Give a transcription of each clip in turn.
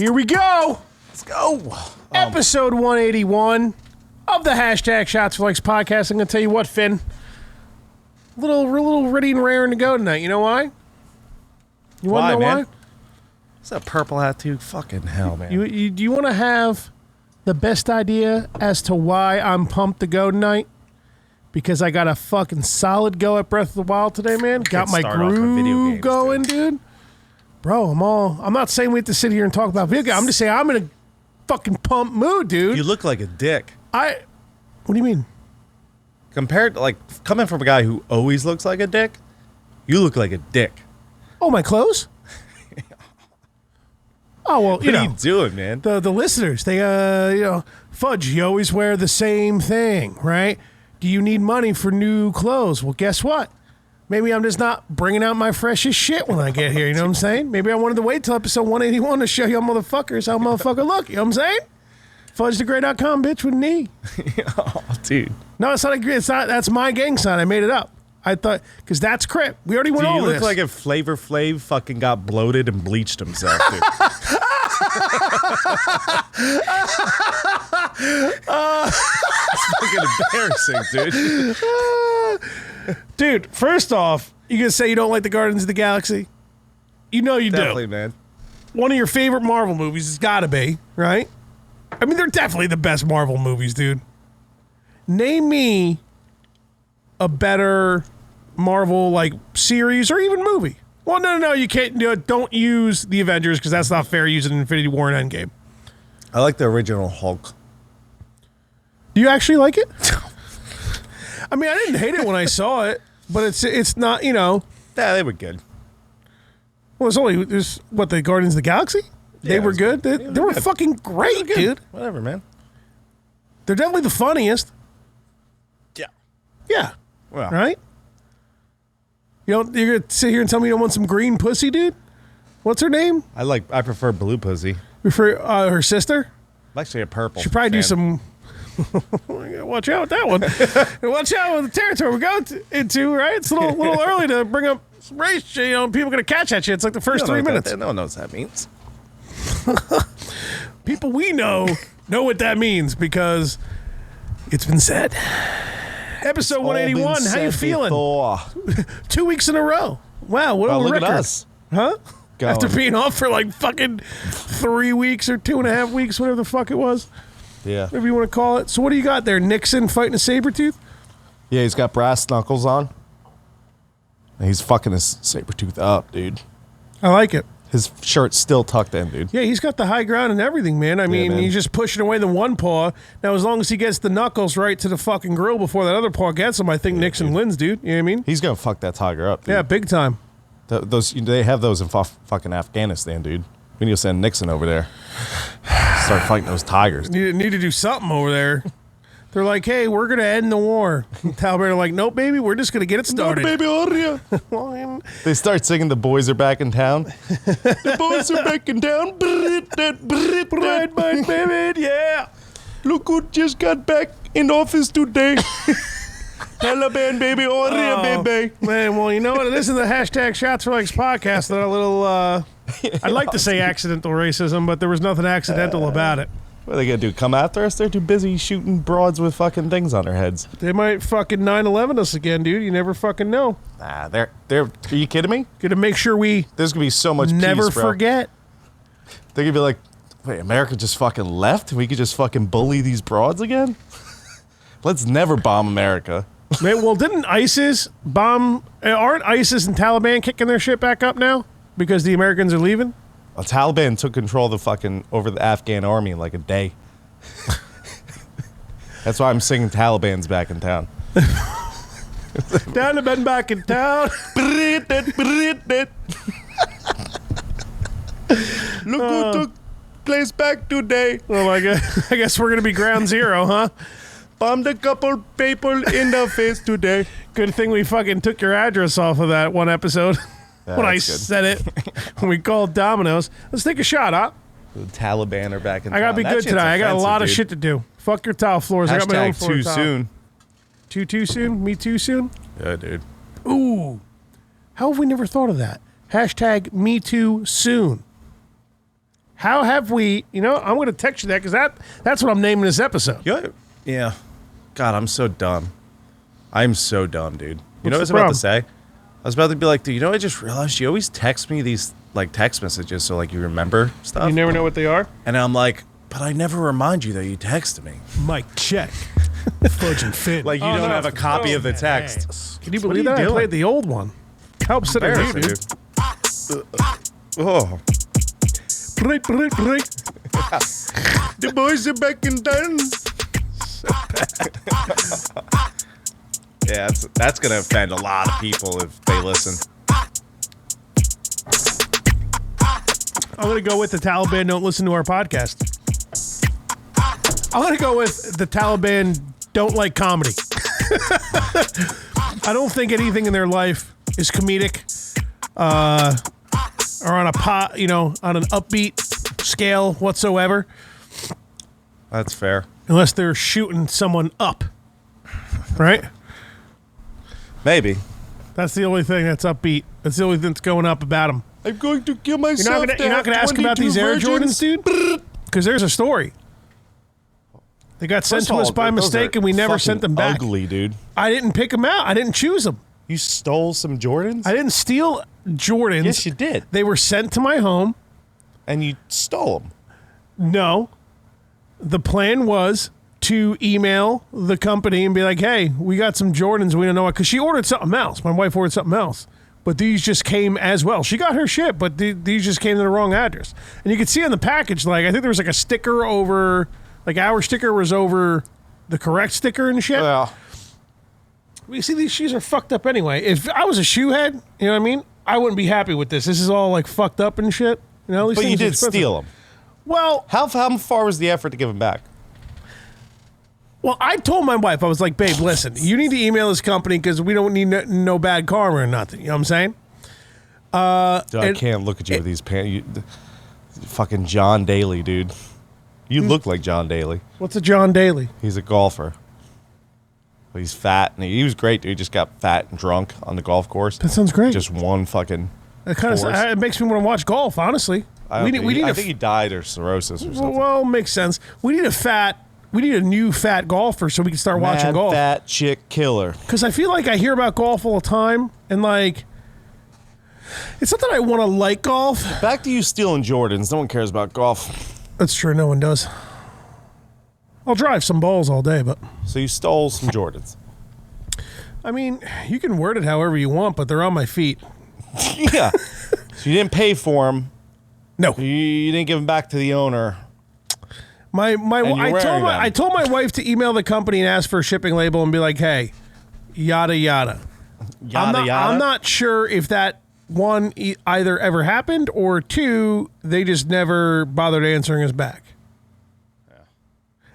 Here we go. Let's go. Episode 181 of the hashtag Shots for Likes podcast. I'm going to tell you what, Finn. A little ready and raring to go tonight. You know why? You want to know why? What's that purple hat too? Fucking hell, man. Do you want to have the best idea as to why I'm pumped to go tonight? Because I got a fucking solid go at Breath of the Wild today, man. Got my groove going, dude. Bro, I'm not saying we have to sit here and talk about video games. I'm just saying I'm in a fucking pump mood, dude. You look like a dick. What do you mean? Compared to, coming from a guy who always looks like a dick, you look like a dick. Oh, my clothes? Oh, well, What are you doing, man? The listeners, they, Fudge, you always wear the same thing, right? Do you need money for new clothes? Well, guess what? Maybe I'm just not bringing out my freshest shit when I get here, you know what I'm saying? Maybe I wanted to wait till episode 181 to show y'all motherfuckers how motherfucker look, you know what I'm saying? FudgeTheGreat.com, bitch, with an E. Oh, dude. No, it's not, that's my gang sign. I made it up. I thought, because that's Crip. We already went over this. You look like if Flavor Flav fucking got bloated and bleached himself, dude. It's fucking embarrassing, dude. Dude, first off, you gonna say you don't like the Guardians of the Galaxy? You know you Definitely, do. man. One of your favorite Marvel movies has got to be, right? I mean, they're definitely the best Marvel movies, dude. Name me a better Marvel series or even movie. Well, no, you can't. Don't use the Avengers because that's not fair. Using Infinity War and Endgame. I like the original Hulk. Do you actually like it? I mean, I didn't hate it when I saw it, but it's not, Yeah, they were good. Well, there's the Guardians of the Galaxy? They were good. They were fucking great, dude. Whatever, man. They're definitely the funniest. Yeah. Yeah. Well. Right? You're going to sit here and tell me you don't want some green pussy, dude? What's her name? I prefer blue pussy. Her sister? I'm actually a purple. Should probably do some... Watch out with that one. Watch out with the territory we're going into, right? It's a little early to bring up some race. People are going to catch at you. It's like the first 3 minutes. No one knows what that means. People we know what that means because it's been said. Episode 181. How you feeling? 2 weeks in a row. Wow, what a look record. at us. Huh? Going. After being off for fucking 3 weeks or 2.5 weeks, whatever the fuck it was. Yeah. Whatever you want to call it. So what do you got there? Nixon fighting a saber-tooth? Yeah, he's got brass knuckles on. And he's fucking his saber-tooth up, dude. I like it. His shirt's still tucked in, dude. Yeah, he's got the high ground and everything, man. I mean, he's just pushing away the one paw. Now, as long as he gets the knuckles right to the fucking grill before that other paw gets him, I think Nixon wins, dude. You know what I mean? He's going to fuck that tiger up, dude. Yeah, big time. They have those in fucking Afghanistan, dude. We need to send Nixon over there. Start fighting those tigers. Need to do something over there. They're like, hey, we're going to end the war. And Taliban are like, nope, baby, we're just going to get it started. No, baby, hurry. They start singing The Boys Are Back in Town. The boys are back in town. Right, baby, yeah. Look who just got back in office today. Taliban, baby, hurry, baby. Man, well, you know what? It is in the hashtag Shots for Likes podcast that a little, I'd like to say accidental racism, but there was nothing accidental about it. What are they going to do? Come after us? They're too busy shooting broads with fucking things on their heads. They might fucking 9/11 us again, dude. You never fucking know. Nah, they're. Are you kidding me? Gonna make sure we There's going to be so much never peace, bro. forget. They're going to be like, wait, America just fucking left? We could just fucking bully these broads again? Let's never bomb America. Man, well, didn't ISIS bomb? Aren't ISIS and Taliban kicking their shit back up now because the Americans are leaving? Well, Taliban took control of over the Afghan army in like a day. That's why I'm singing Taliban's back in town. Down the bed back in town. Look who took place back today. Oh my God. I guess we're going to be ground zero, huh? Bombed a couple people in the face today. Good thing we fucking took your address off of that one episode. When I said it, when we called Domino's. Let's take a shot, huh? The Taliban are back in town. I gotta be good today. I got a lot of shit to do. Fuck your tile floors. I got my own floor too tile. soon. Too soon? Me too soon? Yeah, dude. Ooh. How have we never thought of that? Hashtag me too soon. How have we? You know, I'm going to text you that because that's what I'm naming this episode. Yeah. God, I'm so dumb. I'm so dumb, dude. You know what I was the about problem? to say? I was about to be like, dude, you know, I just realized you always text me these like text messages so like you remember stuff. You never know what they are. And I'm like, but I never remind you that you texted me. Mike, check. Fudge and Finn. Like you Oh, don't no. have a copy of the Oh, text. man. Can you What are believe you that? I doing? played the old one. How upset are you, dude? Oh. Break. The boys are back in town. Yeah, that's going to offend a lot of people if they listen. I'm going to go with the Taliban don't listen to our podcast. I'm going to go with the Taliban don't like comedy. I don't think anything in their life is comedic or on a on an upbeat scale whatsoever. That's fair. Unless they're shooting someone up. Right? Maybe. That's the only thing that's upbeat. That's the only thing that's going up about them. I'm going to kill myself. You're not going to ask about these Air Jordans, dude? Because there's a story. They got sent to us by mistake, and we never sent them back. Ugly, dude. I didn't pick them out. I didn't choose them. You stole some Jordans? I didn't steal Jordans. Yes, you did. They were sent to my home. And you stole them. No. The plan was to email the company and be like, hey, we got some Jordans. We don't know what. Because she ordered something else. My wife ordered something else. But these just came as well. She got her shit, but these just came to the wrong address. And you could see on the package, like, I think there was like a sticker over, like our sticker was over the correct sticker and shit. Well, You see, these shoes are fucked up anyway. If I was a shoe head, you know what I mean? I wouldn't be happy with this. This is all like fucked up and shit. You know, these but you things are did expensive. steal them. Well, How far was the effort to give them back? I told my wife, I was like, babe, listen, you need to email this company because we don't need no bad karma or nothing. You know what I'm saying? Dude, I can't look at you with these pants. Fucking John Daly, dude. You look like John Daly. What's a John Daly? He's a golfer. But he's fat, and he was great, dude. He just got fat and drunk on the golf course. That sounds great. Just one fucking. It kind of it makes me want to watch golf. Honestly, I think he died or cirrhosis or something. Well, makes sense. We need a new fat golfer so we can start watching Mad golf. Fat chick killer. Because I feel like I hear about golf all the time, and like, it's not that I want to like golf. Back to you stealing Jordans. No one cares about golf. That's true. No one does. I'll drive some balls all day, but So you stole some Jordans. I mean, you can word it however you want, but they're on my feet. Yeah. So you didn't pay for them. No, You didn't give them back to the owner. I wearing them. told my wife to email the company and ask for a shipping label and be like, hey, yada yada. I'm not sure if that one either ever happened or two, they just never bothered answering us back.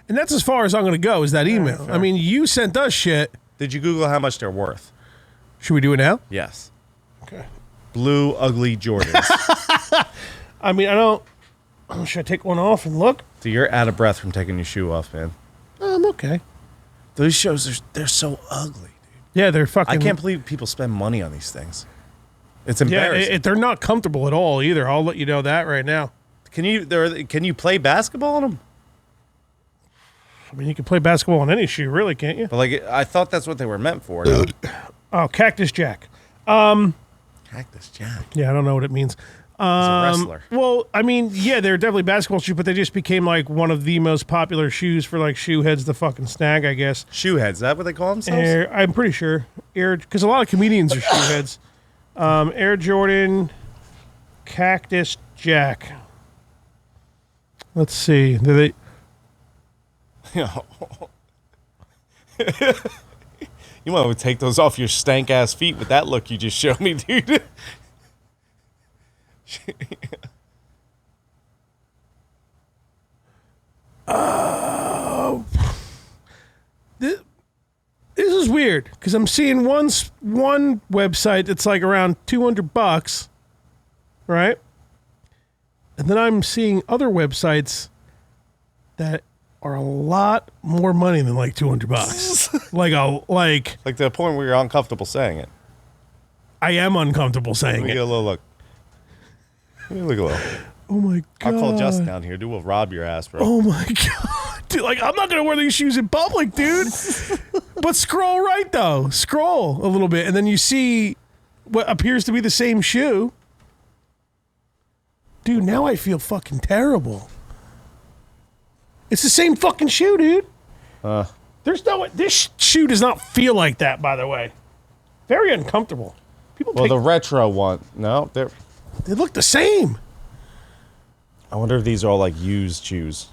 And that's as far as I'm going to go is that email. fair. I mean, you sent us shit. Did you Google how much they're worth? Should we do it now? Yes. Okay. Blue, ugly Jordans. I mean, should I take one off and look? Dude, you're out of breath from taking your shoe off, man. I'm okay. Those shows, they're so ugly, dude. Yeah, they're fucking. I can't believe people spend money on these things. It's Yeah, embarrassing. they're not comfortable at all either. I'll let you know that right now. Can you play basketball on them? I mean, you can play basketball on any shoe, really, can't you? But like, I thought that's what they were meant for. No. Oh, Cactus Jack. Cactus Jack. Yeah, I don't know what it means. He's a wrestler. Well, I mean, yeah, they're definitely basketball shoes, but they just became like one of the most popular shoes for like shoe heads to fucking snag, I guess. Shoe heads. Is that what they call themselves? I'm pretty sure. Because a lot of comedians are shoe heads. Air Jordan, Cactus Jack. Let's see. Do they? You might want to take those off your stank ass feet with that look you just showed me, dude. This is weird because I'm seeing one website that's like around $200, right? And then I'm seeing other websites that are a lot more money than like $200. like Like to the point where you're uncomfortable saying it. I am uncomfortable Let saying me get it. a little look. Let me look a little. Oh my god! I'll call Justin down here. Dude, we'll rob your ass, bro. Oh my god, dude! Like I'm not gonna wear these shoes in public, dude. But scroll right though. Scroll a little bit, and then you see what appears to be the same shoe. Dude, now I feel fucking terrible. It's the same fucking shoe, dude. There's no. This shoe does not feel like that, by the way. Very uncomfortable. Well, the retro one. No, they look the same. I wonder if these are all like used shoes.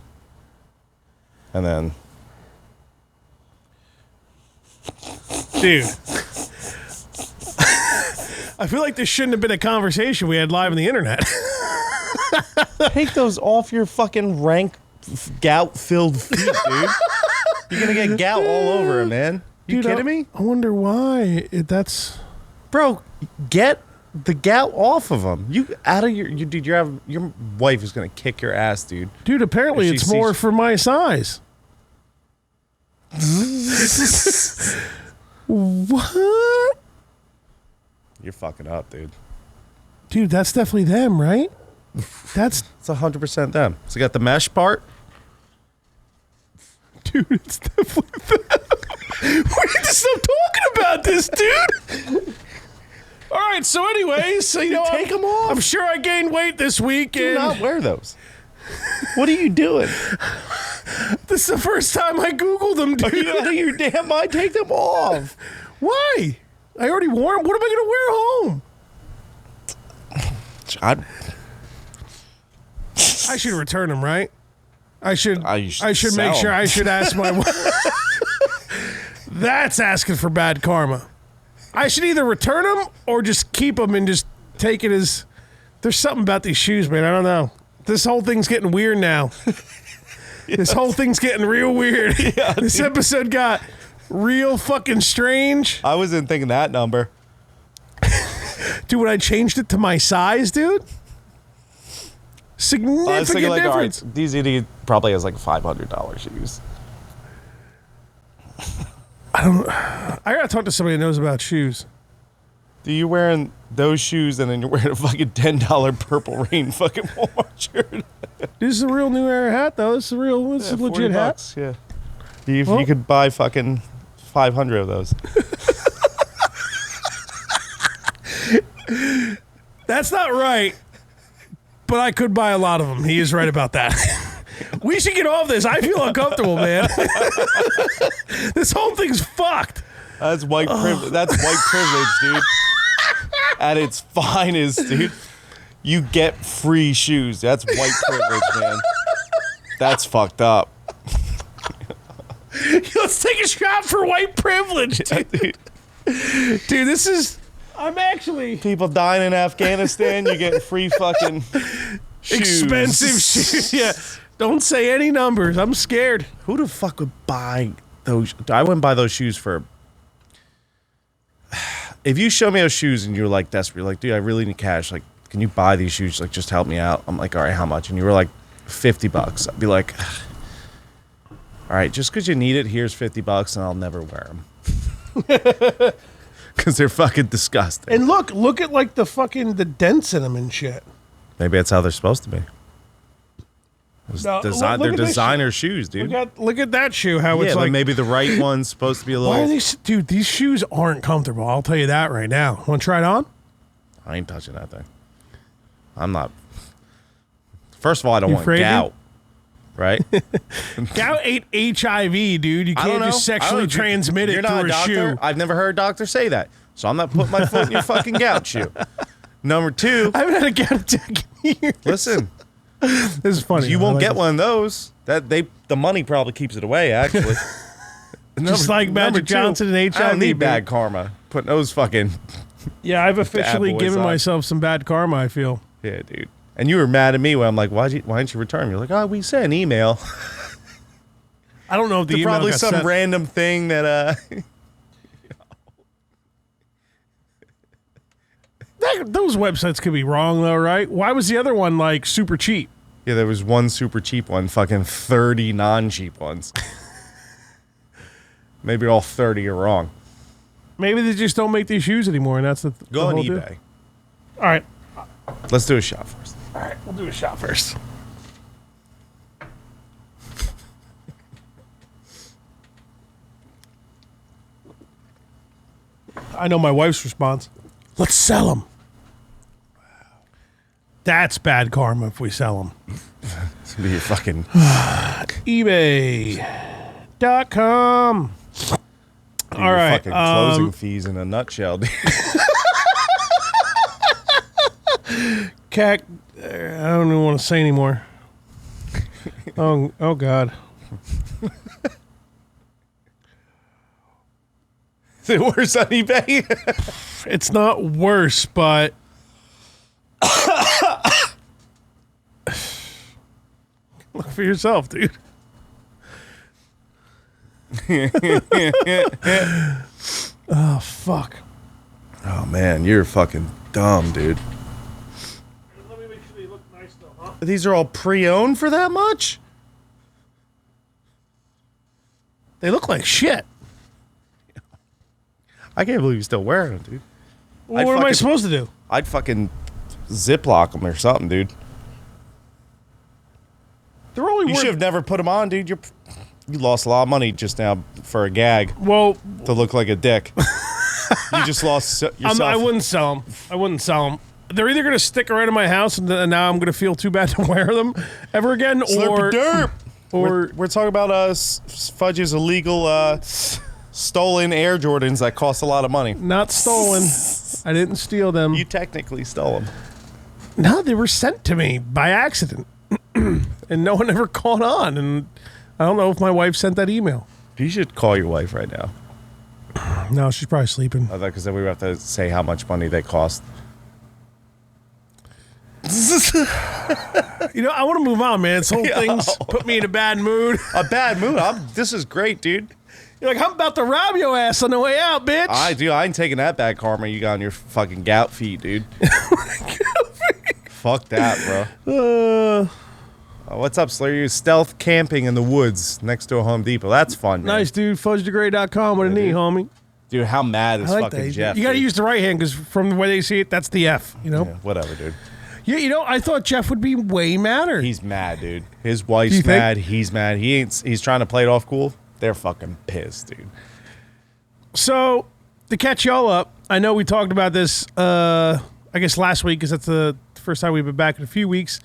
And then, dude, I feel like this shouldn't have been a conversation we had live on the internet. take those off your fucking rank gout-filled feet, dude. You're gonna get gout all over it, man. You kidding me? I wonder why. That's, bro. Get the gout off of them. You out of dude. Your wife is gonna kick your ass, dude. Dude, apparently it's more for my size. What? You're fucking up, dude. Dude, that's definitely them, right? It's 100% them. So you got the mesh part. Dude, it's definitely them. We need to stop talking about this, dude. All right, so anyways, take them off. I'm sure I gained weight this week. Do not wear those. What are you doing? This is the first time I Googled them, dude. Are you out of your damn mind? Take them off. Why? I already wore them. What am I going to wear home? I should return them, right? I should make sure. I should ask my wife. That's asking for bad karma. I should either return them or just keep them and just take it as. There's something about these shoes, man. I don't know. This whole thing's getting weird now. This whole thing's getting real weird. Yeah, this episode got real fucking strange. I wasn't thinking that number. Dude, when I changed it to my size, dude, significant difference. Right, these idiot probably has like $500 shoes. I gotta talk to somebody that knows about shoes. Do you wearing those shoes and then you're wearing a fucking $10 Purple Rain fucking Walmart shirt? This is a real New Era hat, though. This is a legit hat. Yeah. You could buy fucking 500 of those. That's not right, but I could buy a lot of them. He is right about that. We should get off this. I feel uncomfortable, man. This whole thing's fucked. That's white privilege. That's white privilege, dude. At its finest, dude. You get free shoes. That's white privilege, man. That's fucked up. Let's take a shot for white privilege, dude. Dude, this is... I'm actually... People dying in Afghanistan, you get free fucking shoes. Expensive shoes, yeah. Don't say any numbers. I'm scared. Who the fuck would buy those? I wouldn't buy those shoes for... If you show me those shoes and you're like desperate, you're like, dude, I really need cash. Like, can you buy these shoes? Like, just help me out. I'm like, all right, how much? And you were like, $50. I'd be like, all right, just because you need it, here's $50 and I'll never wear them. Because they're fucking disgusting. And look at like the dents in them and shit. Maybe that's how they're supposed to be. No, they're designer shoes, dude. Look at that shoe. How it's like maybe the right one's supposed to be a little. Why are these, dude? These shoes aren't comfortable. I'll tell you that right now. Want to try it on? I ain't touching that thing. I'm not. First of all, I don't want gout. Right? Gout ain't HIV, dude. You can't just sexually transmit it through a shoe. I've never heard a doctor say that, so I'm not putting my foot in your fucking gout shoe. Number two, I haven't had a gout attack in years. Listen. This is funny. You won't get one of those. The money probably keeps it away, actually. Just like Magic Johnson and HIV. I don't need bad karma. Putting those fucking. Yeah, I've officially given myself some bad karma, I feel. Yeah, dude. And you were mad at me when I'm like, why didn't you return? You're like, oh, we sent an email. I don't know if the email probably got some sent. random thing that Those websites could be wrong, though, right? Why was the other one, like, super cheap? Yeah, there was one super cheap one, fucking 30 non-cheap ones. Maybe all 30 are wrong. Maybe they just don't make these shoes anymore, and that's the Go on whole eBay. Deal. All right. Let's do a shot first. All right, we'll do a shot first. I know my wife's response. Let's sell them. That's bad karma if we sell them. It's gonna be a fucking eBay.com. All right. Fucking closing fees in a nutshell. Cat, I don't even want to say anymore. Oh God. Is it worse on eBay? It's not worse, but look for yourself, dude. Oh, fuck. Oh, man, you're fucking dumb, dude. Let me make sure they look nice, though, huh? These are all pre-owned for that much? They look like shit. I can't believe you're still wearing them, dude. Well, what am I supposed to do? I'd fucking Ziploc them or something, dude. They're only You worth... should have never put them on, dude. You lost a lot of money just now for a gag Well, to look like a dick. You just lost yourself. I wouldn't sell them. I wouldn't sell them. They're either going to stick around in my house, and now I'm going to feel too bad to wear them ever again, or we're talking about Fudge's illegal stolen Air Jordans that cost a lot of money. not stolen. I didn't steal them. You technically stole them. No, they were sent to me by accident, and no one ever caught on. And I don't know if my wife sent that email. You should call your wife right now. No, she's probably sleeping. Because then we would have to say how much money they cost. You know, I want to move on, man. This whole thing's put me in a bad mood. A bad mood? This is great, dude. You're like, I'm about to rob your ass on the way out, bitch. I ain't taking that bad karma you got on your fucking gout feet, dude. Fuck that, bro. What's up, Slayer? You stealth camping in the woods next to a Home Depot. That's fun, man. Nice, dude. FudgeTheGray.com with an E, homie. Dude, how mad is I like fucking that. Jeff? You got to dude? use the right hand because from the way they see it, that's the F, you know? Yeah, whatever, dude. Yeah, you know, I thought Jeff would be way madder. He's mad, dude. His You wife's think? mad. He's mad. He's trying to play it off cool. They're fucking pissed, dude. So, to catch y'all up, I know we talked about this, I guess last week, because that's the first time we've been back in a few weeks.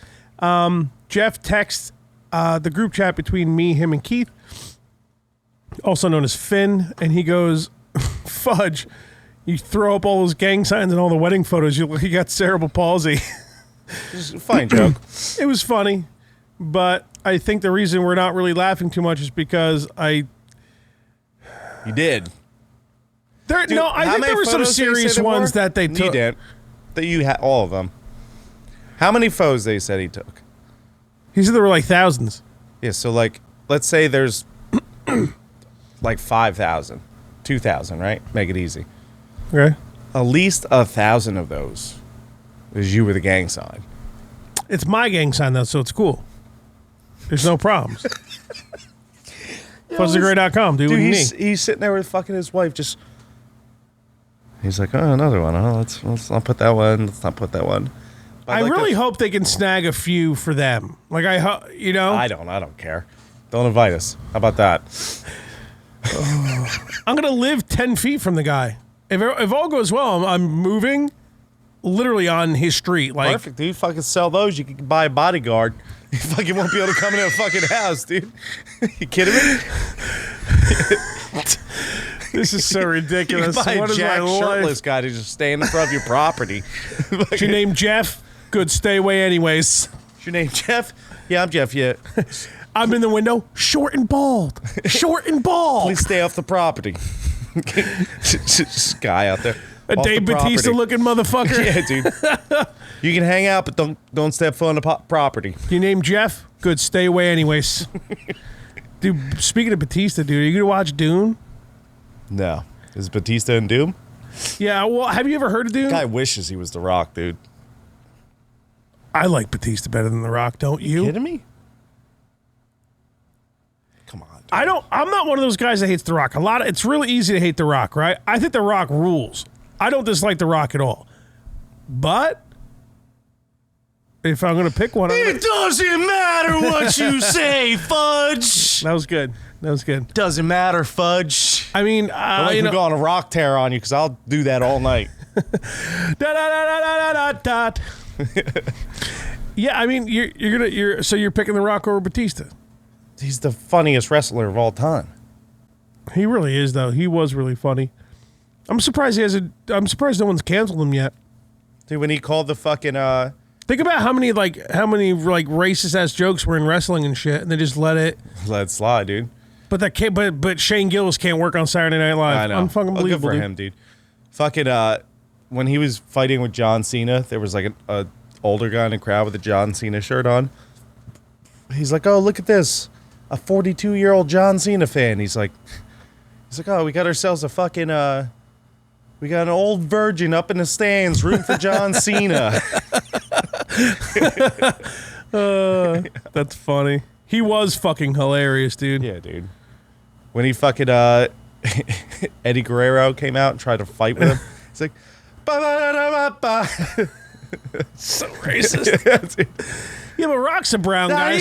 Jeff texts the group chat between me, him, and Keith, also known as Finn, and he goes, Fudge, you throw up all those gang signs and all the wedding photos, you got cerebral palsy. It's a fine joke. It was funny, but I think the reason we're not really laughing too much is because You did. I think there were some serious ones that they took. You did. That you had all of them. How many photos they said he took? He said there were like thousands. Yeah, so like, let's say there's like 5,000, 2,000, right? Make it easy. Okay. At least 1,000 of those is you with a gang sign. It's my gang sign, though, so it's cool. There's no problems. FudgeTheGray.com, dude. What do you need? He's sitting there with fucking his wife just... He's like, oh, another one. Oh, let's not put that one. Let's not put that one. I really hope they can snag a few for them. Like, you know? I don't care. Don't invite us. How about that? I'm going to live 10 feet from the guy. If all goes well, I'm moving literally on his street. Like, Perfect, dude. Fucking sell those. You can buy a bodyguard. You fucking won't be able to come into a fucking house, dude. You kidding me? this is so ridiculous. You can buy What a is jack my life? shirtless guy to just stand in front of your property. Is your name Jeff? Good, stay away anyways. Is your name Jeff? Yeah, I'm Jeff. Yeah. I'm in the window, short and bald. Short and bald. Please stay off the property. This guy out there. A Dave Bautista looking motherfucker. Yeah, dude. You can hang out, but don't step foot on the property. Your name Jeff? Good, stay away anyways. Dude, speaking of Bautista, dude, are you gonna watch Dune? No. Is Batista in Doom? Yeah, well, have you ever heard of Dune? Guy wishes he was The Rock, dude. I like Bautista better than The Rock, don't you? Kidding me? Come on, dude. I'm not one of those guys that hates The Rock. It's really easy to hate The Rock, right? I think The Rock rules. I don't dislike The Rock at all. But If I'm going to pick one, It doesn't matter what you say, Fudge. That was good. Doesn't matter, Fudge. I mean, I'm like, go on a rock tear on you because I'll do that all night. Yeah, I mean, you're picking The Rock over Batista. He's the funniest wrestler of all time. He really is, though. He was really funny. I'm surprised no one's canceled him yet. Dude, when he called the fucking think about how many racist ass jokes were in wrestling and shit, and they just let it slide, dude. But that can't. But Shane Gillis can't work on Saturday Night Live. I know. Unfucking believable. Good for him, dude. Fucking when he was fighting with John Cena, there was like a older guy in the crowd with a John Cena shirt on. He's like, "Oh, look at this, a 42-year-old John Cena fan." He's like, "Oh, we got ourselves a fucking we got an old virgin up in the stands rooting for John Cena." That's funny. He was fucking hilarious, dude. Yeah, dude. When he fucking Eddie Guerrero came out and tried to fight with him, he's like, ba-ba-da-da-ba-ba. So racist. Yeah, but Rock's a brown guy.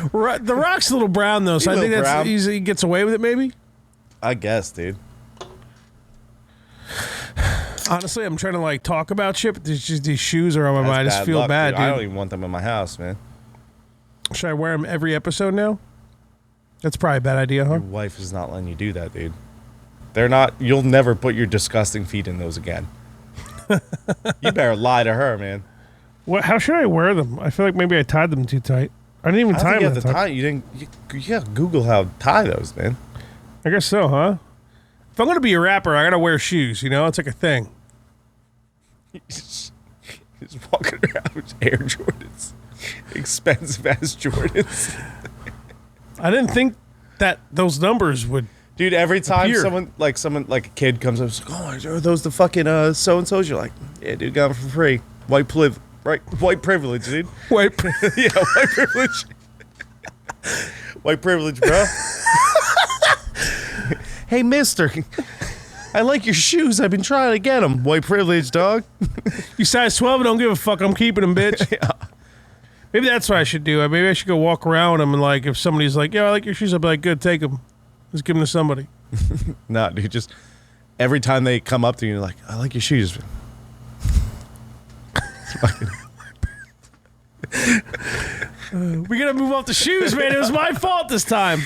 The Rock's a little brown though, so I think he gets away with it. Maybe. I guess, dude. Honestly, I'm trying to talk about shit, but these shoes are on my mind. I just feel bad, dude. I don't even want them in my house, man. Should I wear them every episode now? That's probably a bad idea, huh? Your wife is not letting you do that, dude. They're not. You'll never put your disgusting feet in those again. You better lie to her, man. What? How should I wear them? I feel like maybe I tied them too tight. I didn't even tie them. You didn't. You gotta Google how to tie those, man. I guess so, huh? If I'm gonna be a rapper, I gotta wear shoes. You know, it's like a thing. He's walking around with Air Jordans, expensive ass Jordans. I didn't think that those numbers would. Dude, every time appear. someone like a kid comes up, and like, "Oh, are those the fucking so and so's?" You're like, "Yeah, dude, got them for free. White privilege, dude. White yeah, white privilege. White privilege, bro." Hey, mister, I like your shoes. I've been trying to get them. White privilege, dog. You size 12, don't give a fuck. I'm keeping them, bitch. Yeah. Maybe that's what I should do. Maybe I should go walk around them and if somebody's like, "Yeah, I like your shoes," I'll be like, "Good, take them. Just give them to somebody." Nah, dude, just every time they come up to you, you're like, "I like your shoes." We gotta move off the shoes, man. It was my fault this time.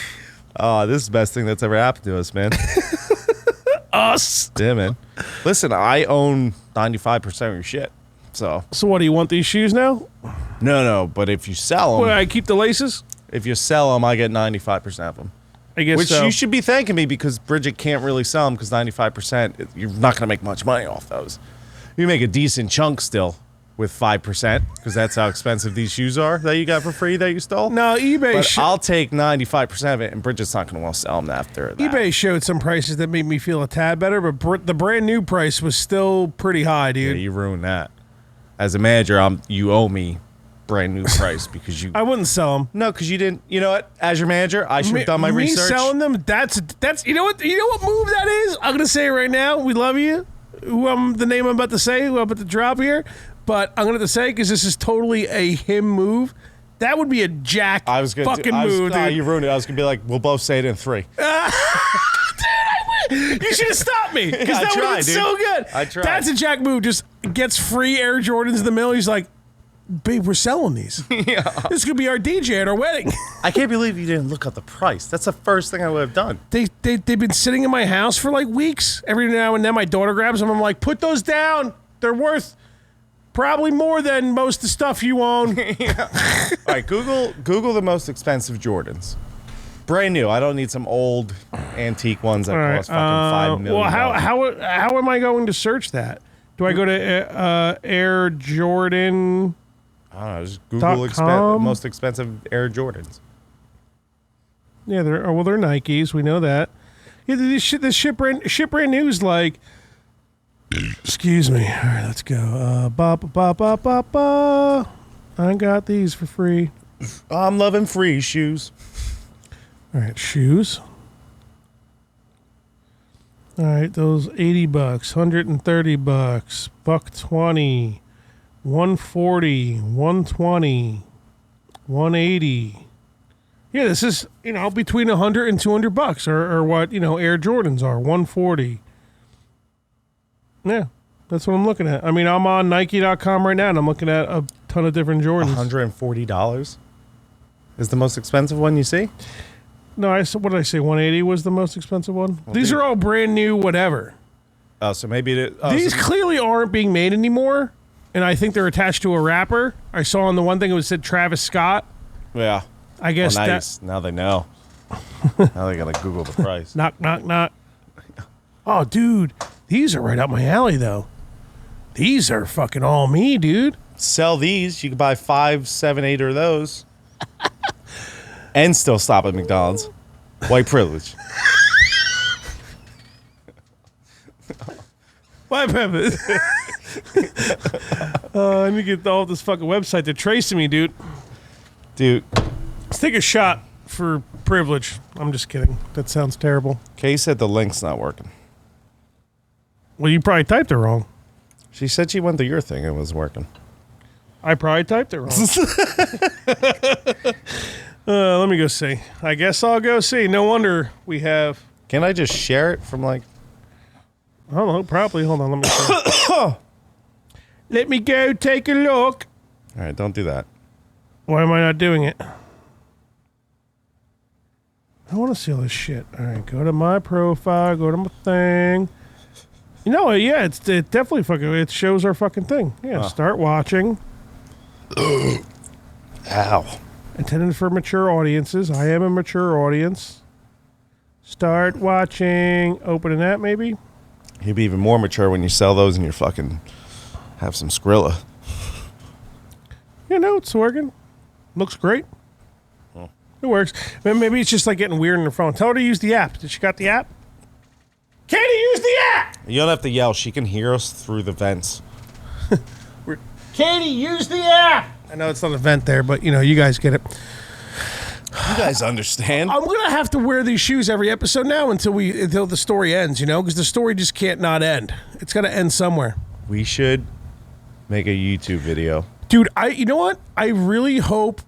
Oh, this is the best thing that's ever happened to us, man. Us. Yeah, man. Listen, I own 95% of your shit. So what, do you want these shoes now? No, but if you sell them, Well, I keep the laces? if you sell them, I get 95% of them. I guess Which so. you should be thanking me because Bridget can't really sell them because 95%, you're not going to make much money off those. You make a decent chunk still with 5% because that's how expensive these shoes are that you got for free that you stole. No, eBay. But I'll take 95% of it, and Bridget's not going to want to sell them after that. eBay showed some prices that made me feel a tad better, but the brand new price was still pretty high, Yeah, dude. you ruined that. As a manager, you owe me brand new price because you. I wouldn't sell them. No, because you didn't. You know what? As your manager, I should have done my research. Me selling them. That's. You know what move that is? I'm gonna say it right now. We love you. The name I'm about to say, who I'm about to drop here, but I'm gonna have to say because this is totally a him move. That would be a jack fucking move, dude. You ruined it. I was gonna be like, we'll both say it in 3. You should have stopped me because that would have been so good. I tried. That's a jack move. Just gets free Air Jordans in the middle. He's like, "Babe, we're selling these. Yeah. This could be our DJ at our wedding." I can't believe you didn't look up the price. That's the first thing I would have done. They've been sitting in my house for weeks. Every now and then my daughter grabs them. I'm like, "Put those down. They're worth probably more than most of the stuff you own." Yeah. All right, Google the most expensive Jordans. Brand new. I don't need some old antique ones that cost fucking $5 million. Well, how am I going to search that? Do I go to Air Jordan? I don't know. Just Google most expensive Air Jordans. Yeah, they're Nikes. We know that. Yeah, this ship brand new is like. Excuse me. All right, let's go. I got these for free. I'm loving free shoes. All right, shoes. All right, those $80, $130, $120, 140, 120, 180. Yeah, this is, between 100 and 200 bucks or what, Air Jordans are, 140. Yeah, that's what I'm looking at. I mean, I'm on Nike.com right now, and I'm looking at a ton of different Jordans. $140 is the most expensive one you see? No, what did I say? 180 was the most expensive one? Well, these are all brand new whatever. Oh, so maybe these clearly aren't being made anymore, and I think they're attached to a wrapper. I saw on the one thing it said Travis Scott. Yeah. I guess nice. Now they know. Now they gotta Google the price. Knock, knock, knock. Oh, dude. These are right up my alley, though. These are fucking all me, dude. Sell these. You can buy 5, 7, 8 of those. And still stop at McDonald's. White privilege. White privilege. I need to get off this fucking website. They're tracing me, dude. Dude. Let's take a shot for privilege. I'm just kidding. That sounds terrible. Kay said the link's not working. Well, you probably typed it wrong. She said she went to your thing and it was working. I probably typed it wrong. Let me go see. I guess I'll go see. No wonder we have... Can I just share it from like... I don't know. Probably. Hold on. Let me see. Let me go take a look. All right. Don't do that. Why am I not doing it? I want to see all this shit. All right. Go to my profile. Go to my thing. You know what? Yeah, it definitely fucking... It shows our fucking thing. Yeah. Start watching. Ow. Intended for mature audiences. I am a mature audience. Start watching. Open an app, maybe? You'll be even more mature when you sell those and you're fucking... Have some Skrilla. Yeah, no, it's working. Looks great. It works. Maybe it's just like getting weird on the phone. Tell her to use the app. Did she got the app? Katie, use the app! You don't have to yell. She can hear us through the vents. Katie, use the app! I know it's not a vent there, but, you guys get it. You guys understand. I'm going to have to wear these shoes every episode now until the story ends, because the story just can't not end. It's got to end somewhere. We should make a YouTube video. Dude, you know what? I really hope...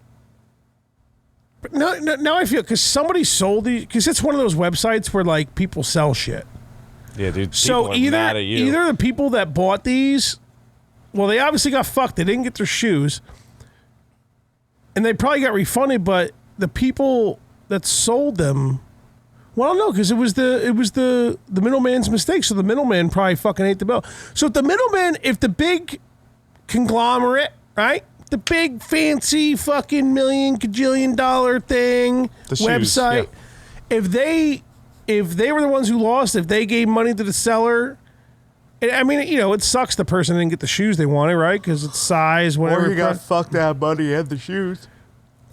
Now I feel, because somebody sold these, because it's one of those websites where, like, people sell shit. Yeah, dude. So either the people that bought these, well, they obviously got fucked. They didn't get their shoes. And they probably got refunded, but the people that sold them, well, no, because it was the middleman's mistake. So the middleman probably fucking ate the bill. So if the big conglomerate, right? The big fancy fucking million kajillion dollar thing, the website, yeah. If they were the ones who lost, if they gave money to the seller, I mean, it sucks the person didn't get the shoes they wanted, right? Because it's size, whatever. Or you got fucked out money and the shoes.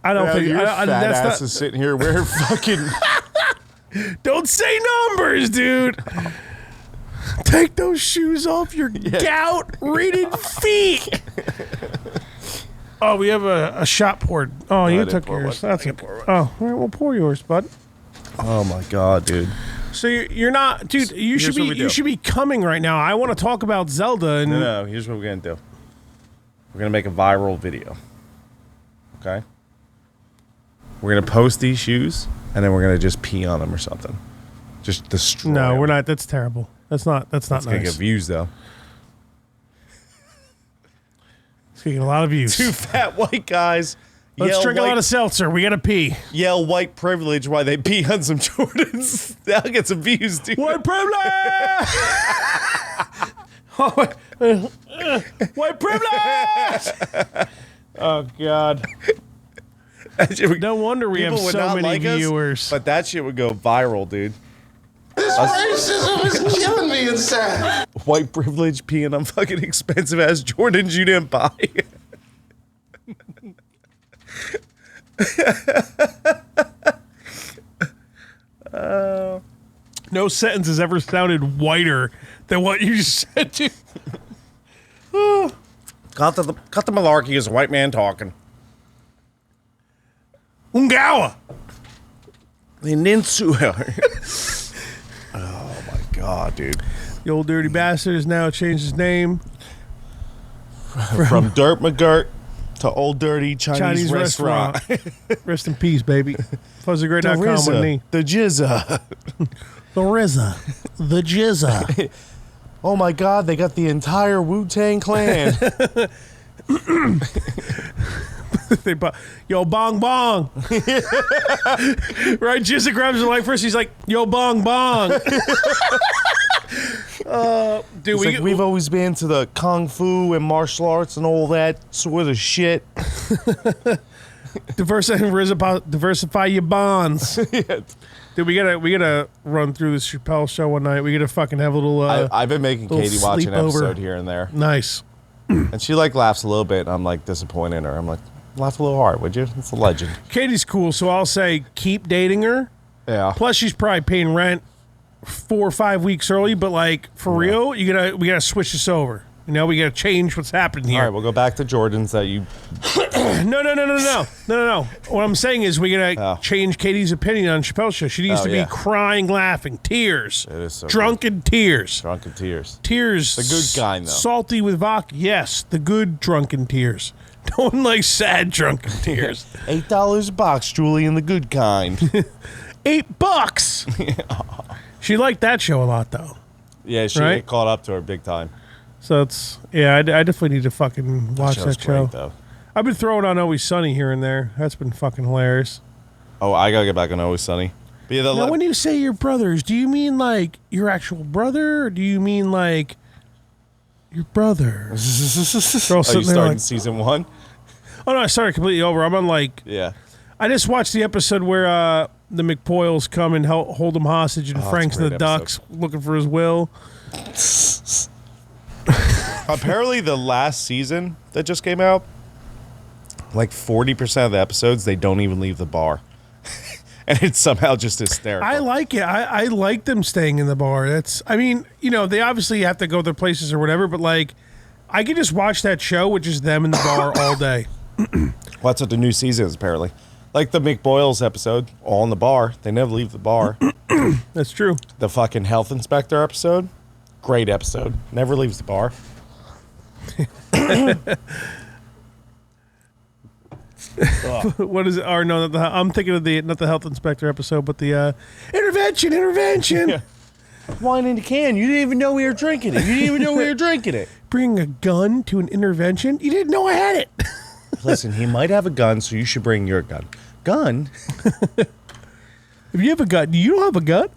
I don't think that's ass is sitting here wearing fucking. Don't say numbers, dude. Take those shoes off your gout-ridden feet. Oh, we have a shot poured. Oh, you took yours. That's it. Oh, all right, we'll pour yours, bud. Oh my god, dude. So you're not, dude. You should be coming right now. I want to talk about Zelda. And no. Here's what we're gonna do. We're gonna make a viral video. Okay. We're gonna post these shoes, and then we're gonna just pee on them or something. Just destroy. No, them. we're not. That's terrible. That's not nice. Gonna get views though. It's getting a lot of views. Two fat white guys. Let's drink a lot of seltzer. We gotta pee. Yell white privilege while they pee on some Jordans. That'll get some views, dude. White privilege! White privilege! Oh, God. No wonder we have so many viewers. But that shit would go viral, dude. This racism is killing me inside. White privilege peeing on fucking expensive ass Jordans you didn't buy. No sentence has ever sounded whiter than what you just said to. Cut the malarkey is a white man talking. Ungawa. Oh my god, dude. The old dirty bastard has now changed his name. From Dirt McGirt to Old Dirty Chinese restaurant. Rest in peace, baby. Fuzzygrade.com with me. The Jizza. The RZA. The Jizza. Oh my God, they got the entire Wu-Tang Clan. Yo, bong bong. Right? Jizza grabs the light first. He's like, yo, bong bong. Dude, We've always been to the kung fu and martial arts and all that sort of shit. diversify your bonds. Yeah. Dude, we gotta run through this Chappelle show one night. We gotta fucking have a little. I've been making Katie watch an episode here and there. Nice. And she like laughs a little bit. And I'm like disappointed in her. I'm like, laugh a little hard, would you? It's a legend. Katie's cool, so I'll say keep dating her. Yeah. Plus, she's probably paying rent 4 or 5 weeks early. But like for real, we gotta switch this over. You know, we gotta change what's happening here. All right, we'll go back to Jordan's that you. No. What I'm saying is we gotta change Katie's opinion on Chappelle's show. She needs to be crying, laughing, tears, It is so drunken tears, Drunken tears. tears. The good kind, though. Salty with vodka. Yes, the good drunken tears. No one likes sad drunken tears. $8 a box, Julie, the good kind. $8. She liked that show a lot, though. Yeah, she Right? caught up to her big time. So it's I definitely need to fucking watch that show. Great, though. I've been throwing on Always Sunny here and there. That's been fucking hilarious. Oh, I gotta get back on Always Sunny. But yeah, Now, when you say your brothers, do you mean like your actual brother, or do you mean like your brother? Are you sitting there starting like- season 1? Oh no, I started completely over. I'm on like Yeah. I just watched the episode where the McPoyles come and hold him hostage, and it's a Frank's in the great Ducks looking for his will. Apparently, the last season that just came out, like 40% of the episodes, they don't even leave the bar. And it's somehow just hysterical. I like it. I like them staying in the bar. I mean, you know, they obviously have to go their places or whatever, but like, I could just watch that show with just them in the bar all day. Well, that's what the new season is, apparently. Like the McBoyles episode, all in the bar. They never leave the bar. That's true. The fucking health inspector episode, great episode. Never leaves the bar. What is it? Or no, I'm thinking of not the health inspector episode, but the intervention. Yeah. Wine in a can. You didn't even know we were drinking it. Bring a gun to an intervention? You didn't know I had it. Listen, he might have a gun, so you should bring your gun. Gun? If you have a gun, you don't have a gun?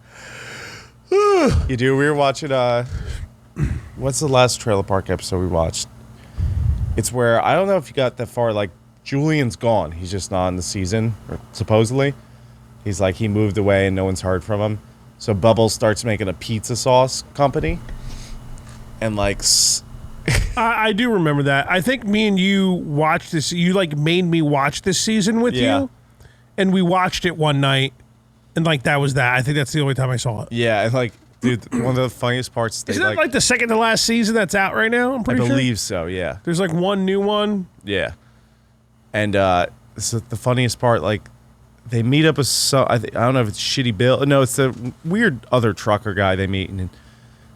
You do? We were watching, what's the last Trailer Park episode we watched? It's where, I don't know if you got that far, like, Julian's gone. He's just not in the season, or supposedly. He's like, he moved away and no one's heard from him. So Bubbles starts making a pizza sauce company. And, like... I do remember that. I think me and you watched this. You like made me watch this season with you, and we watched it one night, and like that was that. I think that's the only time I saw it. Yeah, and like, dude, one of the funniest parts. Isn't that like the second to last season that's out right now? I'm I pretty sure. believe so. Yeah. There's like one new one. Yeah. And so the funniest part, like, they meet up with I don't know if it's Shitty Bill. No, it's the weird other trucker guy they meet, and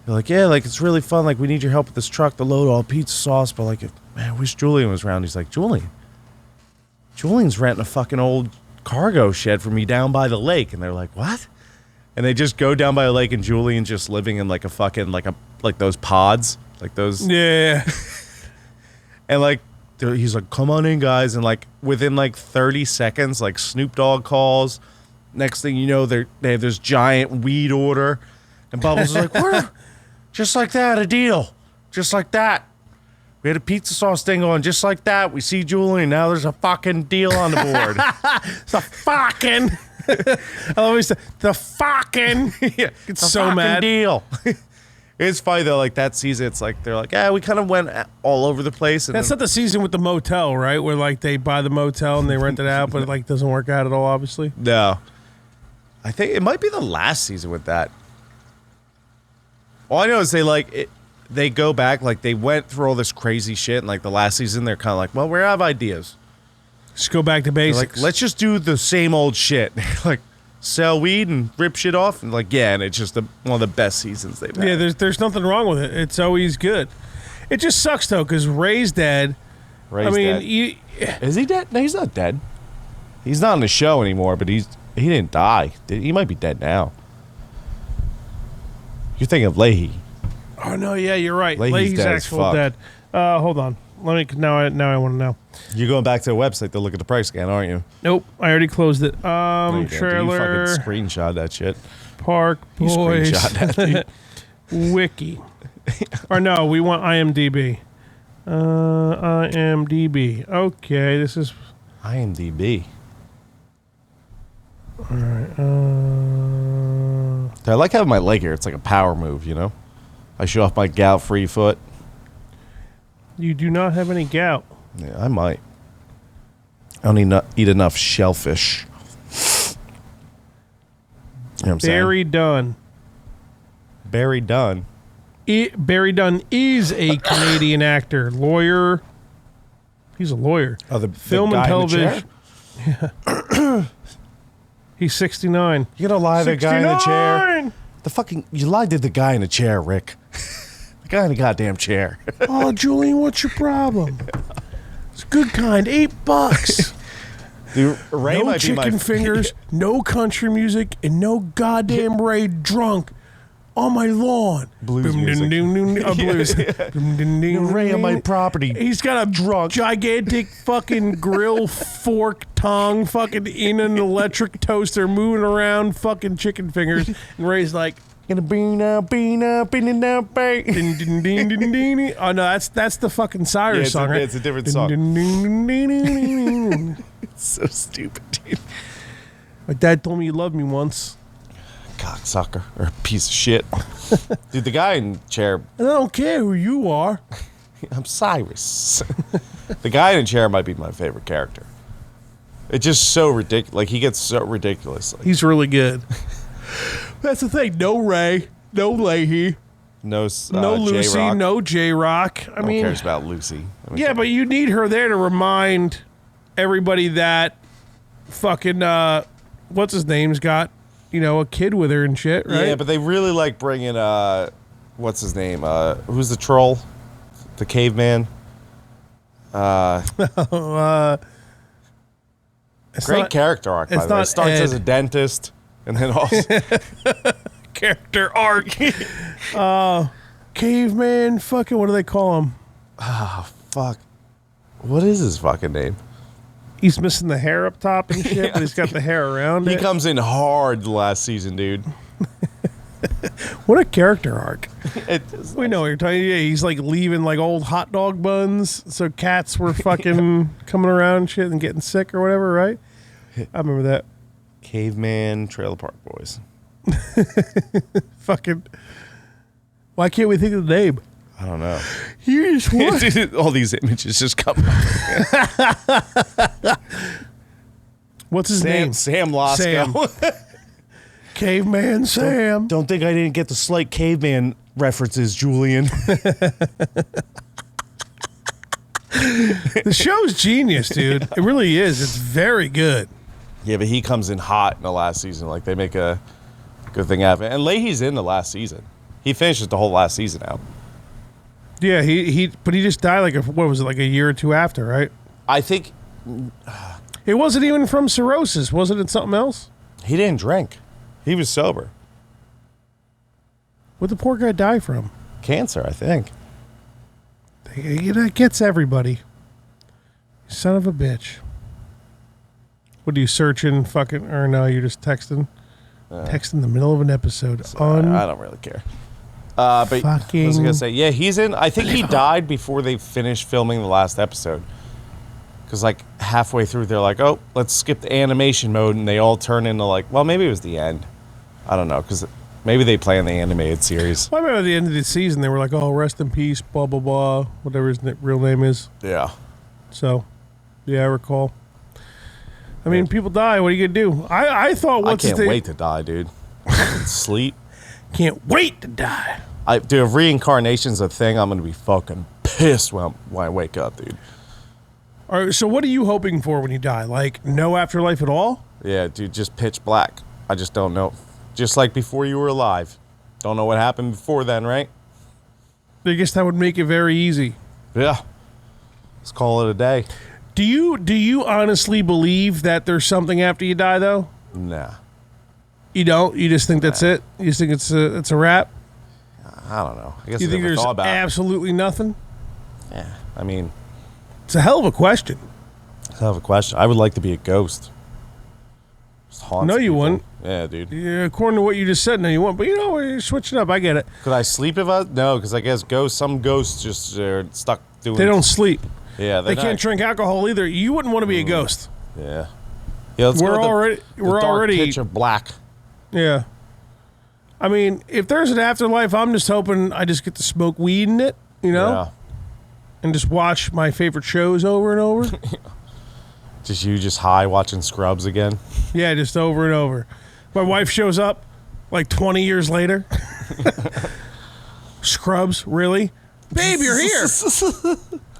they're like, yeah, like, it's really fun. Like, we need your help with this truck to load all pizza sauce. But, like, man, I wish Julian was around. He's like, Julian's renting a fucking old cargo shed for me down by the lake. And they're like, what? And they just go down by the lake, and Julian's just living in, like, a fucking, like those pods. Like, those. Yeah. And, like, he's like, come on in, guys. And, like, within, like, 30 seconds, like, Snoop Dogg calls. Next thing you know, they have this giant weed order. And Bubbles is like, what? Just like that, a deal. Just like that. We had a pizza sauce thing on just like that. We see Julian. Now there's a fucking deal on the board. It's a fucking. I always say, the fucking. Yeah, It's a so fucking mad. deal. It's funny, though. Like, that season, it's like, they're like, yeah, we kind of went all over the place. And That's then, not the season with the motel, right? Where like they buy the motel and they rent it out, but it like doesn't work out at all, obviously. No. I think it might be the last season with that. All I know is they go back, like, they went through all this crazy shit, and, like, the last season, they're kind of like, well, we have ideas. Just go back to They're basics. like, let's just do the same old shit. Like, sell weed and rip shit off, and, like, yeah, and it's just one of the best seasons they've had. Yeah, there's nothing wrong with it. It's always good. It just sucks though, because Ray's dead. Ray's dead. Is he dead? No, he's not dead. He's not on the show anymore, but he didn't die. He might be dead now. You're thinking of Leahy. Oh no, yeah, you're right. Leahy's dead as actual fuck. dead. Hold on. Let me now. I want to know. You're going back to the website to look at the price scan, aren't you? Nope, I already closed it. No, you didn't. Trailer. You fucking screenshot that shit. Park You Boys. screenshot that. Dude. Wiki. Or no, we want IMDb. IMDb. Okay, this is. IMDb. All right. I like having my leg here. It's like a power move, you know? I show off my gout-free foot. You do not have any gout. Yeah, I might. I don't eat enough shellfish. You know what I'm Barry Dunn. saying? Barry Dunn. Barry Dunn is a Canadian actor, lawyer. He's a lawyer. Oh, the Film guy and in the chair? television. He's 69. You're going to lie to the guy in the chair? 69! You lied to the guy in the chair, Rick. The guy in the goddamn chair. Oh, Julian, what's your problem? It's good kind. $8. Dude, Ray No might be my chicken fingers, no country music, and no goddamn Ray drunk on my lawn. Blues music. Blues. Ray on my property. He's got a gigantic fucking grill fork tongue fucking in an electric toaster moving around fucking chicken fingers. And Ray's like, Gonna bean up, bean up, bean up, bean. ding, ding, ding, ding, ding, ding. Oh no, that's the fucking Cyrus song, right? It's a different song. Ding, ding, ding, ding, ding, ding. It's so stupid, dude. My dad told me you loved me once. Cocksucker. Or a piece of shit. Dude, the guy in the chair, And I don't care who you are. I'm Cyrus. The guy in the chair might be my favorite character. It's just so ridiculous. Like, he gets so ridiculous. Like, He's really good. That's the thing. No Ray, no Leahy, no no Lucy, J-Rock. no J-Rock. I No one mean, cares about Lucy. I mean, yeah, but you need her there to remind everybody that fucking, what's his name's got, a kid with her and shit, right? Yeah, but they really like bringing, what's his name? Who's the troll? The caveman? It's Great not character arc, by it's the way. not Starts Ed. as a dentist, and then also... character arc. Caveman, fucking, what do they call him? Fuck. What is his fucking name? He's missing the hair up top and shit, but he's got the hair around He it. comes in hard the last season, dude. What a character arc. It just, We know what you're talking. Yeah, he's like leaving like old hot dog buns, so cats were fucking coming around and shit and getting sick or whatever, right? I remember that. Caveman, Trailer Park Boys. Fucking. Why can't we think of the name? I don't know. You just want. All these images just come up. What's his name? Sam Lasco. Sam. Caveman Sam. Don't think I didn't get the slight caveman references, Julian. The show's genius, dude. It really is. It's very good. Yeah, but he comes in hot in the last season. Like, they make a good thing out of it. And Leahy's in the last season. He finishes the whole last season out. Yeah, but he just died like what was it, like a year or two after, right? I think It wasn't even from cirrhosis, wasn't it? Something else? he didn't drink. He was sober. What'd the poor guy die from? Cancer, I think. That gets everybody. Son of a bitch. What are you searching? Fucking or no? You're just texting. Texting in the middle of an episode. I don't really care. But what was I Fucking- gonna say? Yeah, he's in. I think he died before they finished filming the last episode. Because like halfway through, they're like, "Oh, let's skip the animation mode," and they all turn into like, well, maybe it was the end. I don't know, because maybe they play in the animated series. Well, I remember at the end of the season, they were like, "Oh, rest in peace," blah blah blah, whatever his real name is. Yeah. So, yeah, I recall. I mean, people die. What are you gonna do? I thought I what's his can't name- wait to die, dude. Sleep. Can't wait to die. Dude, if reincarnation's a thing, I'm gonna be fucking pissed when I wake up, dude. All right, so what are you hoping for when you die? Like no afterlife at all? Yeah, dude, just pitch black. I just don't know. Just like before you were alive. Don't know what happened before then, right? I guess that would make it very easy. Yeah. Let's call it a day. Do you honestly believe that there's something after you die, though? Nah. You don't? You just think that's it? You just think it's a wrap? I don't know. I guess You I think never there's thought about it. absolutely nothing? Yeah. I mean, It's a hell of a question. I have a question. I would like to be a ghost. Just haunt No, some you people. wouldn't. Yeah, dude. Yeah, according to what you just said, no, you won't. But you're switching up. I get it. Could I sleep if I? No, because I guess some ghosts just are stuck doing. They don't sleep. Yeah, They can't drink alcohol either. You wouldn't want to be a ghost. Yeah. Yeah. Let's We're go with already- the we're dark already- pitch of black. Yeah. I mean, if there's an afterlife, I'm just hoping I just get to smoke weed in it, Yeah. and just watch my favorite shows over and over. Just you, just high watching Scrubs again. Yeah, just over and over. My wife shows up like 20 years later. Scrubs, really? Babe, you're here.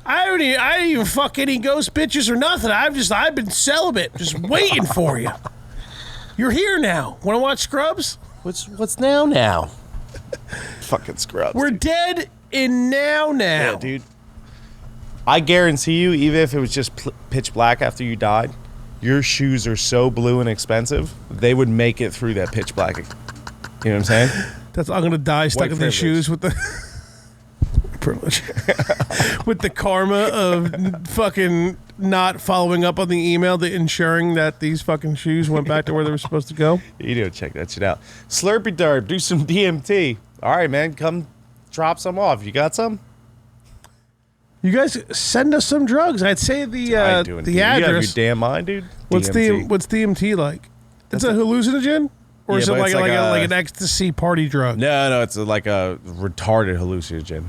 I didn't even fuck any ghost bitches or nothing. I've been celibate, just waiting for you. You're here now. Want to watch Scrubs? What's now? Fucking Scrubs. We're dead in now. Yeah, dude. I guarantee you, even if it was just pitch black after you died, your shoes are so blue and expensive, they would make it through that pitch black. You know what I'm saying? I'm gonna die stuck White in these shoes with the privilege, with the karma of fucking not following up on the email, the ensuring that these fucking shoes went back to where they were supposed to go. You need to check that shit out. Slurpy Derp, do some DMT. All right, man, come drop some off. You got some? You guys send us some drugs. I'd say I ain't the doing the You out of your address. damn mind, dude. What's DMT. what's DMT like? It's a hallucinogen, or is Yeah, it but like it's like an ecstasy party drug? No, it's like a retarded hallucinogen.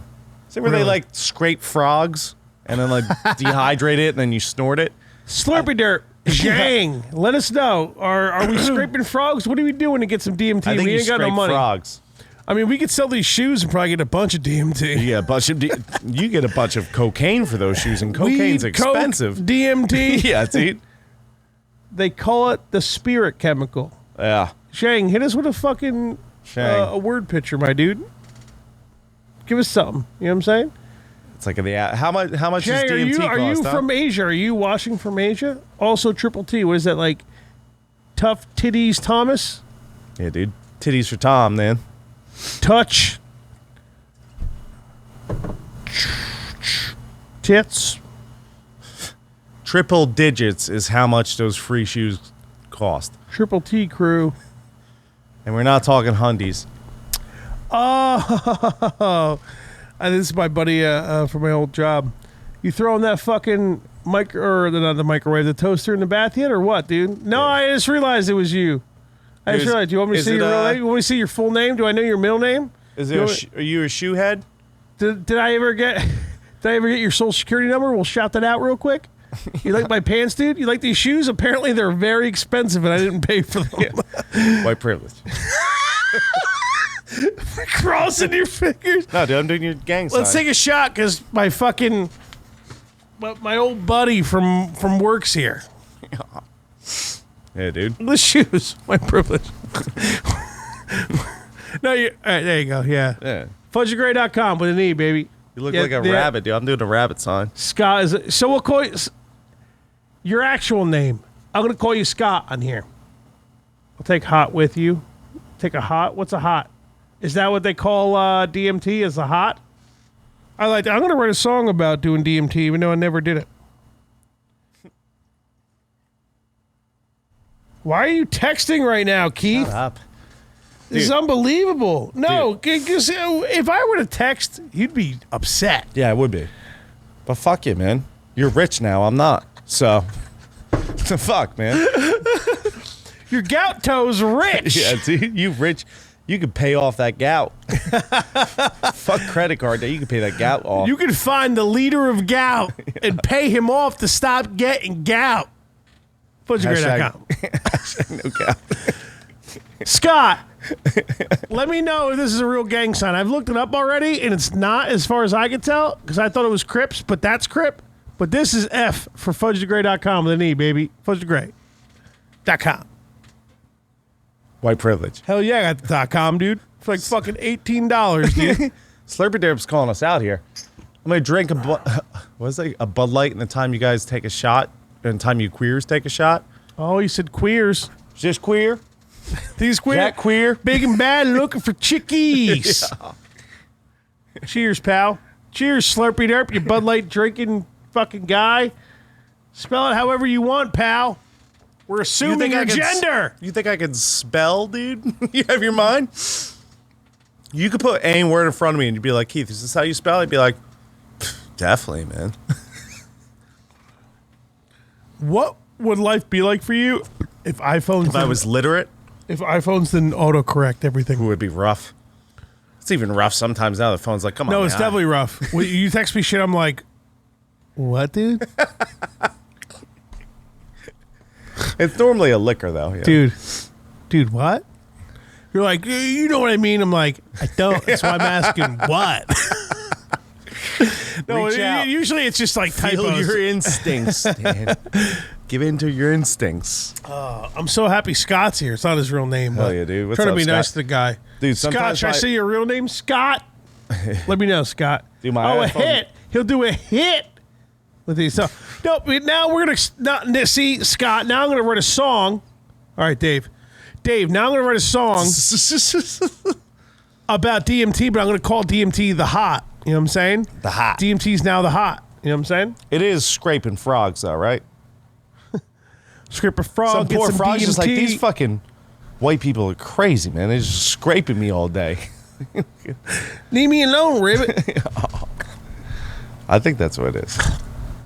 Is it where they Really? like scrape frogs and then like dehydrate it and then you snort it? Slurpy Dirt, Zhang, let us know. Are we scraping frogs? What are we doing to get some DMT? I think We you ain't got scrape no money. frogs. I mean, we could sell these shoes and probably get a bunch of DMT. You get a bunch of you get a bunch of cocaine for those shoes, and cocaine's Weed, coke, expensive. DMT. Yeah, dude. They call it the spirit chemical. Yeah. Shang, hit us with a fucking Shang. a word picture, my dude. Give us something. You know what I'm saying? It's like how much Shang, does DMT are you cost? Huh? from Asia? Are you watching from Asia? Also, Triple T. What is that like? Tough Titties Thomas? Yeah, dude. Titties for Tom, man. Touch. Tits. Triple digits is how much those free shoes cost, Triple T crew. and we're not talking Hundies. Oh, this is my buddy from my old job. You throwing that fucking not the microwave, the toaster in the bath yet, or what, dude? No, I just realized it was you. I just realized. Do you want me to Is see it, your real name? You want me to see your full name? Do I know your middle name? Is You there? know Are you a shoe head? Did I ever get? Did I ever get your social security number? We'll shout that out real quick. You like my pants, dude? You like these shoes? Apparently, they're very expensive, and I didn't pay for them. White privilege. Crossing your fingers. No, dude, I'm doing your gang sign. Let's take a shot, because my fucking my old buddy from work's here. Yeah, dude. The shoes, my privilege. No, you. All right, there you go. Yeah. Yeah. Fudgegray.com with an E, baby. You look Yeah, like a yeah. rabbit, dude. I'm doing a rabbit sign. Scott is. So we'll call you your actual name. I'm gonna call you Scott on here. I'll take hot with you. Take a hot. What's a hot? Is that what they call DMT? Is a hot? I like. I'm gonna write a song about doing DMT, even though I never did it. Why are you texting right now, Keith? Shut up. This is Dude. unbelievable. No, because if I were to text, you'd be upset. Yeah, it would be. But fuck you, man. You're rich now. I'm not. So, the fuck, man. Your gout toe's rich. Yeah, dude. You rich. You could pay off that gout. Fuck credit card debt. You could pay that gout off. You can find the leader of gout and pay him off to stop getting gout. Fudgegray.com. Hashtag no gout. Scott, let me know if this is a real gang sign. I've looked it up already, and it's not as far as I can tell, because I thought it was Crips, but that's Crip. But this is F for Fudgegray.com with an E, baby. Fudgegray.com. White privilege. Hell yeah, I got the .com, dude. For like fucking $18, dude. Slurpy Derp's calling us out here. I'm gonna drink a Bud Light in the time you guys take a shot, and the time you queers take a shot. Oh, you said queers. Just queer? These queer. That queer? Big and bad looking for chickies. Yeah. Cheers, pal. Cheers, Slurpy Derp, you Bud Light drinking fucking guy. Spell it however you want, pal. We're assuming your gender. You think I could spell, dude? You have your mind? You could put any word in front of me and you'd be like, Keith, is this how you spell it? I'd be like, definitely, man. What would life be like for you if iPhones... If I was literate? If iPhones didn't autocorrect everything. It would be rough. It's even rough sometimes now. The phone's like, come on, No, it's man. definitely rough. When you text me shit, I'm like, what, dude? It's normally a liquor, though. Yeah. Dude, what? You're like, you know what I mean? I'm like, I don't. That's why I'm asking what. No, Reach out. Usually it's just like Feel typos. your instincts, Dan. Give in to your instincts. I'm so happy Scott's here. It's not his real name. Hell but yeah, dude. What's trying up, to be Scott? nice to the guy. Dude, Scott, sometimes should I say your real name? Scott? Let me know, Scott. Dude, my a iPhone- hit. He'll do a hit with these. So, no, now we're going to see, Scott, now I'm going to write a song. All right, Dave. Now I'm going to write a song about DMT, but I'm going to call DMT the hot. You know what I'm saying? The hot. DMT's now the hot. You know what I'm saying? It is scraping frogs, though, right? Scrape a frog, Some get poor some frogs DMT. just like, these fucking white people are crazy, man. They're just scraping me all day. Leave me alone, Ribbit. I think that's what it is.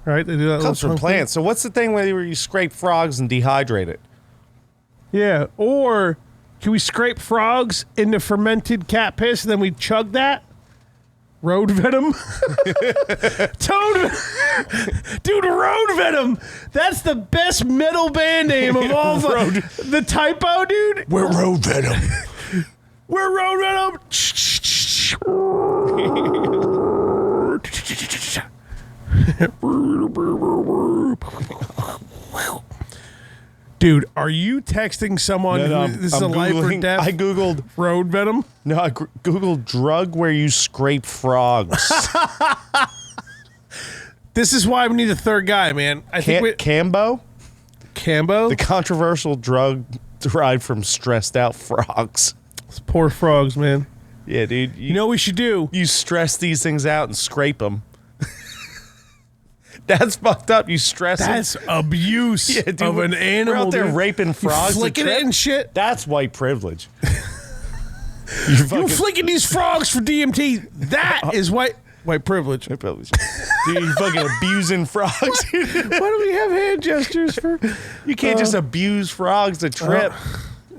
Right? They do that. It comes little from tongue thing. plants. So what's the thing where you scrape frogs and dehydrate it? Yeah. Or can we scrape frogs into fermented cat piss and then we chug that? Road venom? Toad. Dude, road venom. That's the best metal band name of all the typo, dude. We're road venom. We're road venom. Dude, are you texting someone this is a life or death? I Googled road venom. No, I Googled drug where you scrape frogs. This is why we need a third guy, man. I think Cambo? Cambo? The controversial drug derived from stressed out frogs. Poor frogs, man. Yeah, dude. You know what we should do? You stress these things out and scrape them. That's fucked up. You stress That's them. abuse of an animal. We're out there dude. raping frogs. You flicking it and shit. That's white privilege. You flicking these frogs for DMT. That is white privilege. White privilege. Dude, you fucking abusing frogs. Why do we have hand gestures for? You can't just abuse frogs to trip.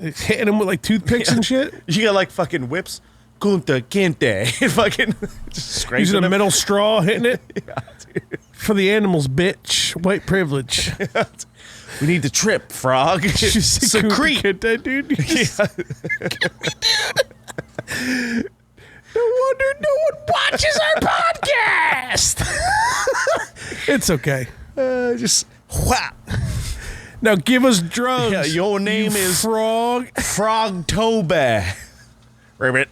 Hitting them with like toothpicks and shit. You got like fucking whips. Kunta Kinte. Fucking just scraping Using a them. metal straw, hitting it. Yeah, dude. For the animals, bitch. White privilege. We need to trip, frog. Secrete. Dude. Yeah. No wonder no one watches our podcast. It's okay. Just whap. Now give us drugs. Yeah, your name you is Frog. Frogtober. Ribbit.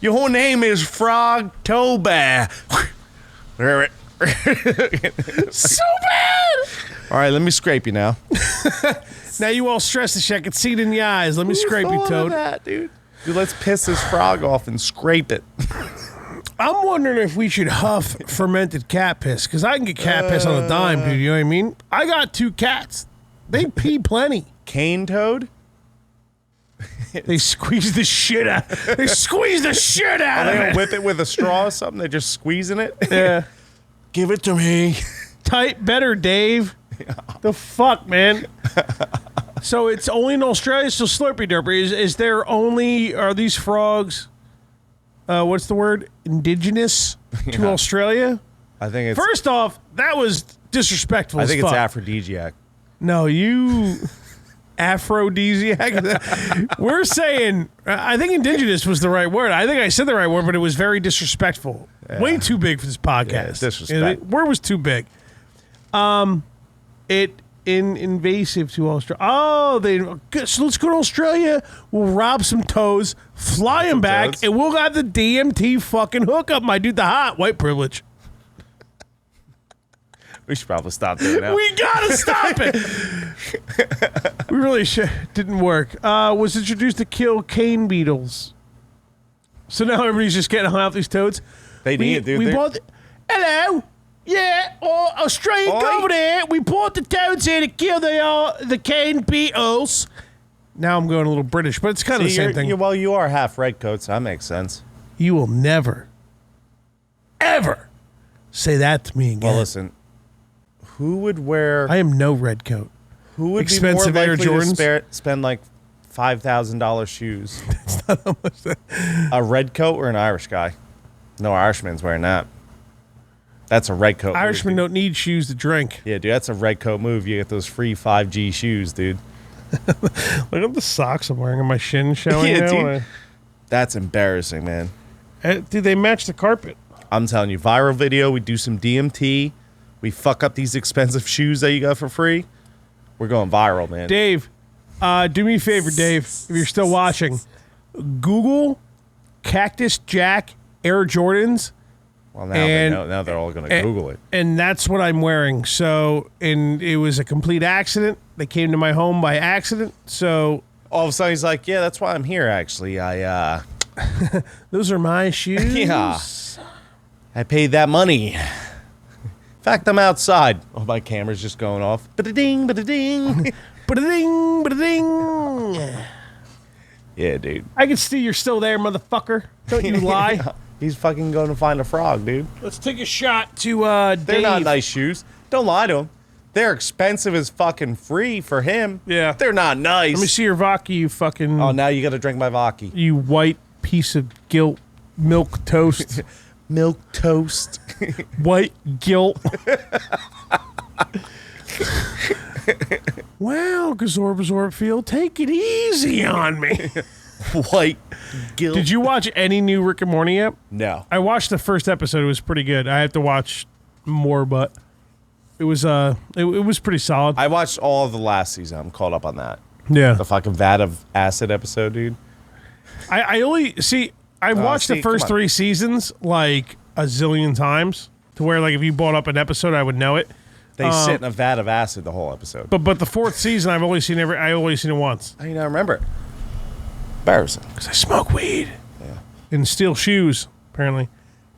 Your name is Frogtober. Ribbit. So bad. All right, let me scrape you now. Now you all stressed the shit. I can see it in the eyes. Let me scrape you, Toad. That, dude, let's piss this frog off and scrape it. I'm wondering if we should huff fermented cat piss, because I can get cat piss on a dime, dude. You know what I mean? I got 2 cats. They pee plenty. Cane toad? They squeeze the shit out. They squeeze the shit out They of don't it. whip it with a straw or something. They're just squeezing it. Yeah. Give it to me. Type better, Dave. The fuck, man. So it's only in Australia. So Slurpy Derpy, is there only, are these frogs, what's the word? Indigenous to Australia? I think it's. First off, that was disrespectful I as think it's fuck. aphrodisiac. No, you aphrodisiac. We're saying, I think indigenous was the right word. I think I said the right word, but it was very disrespectful. Way too big for this podcast. Yeah, disrespect. Word was too big. invasive to Australia. Oh, so let's go to Australia. We'll rob some toes, fly them back, toes. and we'll got the DMT fucking hookup, my dude. The hot white privilege. We should probably stop doing that. We gotta stop it. We really should. Didn't work. Was introduced to kill cane beetles. So now everybody's just getting hung out these toads. They need it, dude. We bought. Hello. Yeah, Australian Oi. government here. We brought the toads here to kill the cane beetles. Now I'm going a little British, but it's kind of the same thing. Well, you are half redcoat, so that makes sense. You will never, ever say that to me again. Well, listen. Who would wear? I am no redcoat. Who would Expensive be more Air likely Jordans? to spend like $5,000 shoes? That's not how much that. A red coat or an Irish guy? No Irishman's wearing that. That's a red coat. Irishmen move, don't need shoes to drink. Yeah, dude, that's a red coat move. You get those free 5G shoes, dude. Look at the socks I'm wearing. Are my shins showing? Yeah, now? dude. That's embarrassing, man. Dude, they match the carpet. I'm telling you, viral video. We do some DMT. We fuck up these expensive shoes that you got for free. We're going viral, man. Dave, do me a favor, Dave, if you're still watching. Google Cactus Jack Air Jordans. Well, now they know. Now they're all going to Google it. And that's what I'm wearing. So, and it was a complete accident. They came to my home by accident. So All of a sudden, he's like, yeah, that's why I'm here, actually. those are my shoes. Yeah. I paid that money. In fact, I'm outside. Oh, my camera's just going off. Ba-da-ding, ba-da-ding. Ba-da-ding, ba-da-ding. Yeah, dude. I can see you're still there, motherfucker. Don't you lie. He's fucking going to find a frog, dude. Let's take a shot to They're Dave. not nice shoes. Don't lie to him. They're expensive as fucking free for him. Yeah. They're not nice. Let me see your vodka, you fucking... Oh, now you got to drink my vodka. You white piece of guilt. Milk toast. Milk toast. White guilt. Wow, Gazorb Field, take it easy on me. White guilt. Did you watch any new Rick and Morty yet? No. I watched the first episode. It was pretty good. I have to watch more, but it was it was pretty solid. I watched all of the last season. I'm caught up on that. Yeah. The fucking vat of acid episode, dude. I only see. I've watched the first 3 seasons like a zillion times to where like if you brought up an episode, I would know it. They sit in a vat of acid the whole episode. But the 4th season, I've only seen it once. How do you not remember it? Embarrassing. Because I smoke weed. Yeah. And steal shoes, apparently.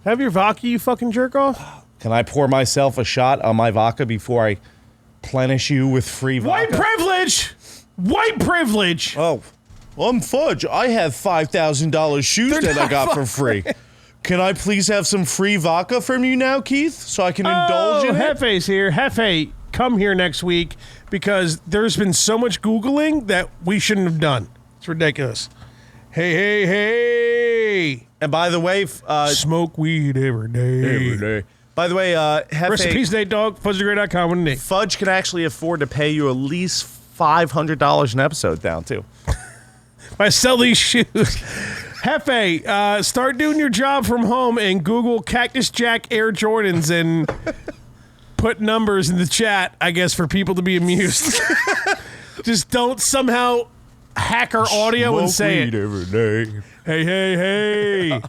Have your vodka, you fucking jerk off? Can I pour myself a shot on my vodka before I plenish you with free vodka? White privilege! White privilege! Oh, I'm Fudge. I have $5,000 shoes that I got for free. Can I please have some free vodka from you now, Keith, so I can indulge in it? Hefe's here. Hefe, come here next week because there's been so much Googling that we shouldn't have done. It's ridiculous. Hey. And by the way, Smoke weed every day. By the way, Hefe, Recipes, Nate Dogg, FudgeTheGreat.com with Nate. Fudge can actually afford to pay you at least $500 an episode down, too. If I sell these shoes. Hefe, start doing your job from home and Google Cactus Jack Air Jordans and put numbers in the chat, I guess, for people to be amused. Just don't somehow hack our audio and say it. Every day. Hey.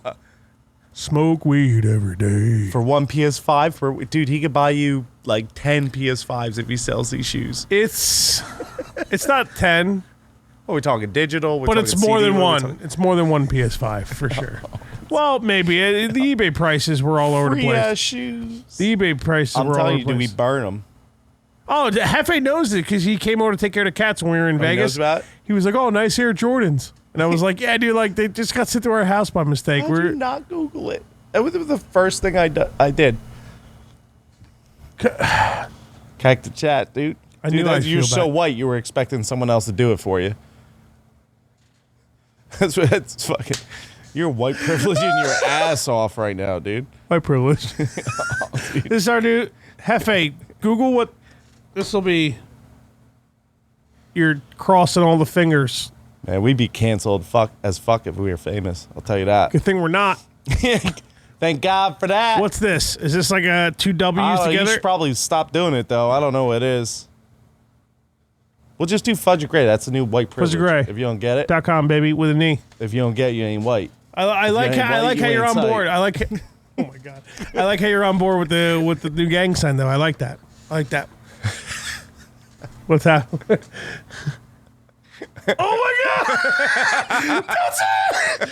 Smoke weed every day. For one PS5, dude, he could buy you like 10 PS5s if he sells these shoes. It's not 10. Oh, we're talking digital. But it's more than one. It's more than one PS5 for sure. Well, maybe the eBay prices were all over the place. Free-ass shoes. The eBay prices I'm were all telling over you, the do we place. burn them? Oh, Hefe knows it because he came over to take care of the cats when we were in Vegas. He knows about it? He was like, "Oh, nice Air Jordans," and I was like, "Yeah, dude, like they just got sent to our house by mistake." How did you not Google it? That was the first thing I did. Cack the chat, dude. I knew I'd you're feel so bad. white. You were expecting someone else to do it for you. That's fucking. You're white privileging your ass off right now, dude. My privilege. This is our new Hefe. Google what this will be. You're crossing all the fingers. Man, we'd be canceled as fuck if we were famous. I'll tell you that. Good thing we're not. Thank God for that. What's this? Is this like a 2 I W's don't know, you together? should probably stop doing it, though. I don't know what it is. We'll just do Fudge Gray. That's the new white privilege. Fudge Gray. If you don't get it. .com, baby, with a knee. If you don't get it, you ain't white. I like how you're on tight. board. I like. Oh my god! I like how you're on board with the new gang sign though. I like that. What's that? Oh my god! That's it!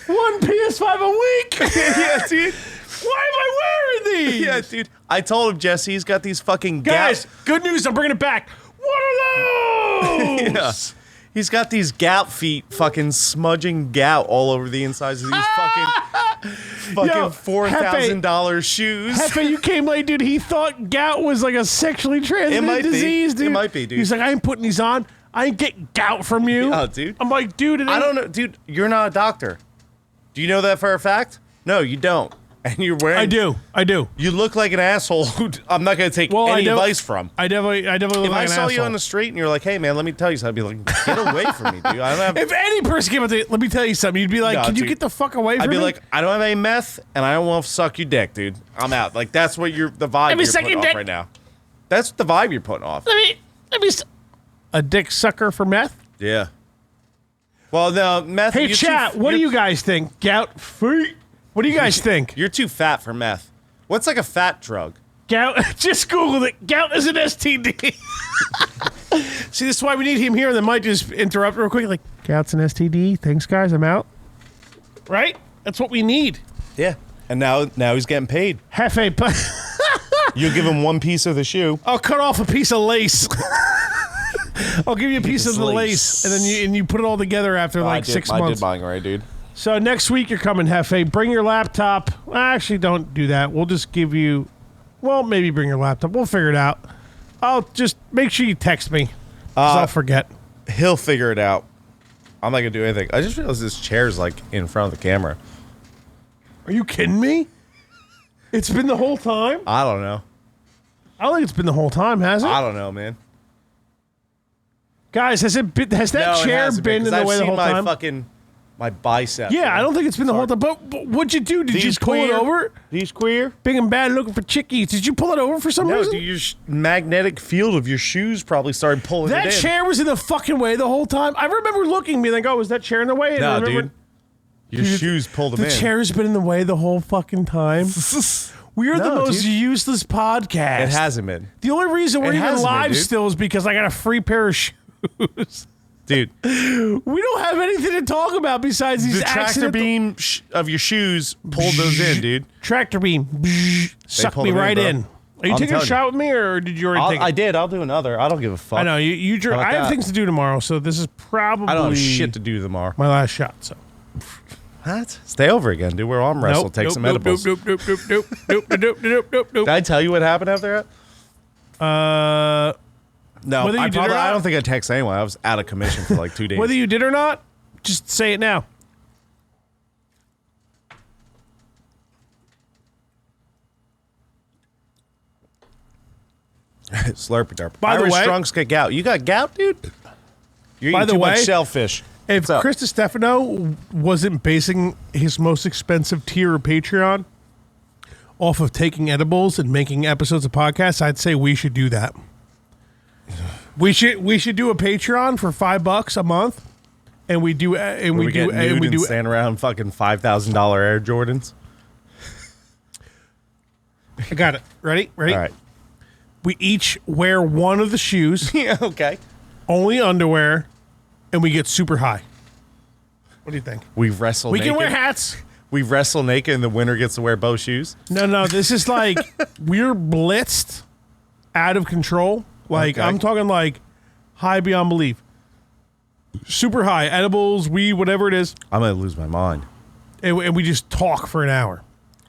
One PS5 a week. Yeah, dude. Why am I wearing these? Yeah, dude. I told him Jesse he's got these fucking Guys, gout. good news. I'm bringing it back. What are those? Yeah. He's got these gout feet, fucking smudging gout all over the insides of these fucking Yo, $4,000 shoes. Hefe, you came late, dude. He thought gout was like a sexually transmitted disease, dude. It might be, dude. He's like, I ain't putting these on. I ain't getting gout from you. Oh, dude. I'm like, dude. I don't know, dude. You're not a doctor. Do you know that for a fact? No, you don't. And you're wearing. I do. You look like an asshole who I'm not going to take any advice from. I definitely look If like I an saw you asshole. on the street and you're like, hey, man, let me tell you something, I'd be like, get away from me, dude. I don't have. If any person came up to you, let me tell you something, you'd be like, No, can you dude. get the fuck away from I'd me? be like, I don't have any meth, and I don't want to suck your dick, dude. I'm out. Like, that's what the vibe me you're suck putting your off dick. right now. That's the vibe you're putting off. let me a dick sucker for meth? Yeah. Well, no, meth. Hey, you're chat, what do you guys think? Gout feet? What do you guys think? You're too fat for meth. What's like a fat drug? Gout, just Googled it. Gout is an STD. See, this is why we need him here, and then might just interrupt real quick. Like, gout's an STD. Thanks, guys. I'm out. Right? That's what we need. Yeah. And now he's getting paid. Hefe, You give him one piece of the shoe. I'll cut off a piece of lace. I'll give you a piece of the lace, and then you put it all together after like 6 months. I did mine right, dude. So next week you're coming, Hefe. Bring your laptop. Actually, don't do that. We'll just give you. Well, maybe bring your laptop. We'll figure it out. I'll just make sure you text me, 'cause I'll forget. He'll figure it out. I'm not gonna do anything. I just realized this chair's like in front of the camera. Are you kidding me? It's been the whole time? I don't know. I don't think it's been the whole time, has it? I don't know, man. Guys, has that No, it chair hasn't been in 'cause the I've way the seen whole my time? fucking bicep. Yeah, I don't think it's been the whole time. But what'd you do? Did you pull it over? These queer? Big and bad looking for chickies. Did you pull it over for some No, reason? dude, your magnetic field of your shoes probably started pulling it That in. chair was in the fucking way the whole time. I remember looking, being like, "Oh, was that chair in the way?" And I No, remember, dude. Your shoes pulled them the in. chair's been in the way the whole fucking time. We are the No, most dude. useless podcast. It hasn't been. The only reason we're It even hasn't been, live dude. still is because I got a free pair of shoes. Dude, We don't have anything to talk about besides these the tractor accidental beam of your shoes pulled those in, dude. tractor beam. Suck pulled me them in, right bro. in. Are you I'm taking a telling shot with me, or did you already take it? I did. I'll do another. I don't give a fuck. I know you. How about I have that? things to do tomorrow, so this is probably I don't have shit to do tomorrow. my last shot. So What? Stay over again, dude. We're arm wrestle. Take some edibles. Nope. Did I tell you what happened after that? No, Whether you did or I not- don't think I texted anyone. I was out of commission for like 2 days. Whether you did or not, just say it now. Slurpy derp. By the Irish way- drunks get gout. You got gout, dude? You're By eating the too way- much shellfish. If What's up? Chris Stefano wasn't basing his most expensive tier of Patreon off of taking edibles and making episodes of podcasts, I'd say we should do that. We should do a Patreon for $5 a month, and we do and we we get do nude and we and do. stand around fucking $5,000 Air Jordans. I got it. Ready? All right. We each wear one of the shoes, Yeah, okay. only underwear, and we get super high. What do you think? We wrestle We naked. can wear hats. We wrestle naked and the winner gets to wear both shoes. No, this is like we're blitzed out of control. Like Okay. I'm talking like high beyond belief. Super high, edibles, weed, whatever it is. I'm going to lose my mind. And we just talk for an hour.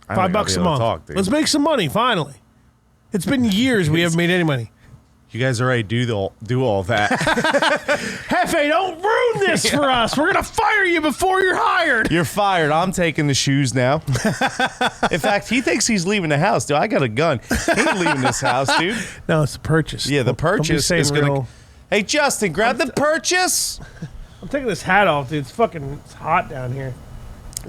I don't $5 think I'll be a able to month. talk, dude. Let's make some money, finally. It's been years we haven't made any money. You guys already do all that. Hefe, don't ruin this for us. We're going to fire you before you're hired. You're fired. I'm taking the shoes now. In fact, he thinks he's leaving the house, dude. I got a gun. He ain't leaving this house, dude. No, it's the purchase. Yeah, the Don't be purchase saying is going real- to... Hey, Justin, grab the purchase. I'm taking this hat off, dude. It's hot down here.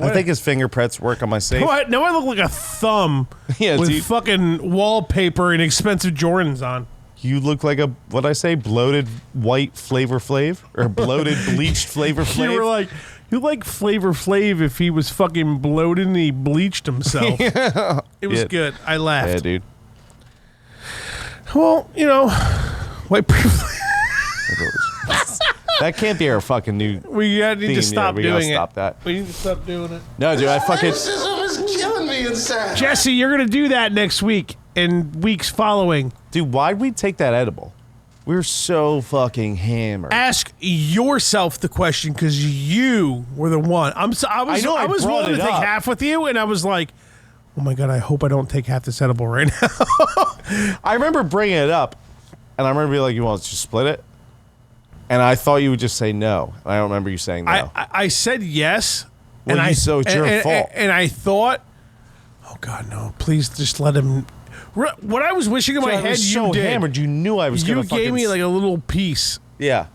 I think his fingerprints work on my safe. Now I look like a thumb Yeah, with dude. fucking wallpaper and expensive Jordans on. You look like what'd I say, bloated white Flavor Flav? Or bloated bleached Flavor Flav? You were like, you like Flavor Flav if he was fucking bloated and he bleached himself. It was good. I laughed. Yeah, dude. Well, you know, white That can't be our fucking new we need theme. to stop we gotta doing it. stop that. We need to stop doing it. No, dude, I fucking... Racism is killing me inside. Jesse, you're going to do that next week and weeks following. Dude, why'd we take that edible? We're so fucking hammered. Ask yourself the question because you were the one. I was brought willing to it take up. half with you, and I was like, oh my God, I hope I don't take half this edible right now. I remember bringing it up, and I remember being like, you want to just split it? And I thought you would just say no. I don't remember you saying no. I said yes. Well, so it's your fault. And I thought, oh God, no, please just let him. What I was wishing in my I head, was you so did. hammered, you knew I was going to You gave me like a little piece. Yeah.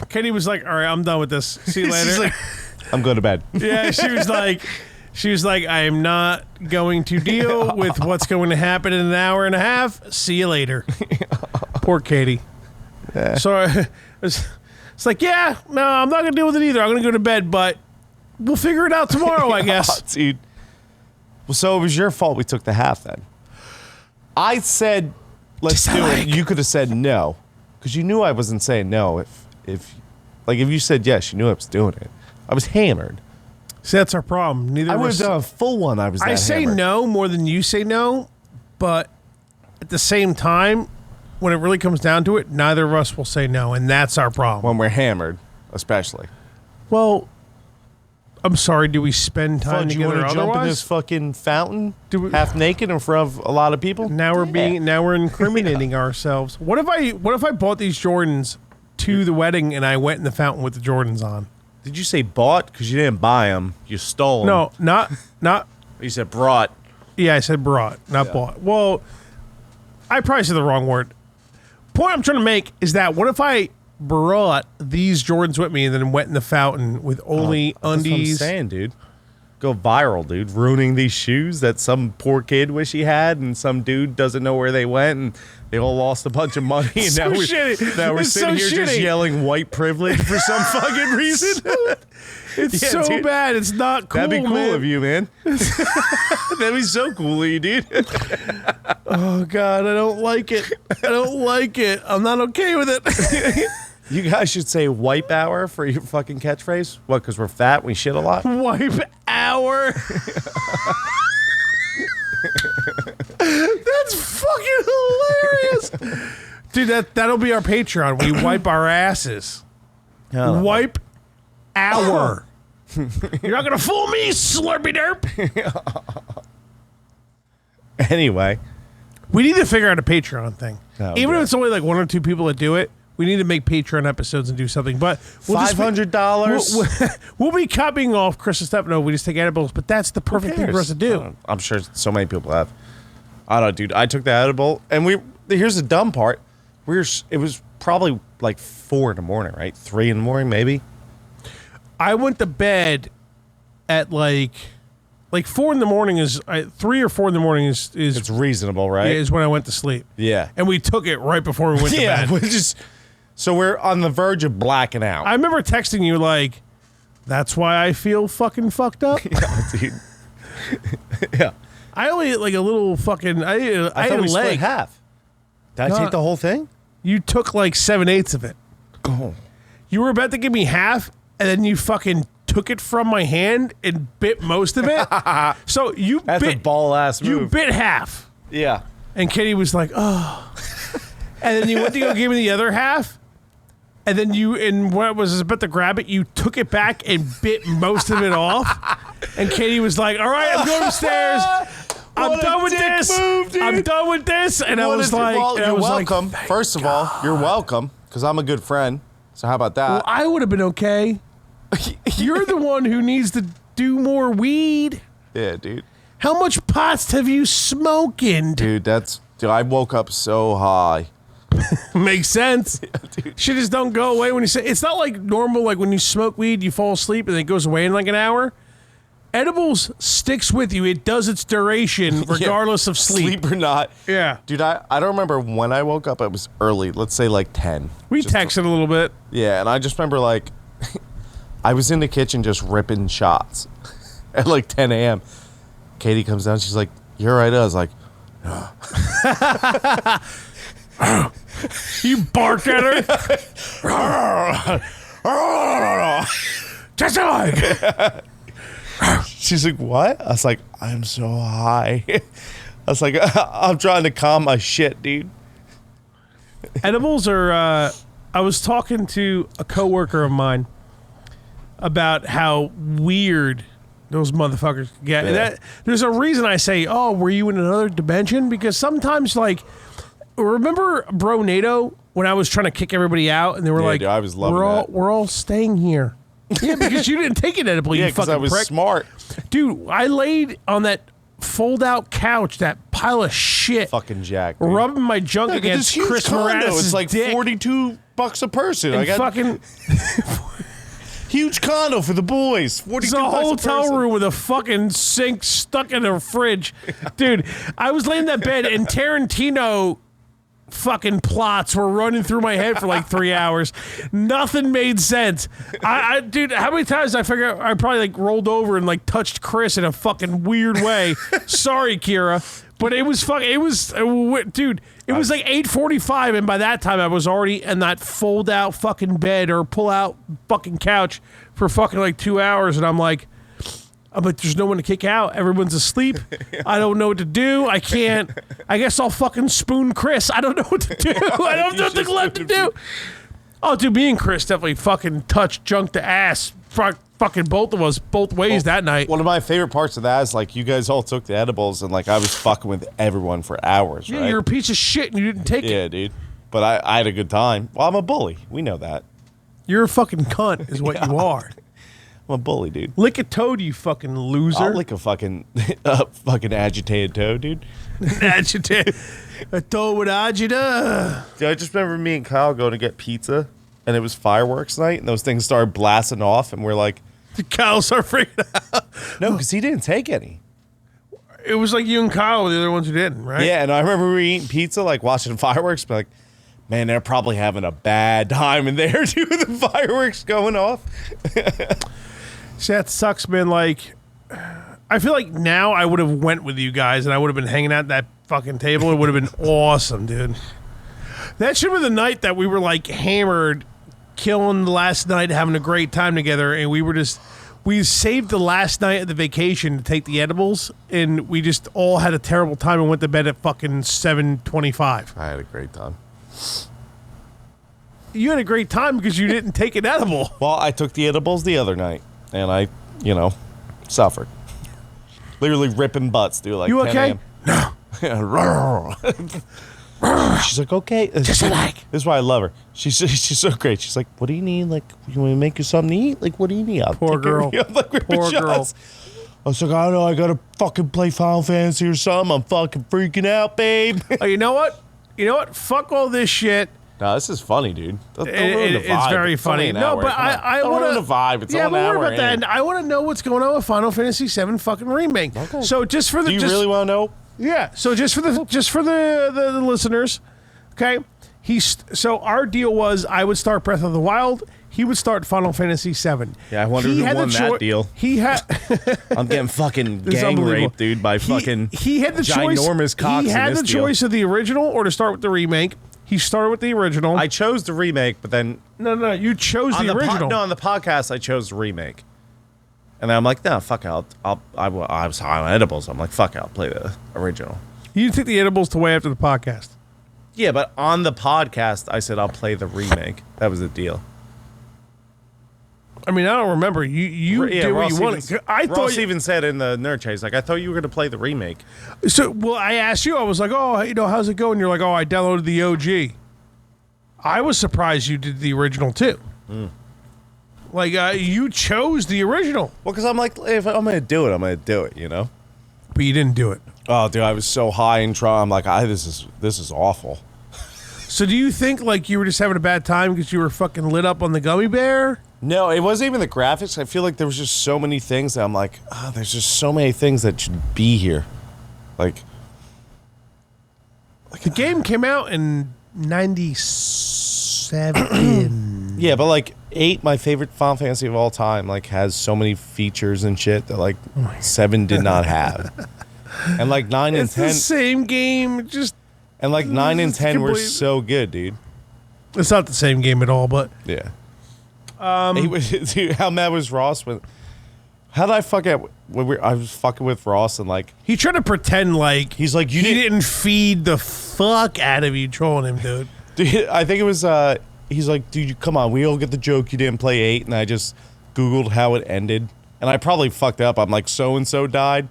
Kenny was like, all right, I'm done with this. See you later. She's like, I'm going to bed. Yeah, she was like, I am not going to deal with what's going to happen in an hour and a half. See you later. Poor Katie. Yeah. So it's like, yeah, no, I'm not going to deal with it either. I'm going to go to bed, but we'll figure it out tomorrow, I guess. Dude. Well, so it was your fault we took the half then. I said, let's do it. You could have said no. Because you knew I wasn't saying no. If you said yes, you knew I was doing it. I was hammered. See, that's our problem. I would have done a full one. I say hammered. no more than you say no, but at the same time, when it really comes down to it, neither of us will say no, and that's our problem. When we're hammered, especially. Well, I'm sorry, do we spend time Fudge, you together want to jump in otherwise? this fucking fountain Do we- half naked in front of a lot of people? Now we're incriminating ourselves. What if I bought these Jordans to the wedding and I went in the fountain with the Jordans on? Did you say bought? Because you didn't buy them. You stole them. No, not. You said brought. Yeah, I said brought, not bought. Well, I probably said the wrong word. Point I'm trying to make is that what if I brought these Jordans with me and then went in the fountain with only That's what I'm undies? saying, dude. Go viral, dude. Ruining these shoes that some poor kid wish he had, and some dude doesn't know where they went, and they all lost a bunch of money. And So now shitty. now we're It's sitting so here just shitty. yelling white privilege for some fucking reason. It's Yeah, so dude. bad. It's not cool. That'd be cool man. of you, man. That'd be so cool of you, dude. Oh God, I don't like it. I don't like it. I'm not okay with it. You guys should say wipe hour for your fucking catchphrase. What, because we're fat, we shit a lot? Wipe hour. That's fucking hilarious. Dude, that'll be our Patreon. We wipe our asses. Wipe hour. You're not gonna fool me, slurpy derp. Anyway. We need to figure out a Patreon thing. Oh, Even yeah. if it's only like 1 or 2 people that do it, we need to make Patreon episodes and do something. But we'll just be- $500. We'll be copying off Chris and Stefano. We just take edibles, but that's the perfect thing for us to do. I'm sure so many people have. I don't know, dude. I took the edible, and here's the dumb part. It was probably like 4 in the morning, right? 3 in the morning, maybe. I went to bed at like 4 in the morning is 3 or 4 in the morning is It's reasonable, right? is when I went to sleep. Yeah. And we took it right before we went to Yeah, bed. so we're on the verge of blacking out. I remember texting you like, that's why I feel fucking fucked up. Yeah, dude. Yeah. I only ate like a little fucking, I ate I a thought we split leg. half. Did I take the whole thing? You took like 7/8 of it. Oh. You were about to give me half, and then you fucking took it from my hand and bit most of it. So you That's a ball-ass move. You bit half. Yeah. And Katie was like, oh. And then you went to go give me the other half. And then when I was about to grab it, you took it back and bit most of it off. And Katie was like, all right, I'm going upstairs. I'm done with this. I'm done with this. And I was like, you're welcome. First of all, you're welcome, because I'm a good friend. So how about that? well, I would have been okay. You're the one who needs to do more weed. Yeah, dude. How much pots have you smoking? Dude, I woke up so high. Makes sense. Shit just don't go away when you say. It's not like normal, like when you smoke weed, you fall asleep and it goes away in like an hour. edibles sticks with you. It does its duration regardless of sleep. Sleep or not. Yeah. Dude, I don't remember when I woke up. It was early. Let's say like 10. We texted a little bit. Yeah, and I just remember like I was in the kitchen just ripping shots at like 10 a.m. Katie comes down. She's like, "You're right." I was like, You bark at her. Just like. she's like, "What?" I was like, "I'm so high." I was like, "I'm trying to calm my shit, dude." Edibles are. I was talking to a coworker of mine about how weird those motherfuckers get. Yeah. And there's a reason I say, "Oh, were you in another dimension?" Because sometimes, like, remember Bro NATO when I was trying to kick everybody out, and they were like, dude, I was loving that. We're all staying here." Yeah, because you didn't take an edible. Yeah, you because fucking I was prick. smart. Dude, I laid on that fold-out couch, that pile of shit, Fucking Jack. Dude. rubbing my junk Look at this against huge Chris condo. Moranis' It's like dick. $42 a person. And I got fucking, huge condo for the boys. $42 it's a a hotel person. room with a fucking sink stuck in a fridge. Dude, I was laying in that bed and Tarantino fucking plots were running through my head for like 3 hours. Nothing made sense. Dude, how many times I figure I probably like rolled over and like touched Chris in a fucking weird way. Sorry, Kira. But it was dude, it was like 8:45, and by that time I was already in that fold out fucking bed or pull out fucking couch for fucking like 2 hours, and I'm like, there's no one to kick out. Everyone's asleep. I don't know what to do. I can't. I guess I'll fucking spoon Chris. I don't know what to do. I don't have nothing left to do. Oh, dude, me and Chris definitely fucking touched junk to ass. Fucking both of us, both ways that night. One of my favorite parts of that is like you guys all took the edibles and like I was fucking with everyone for hours, Yeah, right? you're a piece of shit and you didn't take it. Yeah, dude. But I had a good time. Well, I'm a bully. We know that. You're a fucking cunt is what you are. I'm a bully, dude. Lick a toad, you fucking loser. I'll lick a fucking fucking agitated toe, dude. Agitated. A toad with agita. Dude, I just remember me and Kyle going to get pizza, and it was fireworks night, and those things started blasting off, and we're like, The cows are freaking out. no, because he didn't take any. It was like you and Kyle were the other ones who didn't, right? Yeah, and I remember we were eating pizza, like watching fireworks, but like, man, they're probably having a bad time in there, too, with the fireworks going off. See, that sucks, man. Like, I feel like now I would have went with you guys and I would have been hanging out at that fucking table. It would have been awesome, dude. That should have been the night that we were like hammered, killing the last night, having a great time together, and we saved the last night of the vacation to take the edibles, and we just all had a terrible time and went to bed at fucking 7:25. I had a great time. You had a great time because you didn't take an edible. Well, I took the edibles the other night, and I, suffered. Literally ripping butts, dude. Like You 10 okay? No. She's like, okay. Just like. This is why I love her. She's so great. She's like, what do you need? Like, you want me to make you something to eat? Like, what do you need? I'll Poor take care of girl. you. I'm like, ripping Poor girl. shots. I was like, I don't know. I got to fucking play Final Fantasy or something. I'm fucking freaking out, babe. Oh, you know what? Fuck all this shit. No, this is funny, dude. Don't ruin the vibe. It's very It's only funny. an No, hour. but Come on. I Don't want ruin the vibe. It's yeah, only but an worry hour about that. in. I want to know what's going on with Final Fantasy VII fucking remake. Okay. So just for the Do you really want to know? yeah. So just for the listeners, okay. So our deal was I would start Breath of the Wild. He would start Final Fantasy VII. Yeah, I wonder He who had the won that deal. He had. I'm getting fucking This is gang unbelievable. raped, dude, by fucking he had the ginormous choice. cocks He in had this the deal. choice of the original or to start with the remake. He started with the original. I chose the remake, but then No, you chose on the original. on the podcast, I chose the remake. And then I'm like, no, fuck it. I was high on edibles. I'm like, fuck it, I'll play the original. You didn't take the edibles to way after the podcast. Yeah, but on the podcast, I said I'll play the remake. That was the deal. I mean, I don't remember. You did what you wanted. I thought Ross even said in the Nerd Chase, like, I thought you were going to play the remake. so. Well, I asked you. I was like, oh, how's it going? You're like, oh, I downloaded the OG. I was surprised you did the original too. Like, you chose the original, Well, because I'm like, if I'm going to do it, I'm going to do it, you know? but you didn't do it. Oh, dude, I was so high in trial. I'm like, this is awful. So do you think like you were just having a bad time because you were fucking lit up on the gummy bear? No, it wasn't even the graphics. I feel like there was just so many things that I'm like, there's just so many things that should be here. Like the game came out in 97. Yeah, but like 8, my favorite Final Fantasy of all time, like has so many features and shit that like 7 did not have. And like 9 and It's 10 the same game, just and like 9 and it's 10 were complete- so good, dude. it's not the same game at all, but Yeah. Dude, how mad was Ross when? How did I fuck up? I was fucking with Ross and like he tried to pretend like he's like he didn't feed the fuck out of you trolling him, dude. Dude, I think it was. He's like, dude, come on, we all get the joke. You didn't play 8, and I just Googled how it ended, and I probably fucked up. I'm like, so and so died.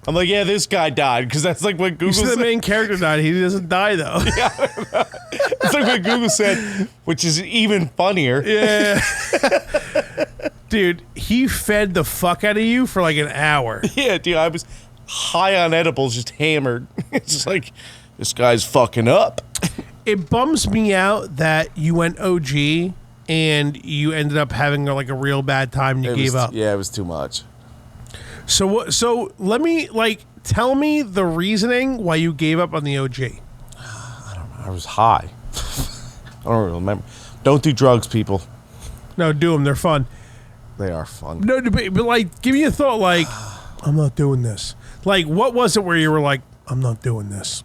I'm like, yeah, this guy died because that's like what Google You said said. the main character died. He doesn't die though. It's like what Google said, which is even funnier. Yeah. Dude, he fed the fuck out of you for like an hour. Yeah, dude, I was high on edibles, just hammered. It's just like, this guy's fucking up. It bums me out that you went OG and you ended up having like a real bad time and you gave up. Yeah, it was too much. So what? So let me tell me the reasoning why you gave up on the OG. I was high. I don't really remember. Don't do drugs, people. No, do them. They're fun. They are fun. No, but like, give me a thought. Like, I'm not doing this. Like, what was it where you were like, I'm not doing this?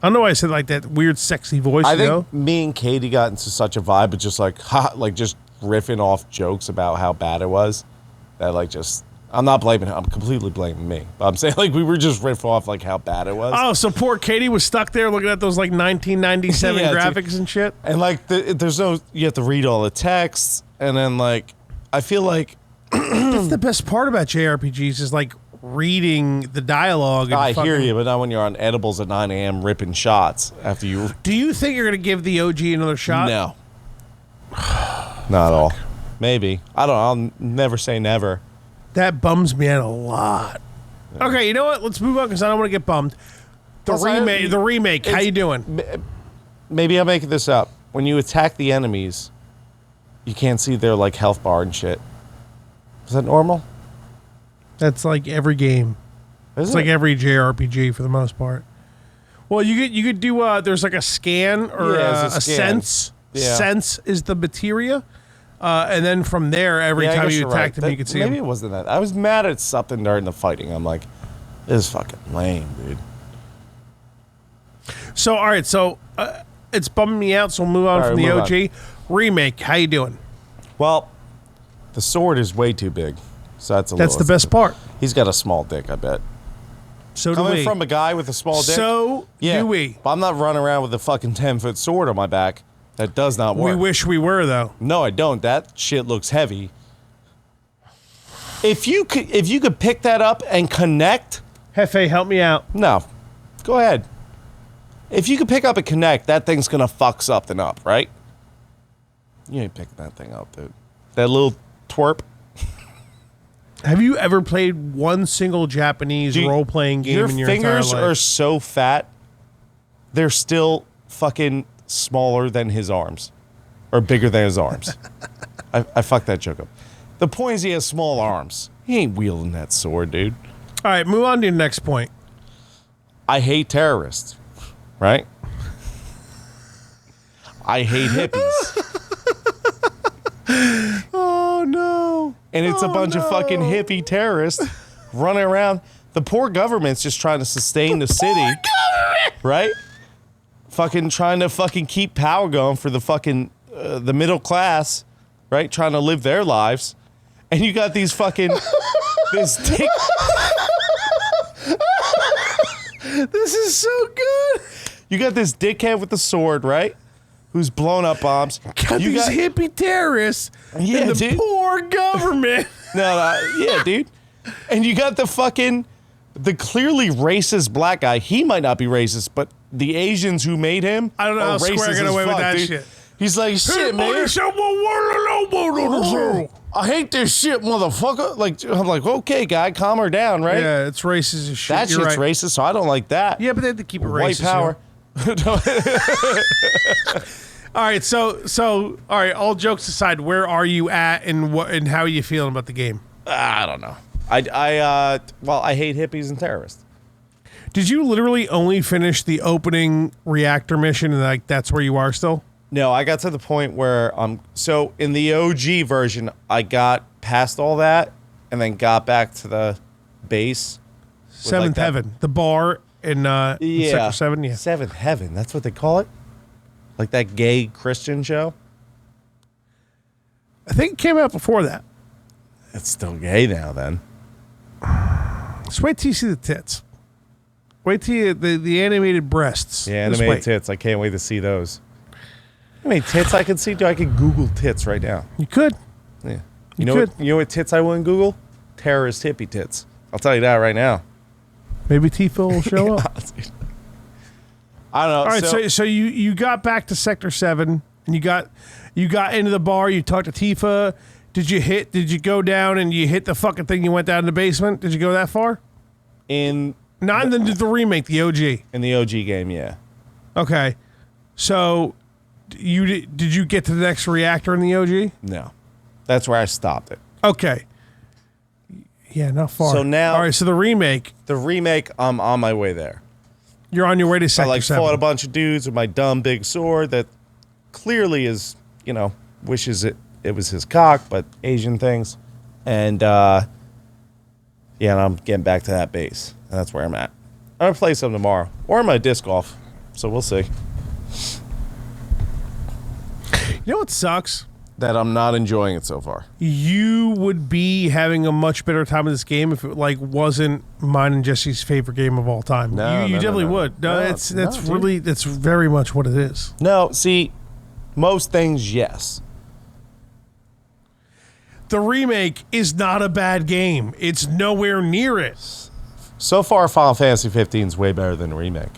I don't know why I said like that weird, sexy voice. I you think know? me and Katie got into such a vibe of just like, just riffing off jokes about how bad it was. That like just, I'm not blaming her. I'm completely blaming me. But I'm saying like we were just riff off like how bad it was. Oh, so poor Katie was stuck there looking at those like 1997 Yeah, dude. graphics and shit. And like there's no, you have to read all the texts, and then like I feel like That's the best part about JRPGs is like reading the dialogue. And I hear fucking- you, but not when you're on edibles at 9 a.m. ripping shots after you. Do you think you're gonna give the OG another shot? No, not at all. Maybe I don't know. I'll never say never. That bums me out a lot. Okay, you know what? Let's move on because I don't want to get bummed. Plus, I- The remake. How it's- you doing? Maybe I'm making this up. When you attack the enemies, you can't see their like health bar and shit. Is that normal? That's like every game. Is It's it? like every JRPG for the most part. Well, you could do there's like a scan or Yeah, a it's a scan. sense. Yeah. Sense is the materia, and then from there, every Yeah, I time guess you you're attack right. them, That- you could see maybe them. it wasn't that. I was mad at something during the fighting. I'm like, this is fucking lame, dude. So all right, so it's bumming me out. So we'll move on All from right, the move OG remake. How you doing? Well, the sword is way too big, so that's a That's the little. best part. He's got a small dick, I bet. So do Coming we. from a guy with a small dick. So yeah, do we. But I'm not running around with a fucking 10-foot sword on my back. That does not We work. wish we were though. No, I don't. That shit looks heavy. If you could pick that up and connect, Hefe, help me out. no, go ahead. If you could pick up and connect, that thing's gonna fuck something up, right? You ain't picking that thing up, dude. That little twerp. Have you ever played one single Japanese Dude, role-playing game your in your entire fingers life? are so fat, they're still fucking smaller than his arms, or bigger than his arms. I fucked that joke up. The point is, he has small arms. He ain't wielding that sword, dude. All right, move on to your next point. I hate terrorists, right? I hate hippies. Oh no! And it's a bunch of fucking hippie terrorists running around. The poor government's just trying to sustain the city. Right? Fucking trying to fucking keep power going for the fucking the middle class, right? Trying to live their lives. And you got these fucking this dick. This is so good. You got this dickhead with the sword, right? Who's blown up bombs. Got You these got- hippie terrorists Yeah, and the dude. poor government. Yeah, dude. And you got the clearly racist black guy. He might not be racist, but the Asians who made him, I don't know are how Square racist got as away with fuck, that dude. shit. He's like, shit, man. I hate this shit, motherfucker. Like, I'm like, okay, guy, calm her down, right? Yeah, it's racist as shit. That You're shit's right. racist, so I don't like that. Yeah, but they have to keep it White racist. power. All right, so all right. All jokes aside, where are you at, and how are you feeling about the game? I don't know. Well, I hate hippies and terrorists. Did you literally only finish the opening reactor mission, and like that's where you are still? No, I got to the point where so in the OG version, I got past all that and then got back to the base. Seventh Heaven, the bar in Sector 7. Yeah, Seventh Heaven. That's what they call it. Like that gay Christian show. I think it came out before that. It's still gay now. Then Just wait till you see the tits. Wait till you, the animated breasts. yeah, Just animated wait. tits. I can't wait to see those. How many tits I can see? I could Google tits right now. You could. Yeah. You know could. What, you know what tits I wouldn't Google? Terrorist hippie tits. I'll tell you that right now. Maybe Tifa will show up. I don't know. All right, so you got back to Sector 7, and you got into the bar. You talked to Tifa. Did you go down and you hit the fucking thing? You went down in the basement. Did you go that far? Not in the remake, the OG. In the OG game, yeah. Okay, so did you get to the next reactor in the OG? No, that's where I stopped it. Okay. Yeah, not far. So now, all right. So the remake, I'm on my way there. you're on your way to I Sector 7. fought a bunch of dudes with my dumb big sword that clearly is, wishes it was his cock, but Asian things. And and I'm getting back to that base. And that's where I'm at. I'm gonna play some tomorrow. Or my disc golf. So we'll see. You know what sucks? That I'm not enjoying it so far. You would be having a much better time with this game if it wasn't mine and Jesse's favorite game of all time. No, you no, definitely no. would. No, No, that's dude. really that's very much what it is. No, see, most things, yes. The remake is not a bad game. It's nowhere near it. So far, Final Fantasy 15 is way better than the remake.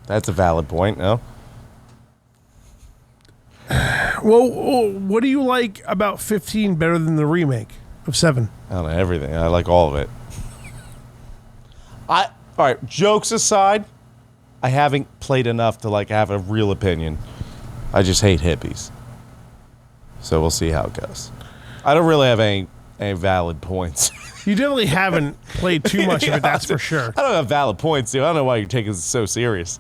That's a valid point, no? Well, what do you like about 15 better than the remake of 7? I don't know, everything. I like all of it. All right, jokes aside, I haven't played enough to have a real opinion. I just hate hippies. So we'll see how it goes. I don't really have any valid points. You definitely haven't played too much of it, that's for sure. I don't have valid points, dude. I don't know why you're taking this so serious.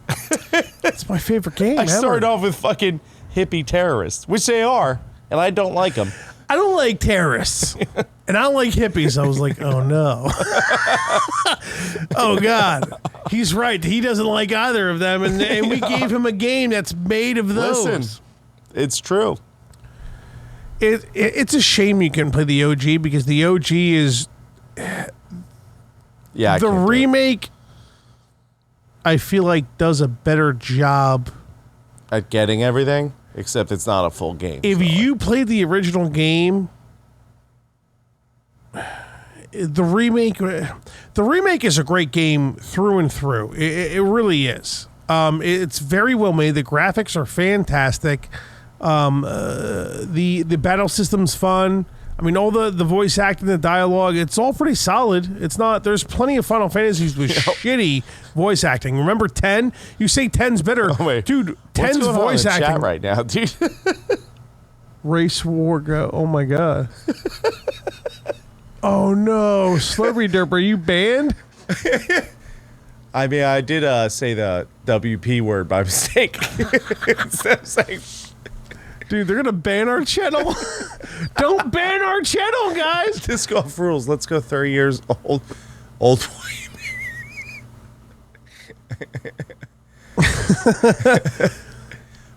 It's my favorite game I ever. started off with fucking hippie terrorists, which they are, and I don't like them. I don't like terrorists. And I don't like hippies. I was like, oh no. Oh God. He's right. He doesn't like either of them. And we gave him a game that's made of those. Listen, it's true. It's a shame you couldn't play the OG because the OG is Yeah, the remake. I feel like does a better job. at getting everything, except it's not a full game. If you played the original game, the remake is a great game through and through. It really is. It's very well made. The graphics are fantastic. The battle system's fun. I mean, all the voice acting, the dialogue, it's all pretty solid. It's not. There's plenty of Final Fantasies with shitty voice acting. Remember 10? You say 10's better, Oh, wait. dude. What's 10's going on in voice the acting chat right now, dude? Race War Go. Oh my God. Oh no, Slurpy Derp, are you banned? I mean, I did say the WP word by mistake. Instead of saying, Dude, they're gonna ban our channel. Don't ban our channel, guys. disc golf rules. Let's go 30 years old. Old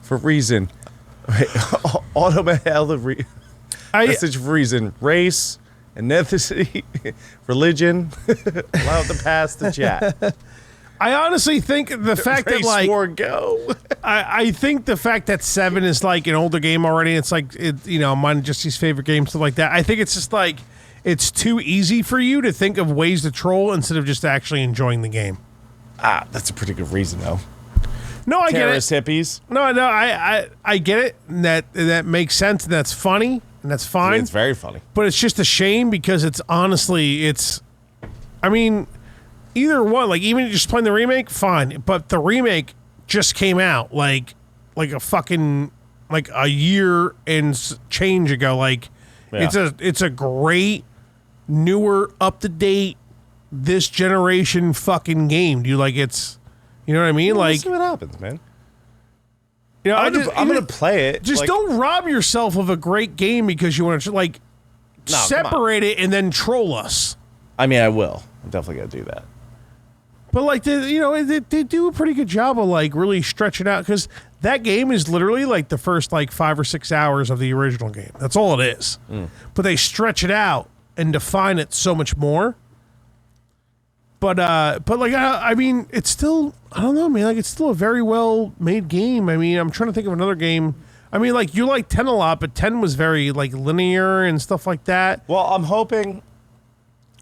for reason. Automatic message for reason. Race, ethnicity, religion. Allow the past to chat. I honestly think the fact that Race war go. I think the fact that 7 is like an older game already. It's like mine and Jesse's favorite game, stuff like that. I think it's just like it's too easy for you to think of ways to troll instead of just actually enjoying the game. That's a pretty good reason, though. No, I Terrorist get it. hippies. No, I get it. And that makes sense. And that's funny. And that's fine. It's very funny. But it's just a shame because it's honestly, I mean, either one, like even just playing the remake, fine. But the remake just came out like a fucking like a year and change ago. Like it's a great, newer, up to date, this generation fucking game. You like it's, you know what I mean? Well, like let's see what happens, man. You know, I'm gonna play it. Just like, don't rob yourself of a great game because you want to like separate it and then troll us. I mean, I will. I'm definitely gonna do that. But like they do a pretty good job of like really stretching out because that game is literally like the first like 5 or 6 hours of the original game. That's all it is. But they stretch it out and define it so much more. But like I mean, it's still, I don't know, man. Like it's still a very well made game. I mean, I'm trying to think of another game. I mean, like you like 10 a lot, but 10 was very like linear and stuff like that. Well, I'm hoping.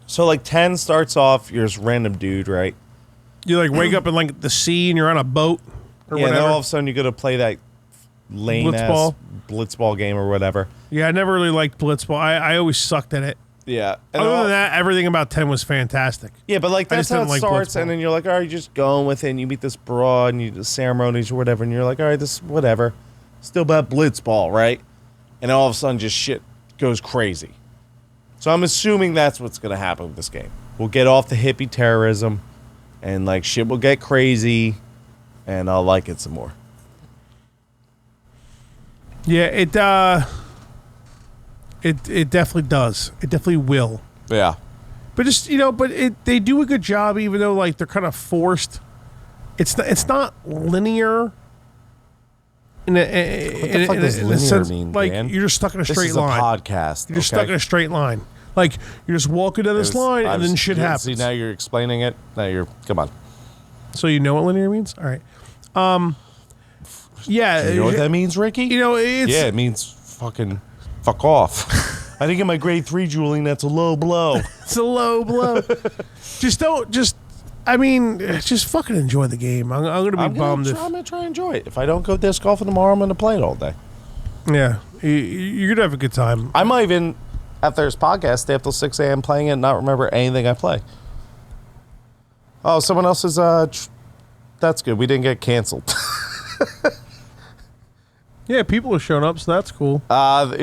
So like 10 starts off, you're this random dude, right? You like wake up in like the sea and you're on a boat or whatever. Then all of a sudden you got to play that lame ass blitzball game or whatever. Yeah, I never really liked blitzball. I always sucked at it. Yeah. And Other than that, everything about 10 was fantastic. Yeah, but like that's how it starts, and then you're like, all right, you're just going with it, and you meet this broad, and you do ceremonies or whatever, and you're like, all right, this whatever. Still about blitzball, right? And all of a sudden, just shit goes crazy. So I'm assuming that's what's going to happen with this game. We'll get off the hippie terrorism, and like shit will get crazy, and I'll like it some more. Yeah, it definitely does. It definitely will. Yeah. But just they do a good job, even though like they're kind of forced. It's not linear. What the fuck does linear mean, like Dan? you're just stuck in a straight line. This is a podcast. You're just stuck in a straight line. Like you're just walking down this line, and then shit happens. See, now you're explaining it. Come on. So you know what linear means? All right. Yeah. Do you know what that means, Ricky? It means fucking fuck off. I think in my grade 3, Julian, that's a low blow. It's a low blow. Just fucking enjoy the game. I'm going to be bummed. I'm going to try and enjoy it. If I don't go disc golfing tomorrow, I'm going to play it all day. Yeah. You're going to have a good time. I might even, after this podcast, stay up till 6 a.m. playing it and not remember anything I play. Oh, someone else is, that's good. We didn't get canceled. Yeah, people are showing up, so that's cool.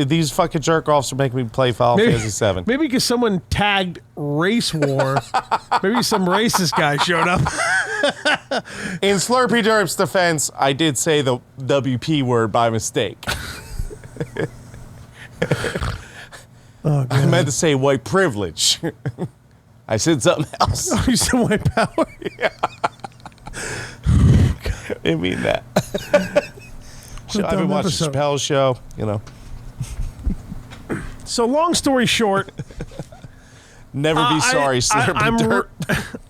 These fucking jerk-offs are making me play Final Fantasy 7. Maybe because someone tagged Race War. Maybe some racist guy showed up. In Slurpee Derp's defense, I did say the WP word by mistake. Oh, I meant to say white privilege. I said something else. Oh, you said white power? Yeah. I didn't mean that. I've been watching Chappelle's show, So long story short, never be sorry, Slurpee Derp.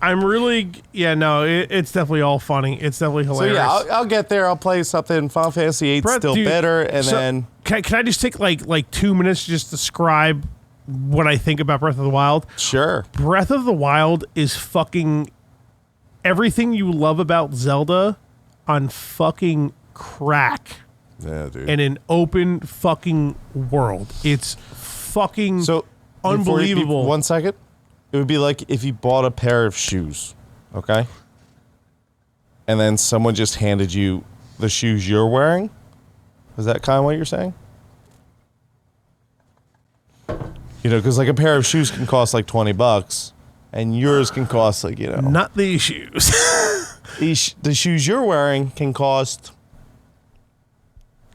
I'm really, it's definitely all funny. It's definitely hilarious. So yeah, I'll get there. I'll play something. Final Fantasy 8 still better, and then can I just take like 2 minutes to just describe what I think about Breath of the Wild? Sure. Breath of the Wild is fucking everything you love about Zelda on fucking crack. Yeah, dude. In an open fucking world. It's fucking unbelievable. 1 second. It would be like if you bought a pair of shoes, okay? And then someone just handed you the shoes you're wearing. Is that kind of what you're saying? Because like a pair of shoes can cost like $20, and yours can cost like, Not these shoes. The shoes you're wearing can cost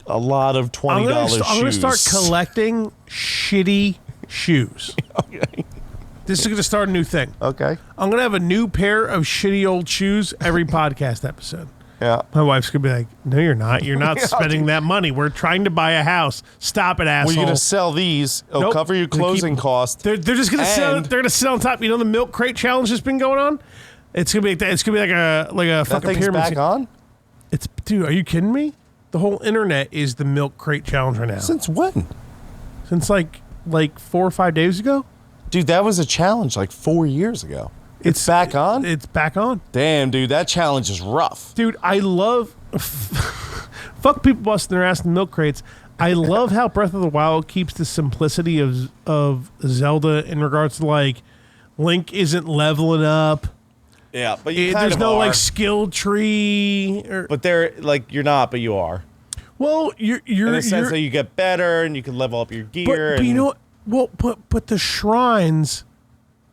a lot of $20 shoes. I'm going to start collecting shitty shoes. Okay. This is going to start a new thing. Okay. I'm going to have a new pair of shitty old shoes every podcast episode. Yeah. My wife's going to be like, no, you're not. You're not spending that money. We're trying to buy a house. Stop it, asshole. Well, you're going to sell these. It'll cover your closing costs. They're just going to sell. They're going to sit on top. You know the milk crate challenge that's been going on? It's going to be like a fucking thing's pyramid. Back on? Dude, are you kidding me? The whole internet is the milk crate challenge right now. Since when? Since like 4 or 5 days ago. Dude, that was a challenge like 4 years ago. It's back on? It's back on. Damn, dude, that challenge is rough. Dude, I love... fuck people busting their ass in milk crates. I love how Breath of the Wild keeps the simplicity of Zelda in regards to like Link isn't leveling up. Yeah, but you kind there's of no are. like skill tree. But they're like you're not, but you are. Well, you're In the sense that you get better and you can level up your gear. but you know what? Well, but the shrines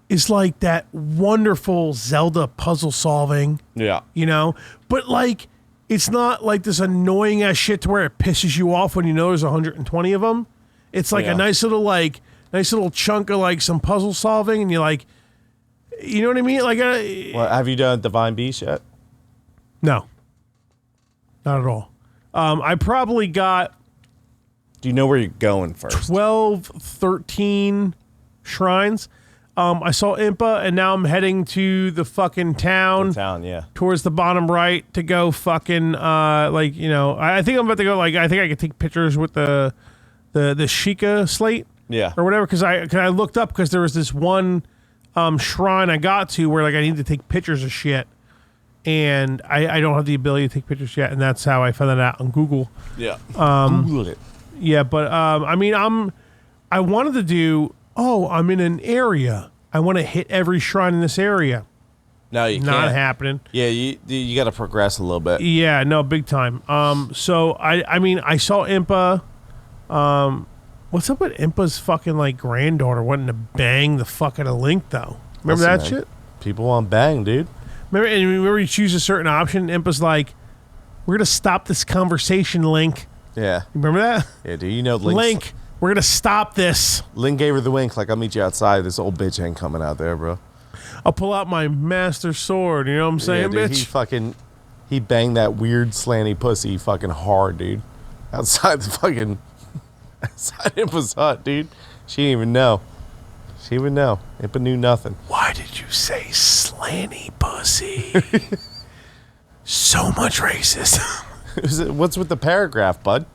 is like that wonderful Zelda puzzle solving. Yeah. You know, but like it's not like this annoying ass shit to where it pisses you off when you know there's 120 of them. It's like Yeah. a nice little chunk of like some puzzle solving, and you're like, you know what I mean? Like, Well, have you done Divine Beast yet? no, not at all. I probably got Do you know where you're going first? 12, 13 shrines. I saw Impa, and now I'm heading to the fucking town. Yeah. Towards the bottom right to go fucking like, you know, I think I'm about to go like, I think I could take pictures with the Sheikah slate. Yeah. Or whatever, because I looked up because there was this one shrine I got to where like I need to take pictures of shit, and I don't have the ability to take pictures yet, and that's how I found that out on Google. Yeah. Google it. Yeah, but I mean, I wanted to do. Oh, I'm in an area. I want to hit every shrine in this area. No, you Not can't. happening. Yeah, you got to progress a little bit. Yeah, no, big time. So I mean, I saw Impa. What's up with Impa's fucking like granddaughter wanting to bang the fuck out of Link though? Remember Listen, that man, shit? People want bang, dude. Remember you choose a certain option. Impa's like, "We're gonna stop this conversation, Link." Yeah. Remember that? Yeah, dude. You know Link, we're gonna stop this. Link gave her the wink, like, I'll meet you outside. This old bitch ain't coming out there, bro. I'll pull out my master sword. You know what I'm saying, yeah, dude, bitch? He banged that weird slanty pussy fucking hard, dude. Outside the fucking, outside Impa's hut, dude. She didn't even know. She didn't even know. Impa knew nothing. Why did you say slanty pussy? So much racism. What's with the paragraph, bud?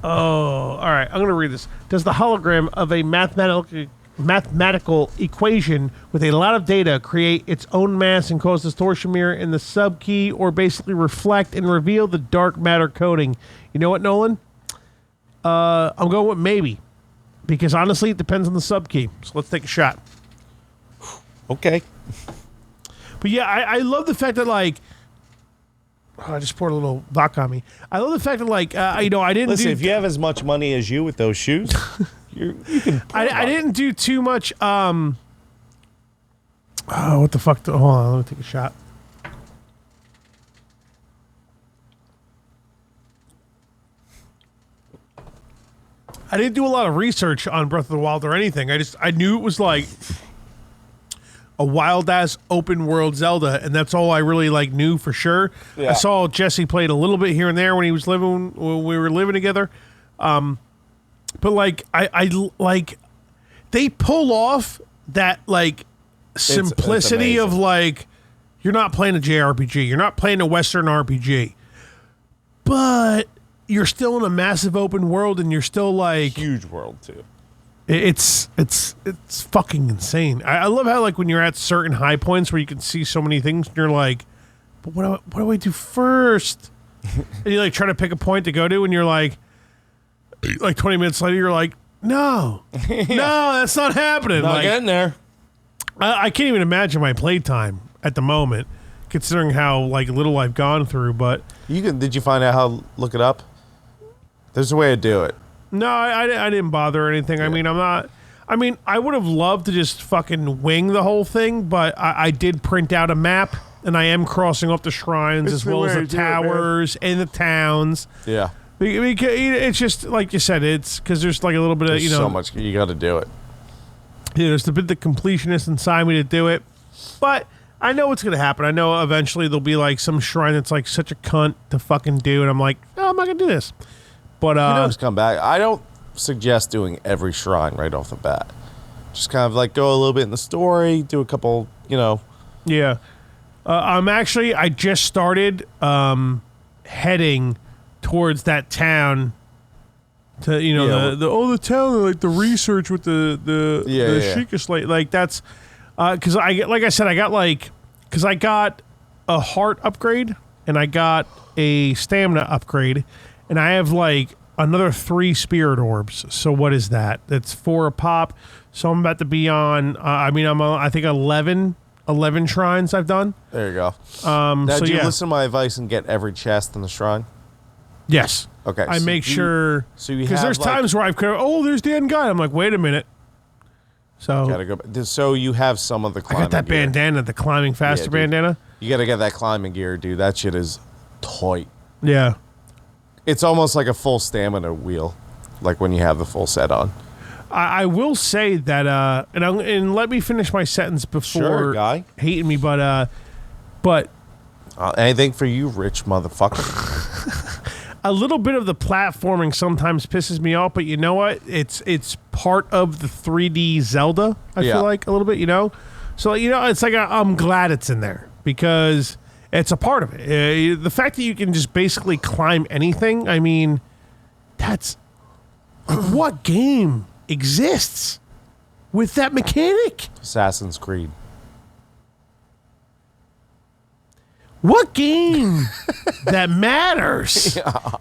Oh, all right. I'm going to read this. Does the hologram of a mathematical equation with a lot of data create its own mass and cause distortion mirror in the subkey, or basically reflect and reveal the dark matter coding? You know what, Nolan? I'm going with maybe. Because honestly, it depends on the subkey. So let's take a shot. Okay. But yeah, I love the fact that like, I just poured a little vodka on me. I love the fact that like, you know, I didn't Listen, do. if you have as much money as you with those shoes, you can. I didn't do too much. Oh, what the fuck? Hold on, let me take a shot. I didn't do a lot of research on Breath of the Wild or anything. I knew it was like a wild ass open world Zelda, and that's all I really like knew for sure. Yeah. I saw Jesse played a little bit here and there when we were living together. But like I like they pull off that like simplicity of amazing. like, you're not playing a JRPG, you're not playing a Western RPG, but you're still in a massive open world, and you're still like Huge world too. it's fucking insane. I love how like when you're at certain high points where you can see so many things, and you're like, but what do I do first? And you like try to pick a point to go to, and you're like 20 minutes later, you're like, no, no, that's not happening. Not Like, getting there. I can't even imagine my playtime at the moment, considering how like little I've gone through. But Did you find out how to look it up? There's a way to do it. no, I didn't bother or anything. I mean, I would have loved to just fucking wing the whole thing, but I did print out a map, and I am crossing off the shrines It's as the well as way the to do it, man. towers and the towns. Yeah. Because it's just like you said, it's because there's like a little bit of, There's so much. You got to do it. there's a bit of the completionist inside me to do it, but I know what's gonna happen. I know eventually there'll be like some shrine that's like such a cunt to fucking do, and I'm like, no, I'm not gonna do this. But You can always come back. I don't suggest doing every shrine right off the bat. Just kind of like go a little bit in the story, do a couple, yeah, I just started heading towards that town. To Yeah, the town, like the research with the Yeah. Sheikah slate, like that's because I got a heart upgrade, and I got a stamina upgrade, and I have like another 3 spirit orbs. So what is that? That's 4 a pop. So I'm about to be on. I'm on, I think 11 shrines I've done. There you go. Now, so do you yeah. listen to my advice and get every chest in the shrine? Yes. Okay. I make sure. So you because have there's times where I've there's the end guy. I'm like, wait a minute. So gotta go. So you have some of the I climbing got that gear. bandana, the climbing faster dude. bandana. You gotta get that climbing gear, dude. That shit is tight. Yeah. It's almost like a full stamina wheel, like when you have the full set on. I will say that, and let me finish my sentence before Sure, guy. hating me, but Anything for you, rich motherfucker. a little bit of the platforming sometimes pisses me off. But you know what? It's part of the 3D Zelda. I Yeah. feel like a little bit, So it's like I'm glad it's in there because it's a part of it. The fact that you can just basically climb anything. I mean, that's what game exists with that mechanic? Assassin's Creed. What game that matters? Yeah.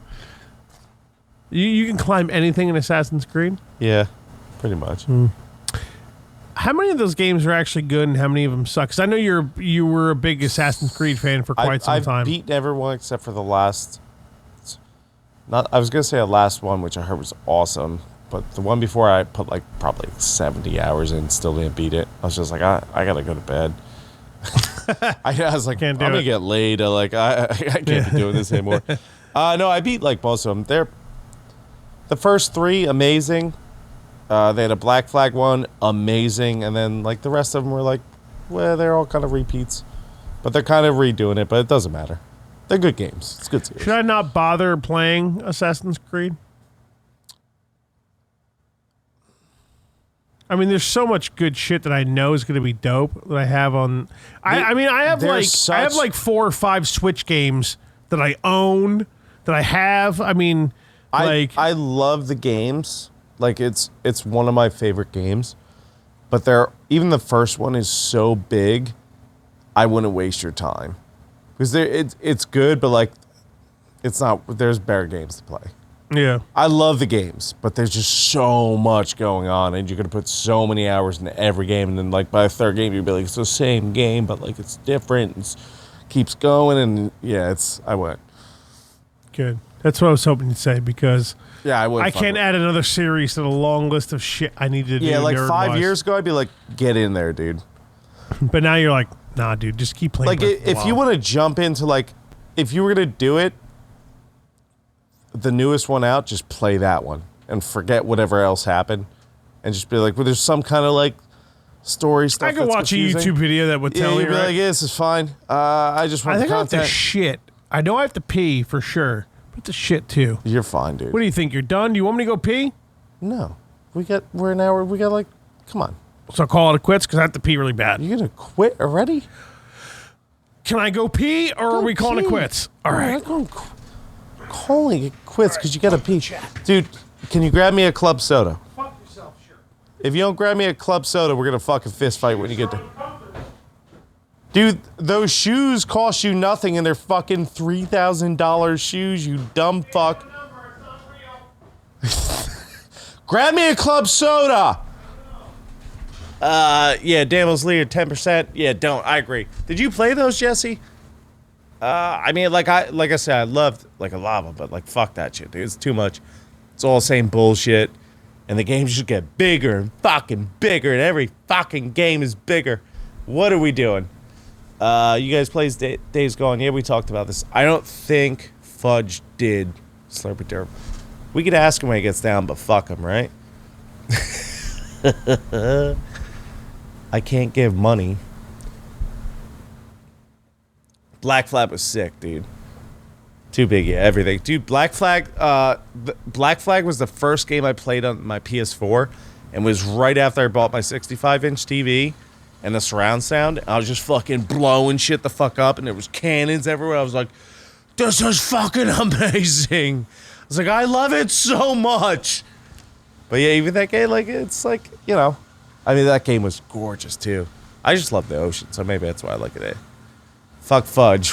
You can climb anything in Assassin's Creed? Yeah, pretty much. How many of those games are actually good and how many of them suck? Because I know you were a big Assassin's Creed fan for quite some time. I've beaten everyone except for the last. I was gonna say the last one, which I heard was awesome, but the one before I put like probably 70 hours in, still didn't beat it. I was just like, I gotta go to bed. I was like, I'm gonna get laid. I can't be doing this anymore. No, I beat like most of them. The first three amazing. They had a Black Flag one, amazing, and then like the rest of them were like, well, they're all kind of repeats, but they're kind of redoing it. But it doesn't matter. They're good games. It's good series. Should I not bother playing Assassin's Creed? I mean, there's so much good shit that I know is going to be dope that I have on. I have like 4 or 5 Switch games that I own that I have. I mean, I love the games. Like it's one of my favorite games, but even the first one is so big, I wouldn't waste your time because it's good, but like it's not. There's better games to play. Yeah, I love the games, but there's just so much going on, and you're gonna put so many hours into every game, and then like by the third game, you'll be like, it's the same game, but like it's different. It keeps going, and yeah, I went. Good. That's what I was hoping to say because yeah, I can't add another series to the long list of shit I need to do. Yeah, like 5 years ago, I'd be like, get in there, dude. But now you're like, nah, dude, just keep playing. Like if you want to jump into like, if you were gonna do it, the newest one out, just play that one and forget whatever else happened, and just be like, well, there's some kind of like story stuff. I could watch confusing. a YouTube video that would tell you'd you. be Right? like, yeah, this is fine. I just want I think the I have content. to shit. I know I have to pee for sure. But the shit too. You're fine, dude. What do you think? You're done? Do you want me to go pee? No, we're an hour. We got like, come on. So I'll call it a quits because I have to pee really bad. You gonna quit already? Can I go pee or are we calling it quits? All right. Calling it quits because you gotta pee. Dude, can you grab me a club soda? Fuck yourself, sure. If you don't grab me a club soda, we're gonna fucking fist fight when you get there. Dude, those shoes cost you nothing and they're fucking $3,000 shoes, you dumb fuck. Grab me a club soda! Yeah, Daniel's leader, 10%. Yeah, don't. I agree. Did you play those, Jesse? I mean, like I said, I loved like a lava, but like fuck that shit, dude. It's too much. It's all the same bullshit. And the games just get bigger and fucking bigger, and every fucking game is bigger. What are we doing? You guys plays Days Gone. Yeah, we talked about this. I don't think Fudge did Slurpy Derp. We could ask him when he gets down, but fuck him, right? I can't give money. Black Flag was sick, dude. Too big, yeah, everything. Dude, Black Flag was the first game I played on my PS4 and was right after I bought my 65-inch TV. And the surround sound, I was just fucking blowing shit the fuck up, and there was cannons everywhere. I was like, this is fucking amazing. I was like, I love it so much. But yeah, even that game, like, it's like, I mean, that game was gorgeous, too. I just love the ocean, so maybe that's why I like it. Fuck Fudge.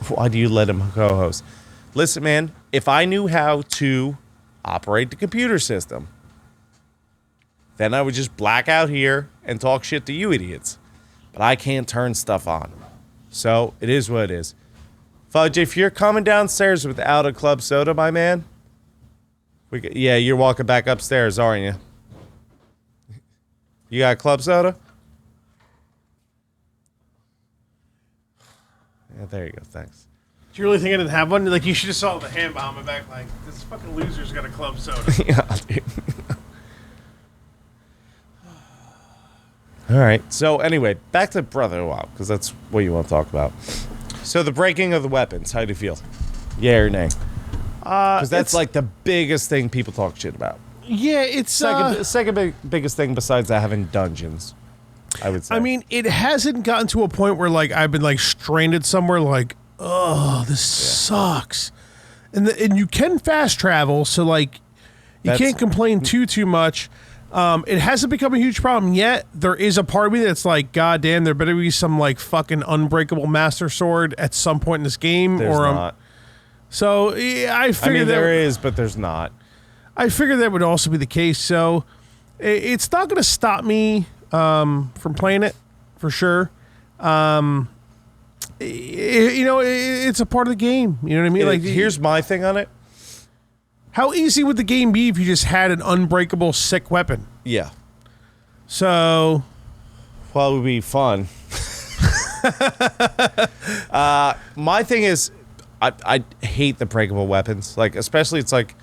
Why do you let him co-host? Listen, man, if I knew how to operate the computer system, then I would just black out here and talk shit to you idiots. But I can't turn stuff on. So it is what it is. Fudge, if you're coming downstairs without a club soda, my man, yeah, you're walking back upstairs, aren't you? You got a club soda? Yeah, there you go. Thanks. Do you really think I didn't have one? Like, you should have saw the hand behind my back. Like, this fucking loser's got a club soda. Yeah, dude. All right. So anyway, back to Brother Wow, because that's what you want to talk about. So the breaking of the weapons. How do you feel? Yeah or nay? Because that's like the biggest thing people talk shit about. Yeah, it's Second biggest thing besides having dungeons, I would say. I mean, it hasn't gotten to a point where like I've been like stranded somewhere like, oh, this sucks. And you can fast travel, so like you can't complain too much. It hasn't become a huge problem yet. There is a part of me that's like, God damn, there better be some like fucking unbreakable master sword at some point in this game. There's not. So yeah, I figured there is, but there's not. I figured that would also be the case. So it's not going to stop me from playing it for sure. It's a part of the game. You know what I mean? Like, here's my thing on it. How easy would the game be if you just had an unbreakable sick weapon? Yeah. So, well, it would be fun. My thing is, I hate the breakable weapons. Like, especially it's like,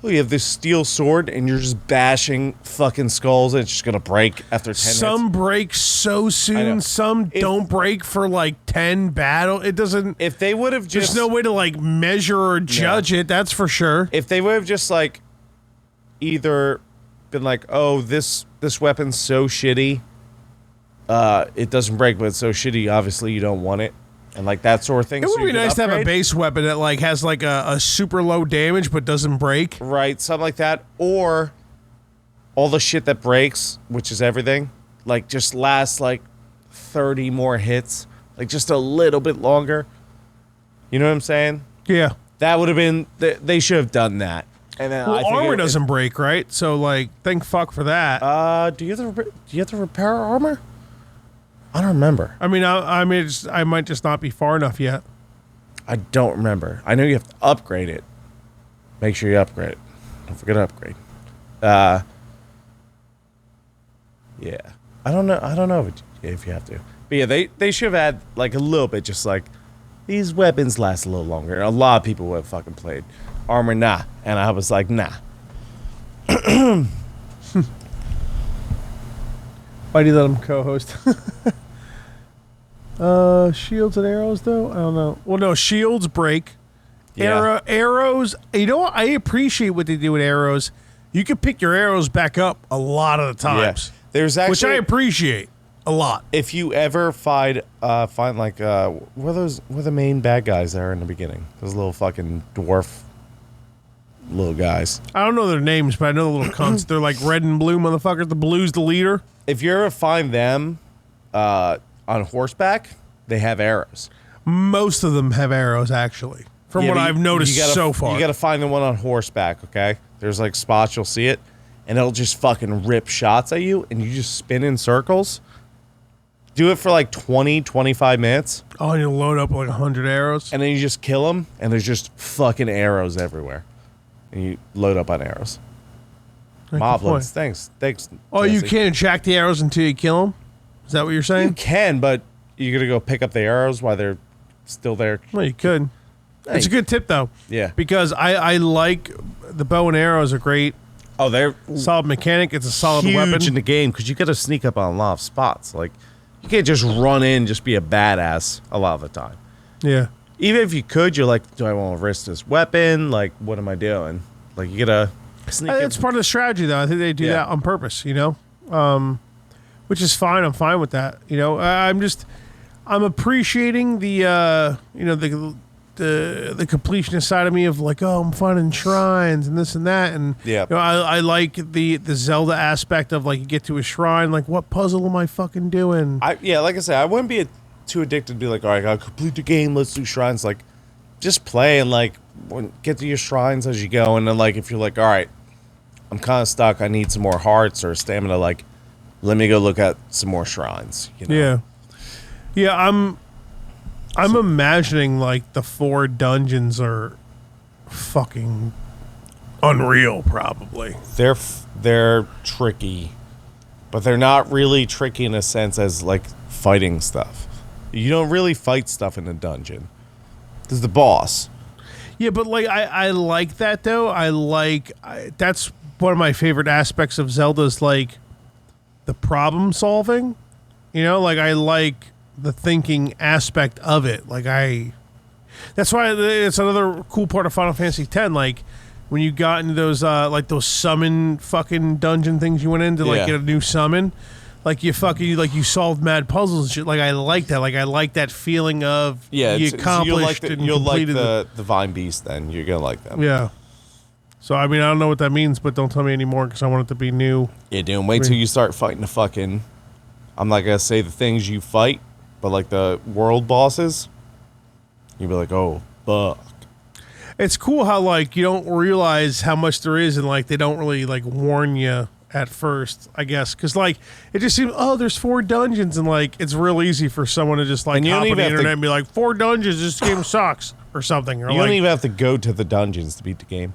oh, you have this steel sword and you're just bashing fucking skulls and it's just gonna break after 10 hits. Some break so soon, some don't break for like 10 battle. It doesn't. If they would have just, there's no way to like measure or judge it. That's for sure. If they would have just like either been like, oh, this weapon's so shitty, it doesn't break, but it's so shitty, obviously you don't want it. And like that sort of thing. It would be nice to have a base weapon that like has like a super low damage but doesn't break. Right, something like that. Or all the shit that breaks, which is everything, like just lasts like 30 more hits. Like just a little bit longer. You know what I'm saying? Yeah. That would have been, they should have done that. And then well, armor doesn't break, right? So like, thank fuck for that. Do you have to repair armor? I don't remember. I mean, I might just not be far enough yet. I don't remember. I know you have to upgrade it. Make sure you upgrade it. Don't forget to upgrade. Yeah. I don't know if you have to. But yeah, they should have had like a little bit, just like these weapons last a little longer. A lot of people would have fucking played armor, nah. And I was like, nah. Why do you let him co-host? Shields and arrows, though? I don't know. Well, no, shields break. Yeah. Arrows, you know what? I appreciate what they do with arrows. You can pick your arrows back up a lot of the times. Yeah. There's actually, which I appreciate a lot. If you ever find like what are the main bad guys that are in the beginning? Those little fucking dwarf little guys. I don't know their names, but I know the little cunts. They're like red and blue motherfuckers. The blue's the leader. If you ever find them on horseback, they have arrows. Most of them have arrows, actually, from what I've noticed so far. You got to find the one on horseback, okay? There's like spots, you'll see it, and it'll just fucking rip shots at you, and you just spin in circles. Do it for like 20, 25 minutes. Oh, and you load up like 100 arrows? And then you just kill them, and there's just fucking arrows everywhere. And you load up on arrows. Moblins, thanks. Oh, Jesse. You can't jack the arrows until you kill them? Is that what you're saying? You can, but you're going to go pick up the arrows while they're still there. Well, you could. It's a good tip, though. Yeah. Because I like the bow and arrows are great. Oh, they're solid mechanic. It's a solid weapon. Huge in the game because you got to sneak up on a lot of spots. Like, you can't just run in, just be a badass a lot of the time. Yeah. Even if you could, you're like, do I want to risk this weapon? Like, what am I doing? Like, you got to sneak It's part of the strategy, though. I think they do that on purpose, you know? Which is fine. I'm fine with that. You know, I'm appreciating the completionist side of me of like, oh, I'm finding shrines and this and that, and yeah, you know, I like the Zelda aspect of like you get to a shrine, like what puzzle am I fucking doing? Like I said, I wouldn't be too addicted to be like, all right, I gotta complete the game. Let's do shrines. Like, just play and like get to your shrines as you go, and then like if you're like, all right, I'm kind of stuck. I need some more hearts or stamina. Like, let me go look at some more shrines. You know? Yeah. I'm imagining like the 4 dungeons are fucking unreal. Probably They're tricky, but they're not really tricky in a sense as like fighting stuff. You don't really fight stuff in a dungeon. There's the boss. Yeah, but like I like that though. That's one of my favorite aspects of Zelda's, like the problem solving. You know, like I like the thinking aspect of it. That's why it's another cool part of Final Fantasy X. Like when you got into those like those summon fucking dungeon things you went into, like get a new summon. Like you solved mad puzzles and shit. Like I like that. Like I like that feeling of you accomplished and you'll like completed the Vine Beast. Then you're gonna like them. Yeah. So I mean I don't know what that means, but don't tell me anymore because I want it to be new. Yeah, dude. Wait till you start fighting the fucking. I'm not gonna say the things you fight, but like the world bosses, you'll be like, oh fuck. It's cool how like you don't realize how much there is, and like they don't really like warn you at first, I guess, because like it just seems there's 4 dungeons, and like it's real easy for someone to just like hop on the internet and be like 4 dungeons, this game sucks or something. Or you don't even have to go to the dungeons to beat the game.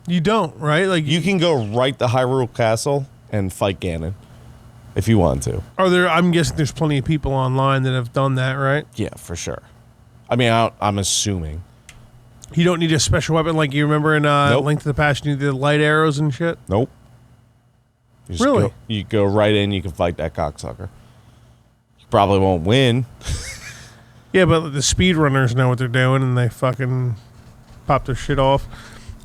You don't, right? Like you can go right to Hyrule Castle and fight Ganon if you want to. I'm guessing there's plenty of people online that have done that, right? Yeah, for sure. I mean, I'm assuming. You don't need a special weapon like you remember in Link to the Past. You need the light arrows and shit. Nope. Really? You go right in. You can fight that cocksucker. You probably won't win. Yeah, but the speedrunners know what they're doing, and they fucking pop their shit off.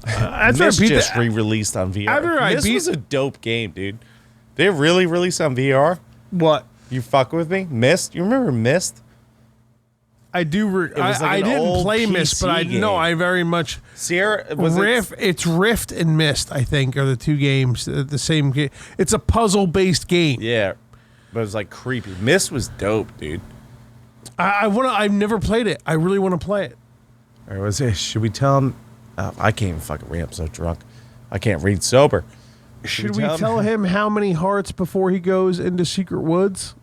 Myst just re-released on VR. This was a dope game, dude. They really released on VR. What? You fuck with me? Myst? You remember Myst? I do. I didn't play Myst, but I know I very much. Sierra It's Rift and Myst, I think, are the 2 games. The same game. It's a puzzle-based game. Yeah, but it was like creepy. Myst was dope, dude. I've never played it. I really want to play it. Or was it? Should we tell him? I can't even fucking read. I'm so drunk. I can't read sober. Should we tell him how many hearts before he goes into Secret Woods?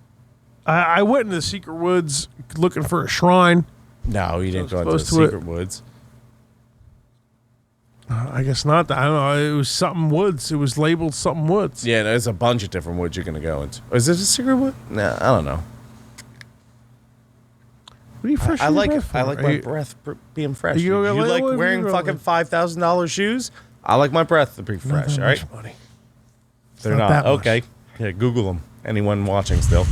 I went into Secret Woods looking for a shrine. No, you didn't go into Secret Woods. I guess not. I don't know. It was something woods. It was labeled something woods. Yeah, there's a bunch of different woods you're going to go into. Is it a Secret Wood? No, I don't know. What are you fresh? I like my breath being fresh. You like wearing fucking $5,000 shoes? I like my breath to be fresh, all right? Money. They're not. Okay. Yeah, Google them. Anyone watching still.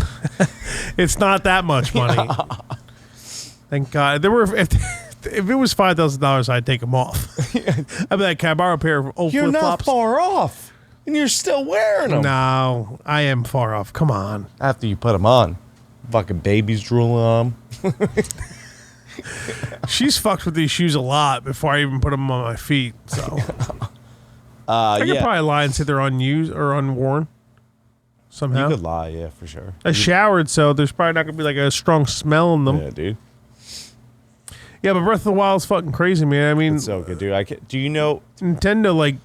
It's not that much money. Thank God. There were if it was $5,000, I'd take them off. I'd be like, can I borrow a pair of old flip-flops? You're not far off. And you're still wearing them. No, I am far off. Come on. After you put them on. Fucking babies drooling on them. She's fucked with these shoes a lot before I even put them on my feet. So I could probably lie and say they're unused or unworn somehow. You could lie, yeah, for sure. I showered, so there's probably not gonna be like a strong smell in them. Yeah, dude. Yeah, but Breath of the Wild's fucking crazy, man. I mean, it's so good, dude. Do you know Nintendo like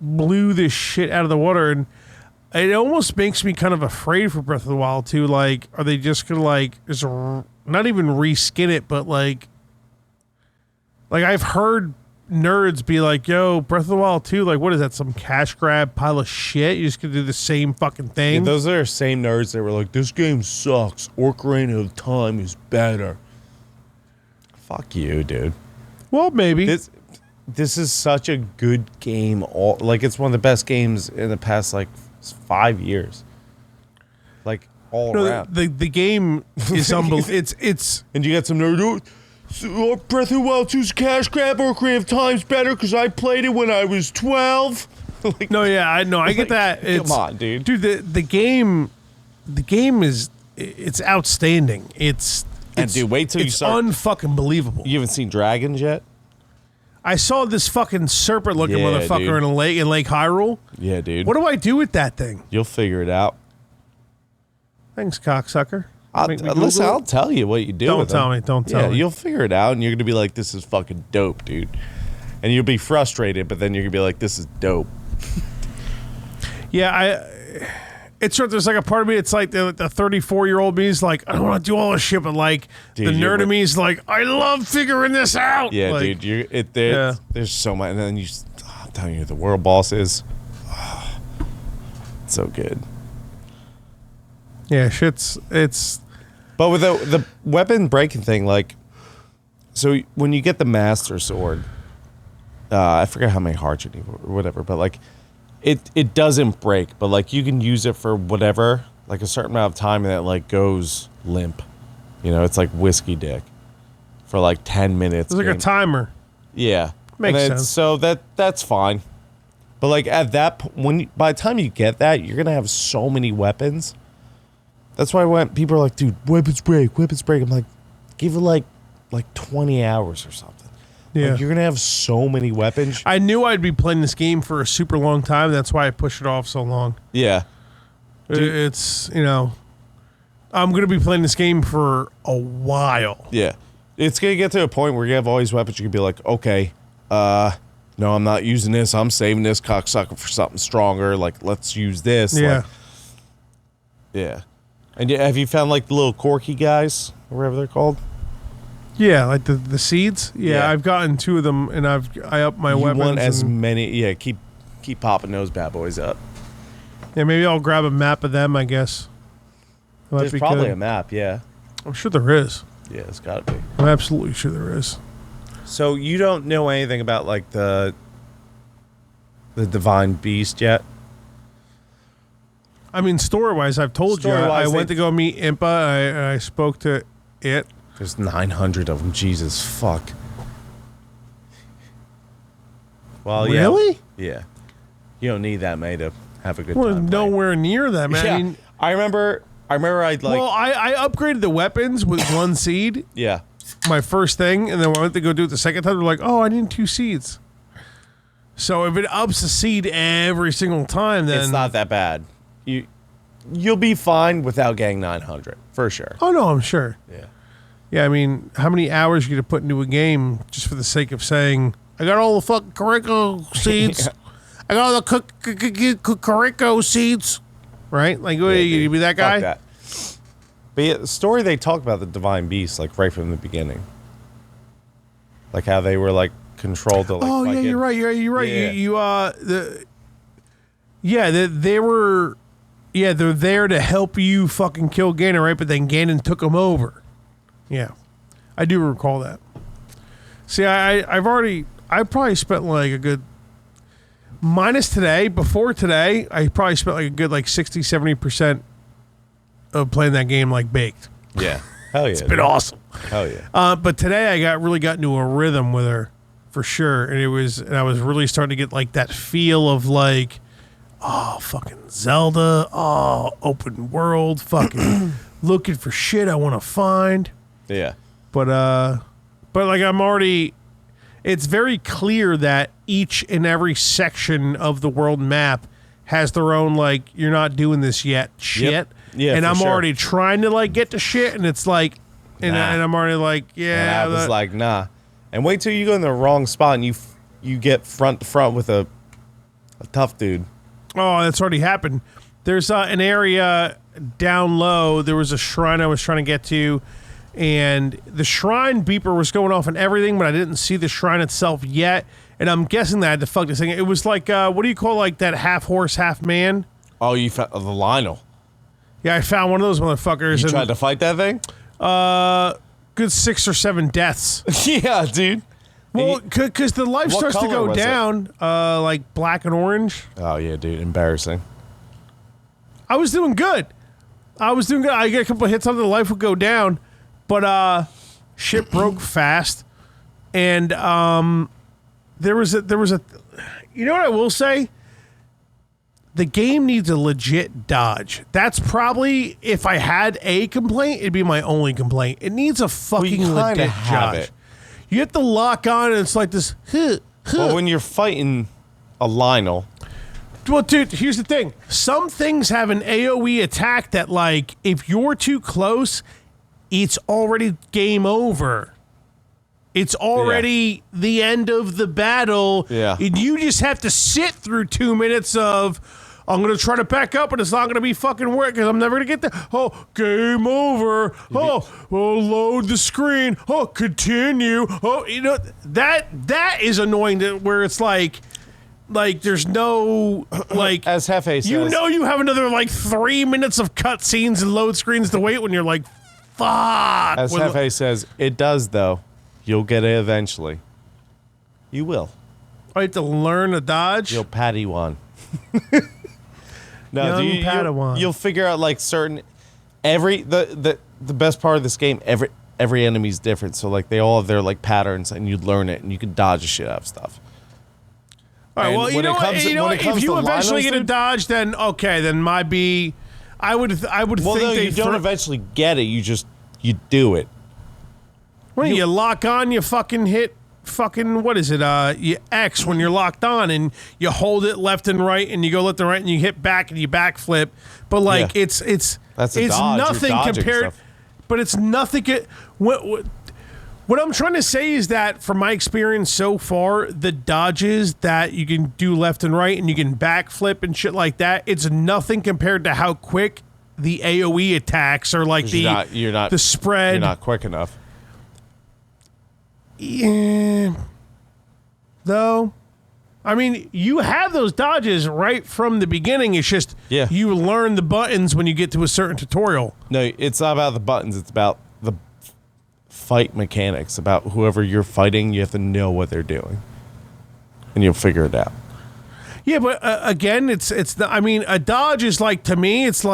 blew this shit out of the water, and it almost makes me kind of afraid for Breath of the Wild too. Like, are they just gonna like just not even reskin it, but like I've heard nerds be like, "Yo, Breath of the Wild 2, like, what is that? Some cash grab pile of shit? You just gonna do the same fucking thing?" Yeah, those are the same nerds that were like, "This game sucks. Ocarina of Time is better." Fuck you, dude. Well, maybe this is such a good game. It's one of the best games in the past 5 years. Like all around. The game is unbelievable. It's and you got some nerd. Breath of the Wild 2's cash grab Ocarina of Time's better because I played it when I was 12. I get that. Come on, dude. Dude, the game is outstanding. Dude, wait till you start. It's unfucking believable. You haven't seen dragons yet? I saw this fucking serpent-looking motherfucker in Lake Hyrule. Yeah, dude. What do I do with that thing? You'll figure it out. Thanks, cocksucker. Listen, I'll tell you what you do. Don't tell me. Don't tell me. Yeah, you'll figure it out, and you're gonna be like, "This is fucking dope, dude." and you'll be frustrated, but then you're gonna be like, "This is dope." Yeah, it's sort of, there's like a part of me. It's like the 34-year-old me is like, I don't want to do all this shit, but like Dude, the nerd of me is like, I love figuring this out. Yeah, like, dude, there's so much, and then I'm telling you, the world boss is so good. Yeah, it's. But with the weapon breaking thing, like, so when you get the Master Sword, I forget how many hearts you need or whatever, but like, it doesn't break, but like you can use it for whatever, like a certain amount of time, and that like goes limp. You know, it's like whiskey dick for like 10 minutes. It's like a timer. Yeah, Makes sense. So that's fine. But like at that by the time you get that, you're gonna have so many weapons. That's why people are like, dude, weapons break. I'm like, give it like 20 hours or something. Yeah. Like, you're gonna have so many weapons. I knew I'd be playing this game for a super long time. That's why I pushed it off so long. Yeah. It's, I'm going to be playing this game for a while. Yeah. It's gonna get to a point where you have all these weapons. You can be like, okay, no, I'm not using this. I'm saving this cocksucker for something stronger. Like, let's use this. Yeah. Like, yeah. And have you found like the little corky guys, or whatever they're called? Yeah, like the seeds. Yeah, Yeah. I've gotten 2 of them, and I up my You weapons. want as and- many? Yeah, keep popping those bad boys up. Yeah, maybe I'll grab a map of them, I guess. Might There's be probably good. a map. Yeah, I'm sure there is. yeah, it's got to be. I'm absolutely sure there is. So you don't know anything about like the divine beast yet? I mean, story-wise, I've told you. I Story-wise, went to go meet Impa. I spoke to it. There's 900 of them. Jesus fuck. Well, yeah. Really? Yeah. You don't need that many to have a good Well, time. playing. nowhere near that, man. Yeah. I mean, I remember I'd like. well, I upgraded the weapons with 1 seed, yeah. my first thing, and then when I went to go do it the second time, they're like, oh, I need 2 seeds. So if it ups a seed every single time, then... It's not that bad. You'll be fine without getting 900 for sure. Oh, no, I'm sure. Yeah. Yeah, I mean, how many hours you gonna put into a game just for the sake of saying, I got all the fucking Carico seeds. I got all the Carico seeds. Right? Like, what, you be that guy? Fuck that. But yeah, the story they talk about the divine beast like right from the beginning, like how they were like controlled to like. Oh, yeah, fucking- you're right. You're right. Yeah. They were, they're there to help you fucking kill Ganon, right? But then Ganon took them over. Yeah, I do recall that. See, I've probably spent like a good, minus today, before today, I probably spent like a good like 60-70% of playing that game like baked. Yeah. Hell yeah. It's been awesome. Hell yeah. But today I really got into a rhythm with her, for sure, and I was really starting to get like that feel of like, oh, fucking Zelda, oh, open world, fucking looking for shit I want to find. Yeah. But like I'm already, it's very clear that each and every section of the world map has their own like, you're not doing this yet shit. Yep. Yeah, and for I'm sure. already trying to like get to shit, and it's like, and I'm already like, And yeah. I was like, nah. And wait till you go in the wrong spot and you get front to front with a tough dude. Oh, that's already happened. There's an area down low. There was a shrine I was trying to get to, and the shrine beeper was going off and everything, but I didn't see the shrine itself yet. And I'm guessing that I had to fuck this thing. It was like, what do you call like that half horse, half man? Oh, you found the Lionel. Yeah, I found one of those motherfuckers. You and, tried to fight that thing? good 6 or 7 deaths. Yeah, dude. Well, because the life What starts to color go was it? down, like black and orange. Oh yeah, dude. Embarrassing. I was doing good. I get a couple of hits on the life would go down, but shit broke fast, and there was a. You know what I will say? The game needs a legit dodge. That's probably, if I had a complaint, it'd be my only complaint. It needs a fucking kinda legit have dodge. it. You have to lock on, and it's like this. Well, when you're fighting a Lionel, Well, dude, here's the thing. Some things have an AoE attack that, like, if you're too close, it's already game over. It's already the end of the battle. Yeah. And you just have to sit through 2 minutes of, I'm going to try to back up, but it's not going to be fucking work because I'm never going to get there. Oh, game over. Oh, load the screen. Oh, continue. Oh, that is annoying where it's like there's no, like. As Hefe says. You have another, 3 minutes of cutscenes and load screens to wait when you're like, fuck. As Hefe says, it does, though. You'll get it eventually. You will. I have to learn a dodge. You'll patty one. No, Young Padawan. You'll figure out certain the best part of this game. Every enemy's different, so they all have their patterns, and you learn it, and you can dodge the shit out of stuff. All right. And Well, you know what? If you eventually get a dodge, then okay, then I would think they you don't eventually get it. You do it. When you lock on, you fucking hit what is it? You X when you're locked on, and you hold it left and right, and you go left and right, and you hit back and you backflip. But it's That's a dodge. nothing compared. Stuff. But it's nothing. What I'm trying to say is that from my experience so far, the dodges that you can do left and right, and you can backflip and shit like that, it's nothing compared to how quick the AOE attacks are. The spread. You're not quick enough. Yeah. Though, I mean, you have those dodges right from the beginning. It's just you learn the buttons when you get to a certain tutorial. No, it's not about the buttons. It's about the fight mechanics. About whoever you're fighting, you have to know what they're doing, and you'll figure it out. Yeah, but again, it's I mean, a dodge is to me, it's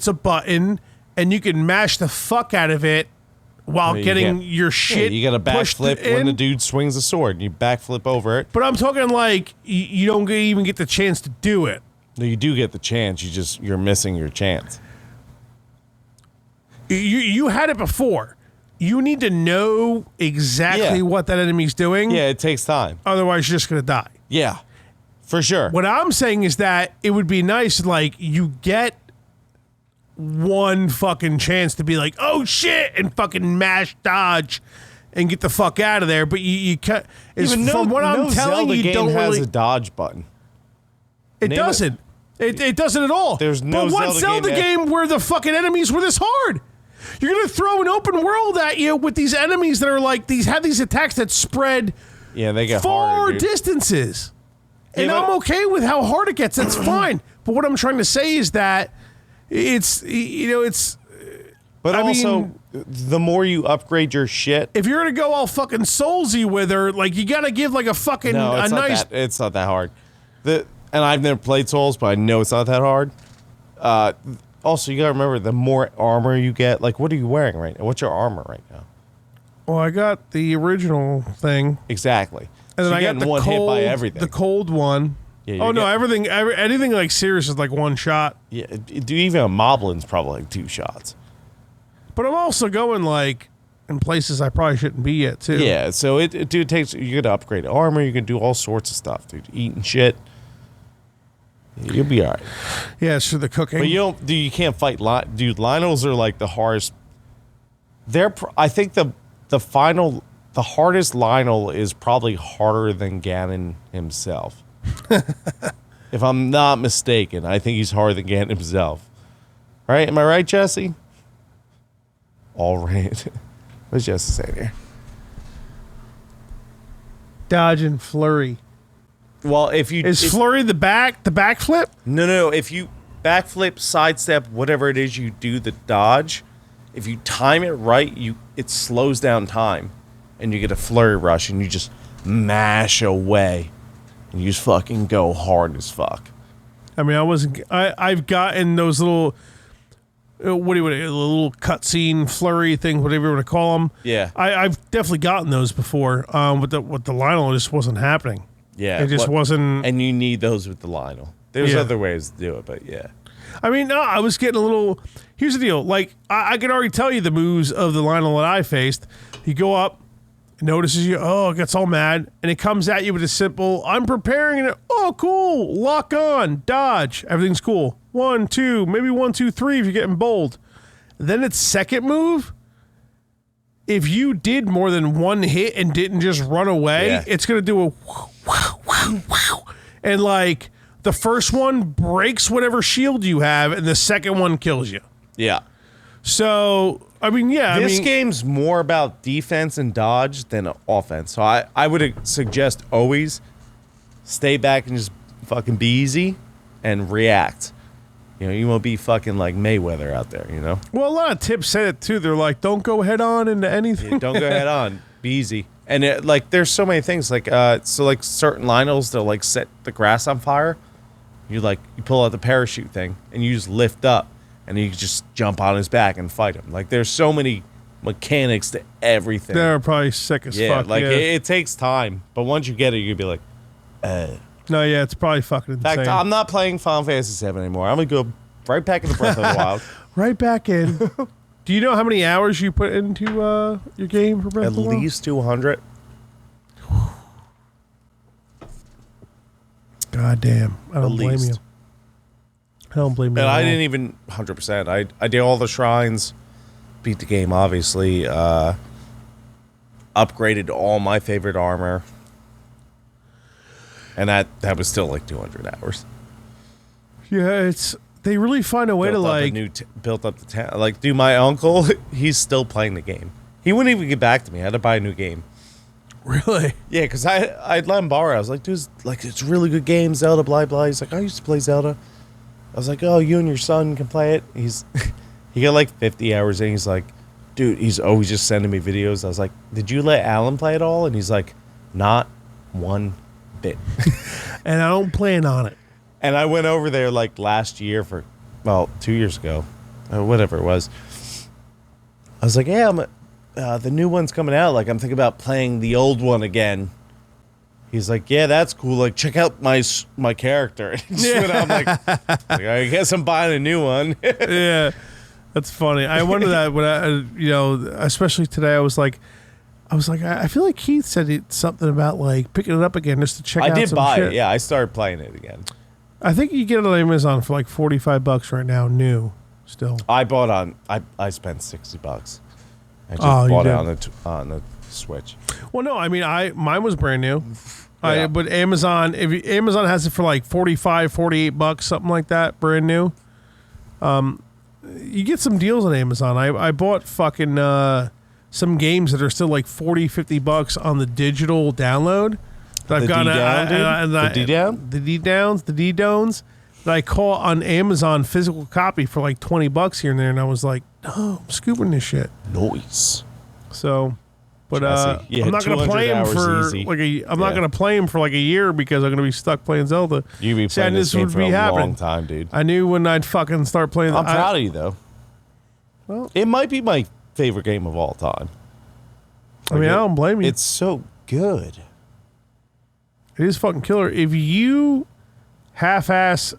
a button, and you can mash the fuck out of it. While getting your shit, you got to backflip when the dude swings a sword. And you backflip over it. But I'm talking you don't even get the chance to do it. No, you do get the chance. You're missing your chance. You had it before. You need to know exactly what that enemy's doing. Yeah, it takes time. Otherwise, you're just gonna die. Yeah, for sure. What I'm saying is that it would be nice, you get one fucking chance to be oh shit, and fucking mash dodge and get the fuck out of there. But you can't. From what I'm telling Zelda you, game don't has really. a dodge button. It doesn't. It doesn't at all. There's no But what Zelda game where the fucking enemies were this hard? You're gonna throw an open world at you with these enemies that are have these attacks that spread. Yeah, they get far harder, dude. distances. And I'm okay with how hard it gets. That's fine. But what I'm trying to say is that. But I also, mean, the more you upgrade your shit, if you're gonna go all fucking soulsy with her, you gotta give a fucking nice. It's not that hard. And I've never played Souls, but I know it's not that hard. Also, you gotta remember, the more armor you get, what are you wearing right now? What's your armor right now? Well, I got the original thing, exactly, and then I got the one cold, hit by everything. The cold one. Yeah, oh no! Anything serious is one shot. Yeah, even a Moblin's probably 2 shots. But I'm also going in places I probably shouldn't be yet too. Yeah, so it takes. You got to upgrade armor. You can do all sorts of stuff, dude. Eating shit. You'll be all right. Yeah, it's for the cooking. But you can't fight dude. Lionels are the hardest. I think the hardest Lionel is probably harder than Ganon himself. If I'm not mistaken, I think he's harder than Ganon himself. Right? Am I right, Jesse? All right. What's Jesse saying here? Dodge and flurry. Well, is flurry the backflip? No. If you backflip, sidestep, whatever it is you do, the dodge, if you time it right, it slows down time, and you get a flurry rush, and you just mash away. And you just fucking go hard as fuck. I mean, I've gotten those little, little cutscene flurry thing, whatever you want to call them. Yeah. I've definitely gotten those before. With the Lionel, it just wasn't happening. Yeah. It just wasn't. And you need those with the Lionel. There's other ways to do it, but yeah. I mean, no, I was getting a little. Here's the deal. I can already tell you the moves of the Lionel that I faced. You go up. Notices you, it gets all mad, and it comes at you with a simple, I'm preparing it. Oh, cool. Lock on, dodge. Everything's cool. 1, 2, maybe 1, 2, 3 if you're getting bold. Then its second move if you did more than one hit and didn't just run away, Yeah. it's gonna do a wow, wow, wow, wow, and like the first one breaks whatever shield you have, and the second one kills you. Yeah. So I mean, yeah, This game's more about defense and dodge than offense. So I would suggest always stay back and just fucking be easy and react. You know, you won't be fucking like Mayweather out there, you know? well, a lot of tips said it too. They're like, don't go head on into anything. Yeah, don't go head on. Be easy. And like, there's so many things. Like, so like certain Lionels, they'll like set the grass on fire. You pull out the parachute thing and you just lift up and you just jump on his back and fight him. Like, there's so many mechanics to everything. They're probably sick as Yeah, fuck. like yeah. it takes time. But once you get it, you'll be like, No, yeah, it's probably fucking in insane. fact, I'm not playing Final Fantasy VII anymore. I'm going to go right back into Breath of the Wild. Right back in. Do you know how many hours you put into your game for Breath At of the Wild? least 200. God damn. I don't blame least. you. I don't blame you. And at I all. didn't even 100%. I did all the shrines, beat the game, obviously. Upgraded all my favorite armor. And that was still like 200 hours. Yeah, they really find a way to like. Built up the town. Like, dude, my uncle, he's still playing the game. He wouldn't even get back to me. I had to buy a new game. Really? Yeah, because I'd let him borrow. I was like, dude, it's a really good game, Zelda, blah, blah. He's like, I used to play Zelda. I was like, oh, you and your son can play it. He got like 50 hours in. He's like, dude, he's always just sending me videos. I was like, did you let Alan play it all? And he's like, not one bit. And I don't plan on it. And I went over there like last year 2 years ago, whatever it was. I was like, yeah, the new one's coming out. Like, I'm thinking about playing the old one again. He's like, yeah, that's cool. Like, check out my character. I'm like, I guess I'm buying a new one. Yeah, that's funny. I wonder that when especially today, I was like, I feel like Keith said something about like picking it up again just to check out. I did some buy shit. it. Yeah, I started playing it again. I think you get it on Amazon for like $45 right now, new. Still, I bought I spent $60. I just Oh, you bought did. it on the Switch. well, no, I mean, mine was brand new. Yeah. But Amazon, Amazon has it for like $48, something like that, brand new. You get some deals on Amazon. I bought fucking some games that are still like $40-50 on the digital download. That The D-down? the D-downs that I caught on Amazon physical copy for like $20 here and there, and I was like, oh, I'm scooping this shit. Nice. So, but Jesse, you I'm had not gonna 200 play him hours for easy. I'm not Yeah. gonna play him for like a year because I'm gonna be stuck playing Zelda. You'd be See, I playing knew this game would for be a happening. long time, dude. I knew when I'd fucking start playing. I'm proud of you, though. Well, It might be my favorite game of all time. I mean, I don't blame you. It's so good. It is fucking killer. If you half-ass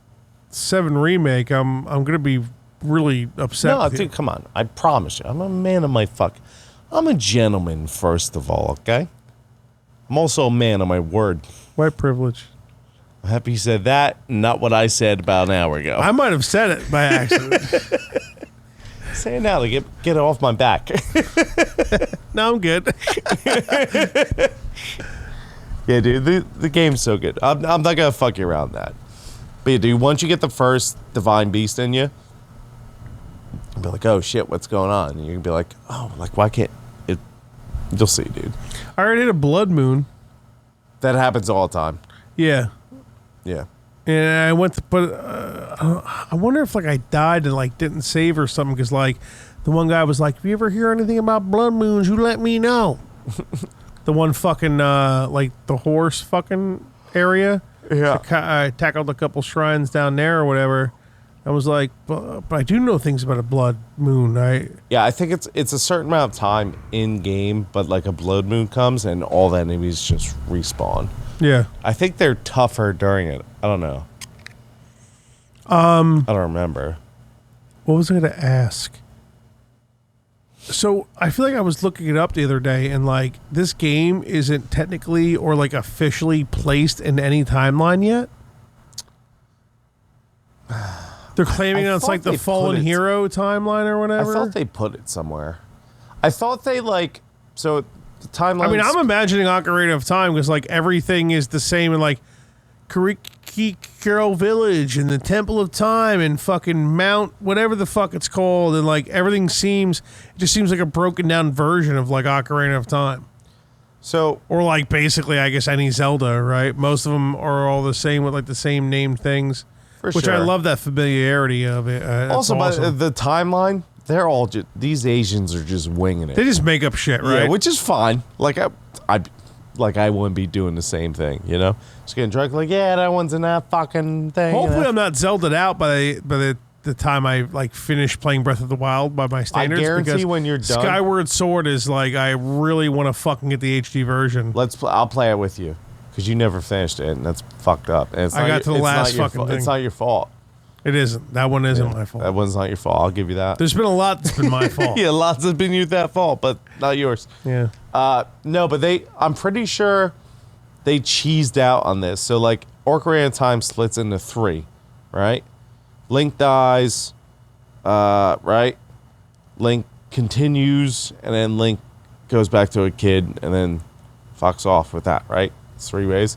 7 remake, I'm gonna be really upset. No, with you. dude, come on. I promise you. I'm a man of my fuck. I'm a gentleman, first of all, okay? I'm also a man of my word. White privilege. I'm happy you said that, not what I said about an hour ago. I might have said it by accident. Say it now to get it off my back. No, I'm good. Yeah, dude, the game's so good. I'm not going to fuck you around that. But yeah, dude, once you get the first Divine Beast in you, you'll be like, oh, shit, what's going on? And you're going to be like, oh, like, why can't it... You'll see, dude. I already hit a blood moon. That happens all the time. Yeah. Yeah. And I went to put. I wonder if like I died and like didn't save or something because like the one guy was like, "If you ever hear anything about blood moons, you let me know." The one fucking like the horse fucking area. Yeah. I tackled a couple shrines down there or whatever. I was like, but I do know things about a blood moon. Yeah, I think it's a certain amount of time in game, but like a blood moon comes and all the enemies just respawn. Yeah. I think they're tougher during it. I don't know. I don't remember. What was I going to ask? So I feel like I was looking it up the other day, and like this game isn't technically or like officially placed in any timeline yet. They're claiming I it's thought like the they Fallen put it- Hero timeline or I whatever. thought they put it somewhere. I thought they so the timeline. I mean, I'm imagining Ocarina of Time because like everything is the same in like Karikiro Village and the Temple of Time and fucking Mount whatever the fuck it's called, and like everything just seems like a broken down version of like Ocarina of Time. So Or like basically, I guess any Zelda, right? Most of them are all the same with like the same named things, which I sure. love that familiarity of it. also, awesome. by the timeline, they're all these Asians are just winging it. They just make up shit, right? Yeah, which is fine. Like I wouldn't be doing the same thing, you know? Just getting drunk, like, yeah, that one's in that fucking thing. Hopefully, I'm not Zelda'd out by the time I like finish playing Breath of the Wild by my standards. guarantee because when you're done- Skyward Sword is like I really want to fucking get the HD version. I'll play it with you because you never finished it, and that's fucked up. And it's I not got your- to the it's last not your fucking fa- It's thing. not your fault. It isn't. That one isn't my fault. That one's not your fault. I'll give you that. There's been a lot that's been my fault. Yeah, lots have been that fault, but not yours. Yeah. No, but I'm pretty sure they cheesed out on this. So like Ocarina of Time splits into 3, right? Link dies, right? Link continues, and then Link goes back to a kid, and then fucks off with that, right? It's 3 ways.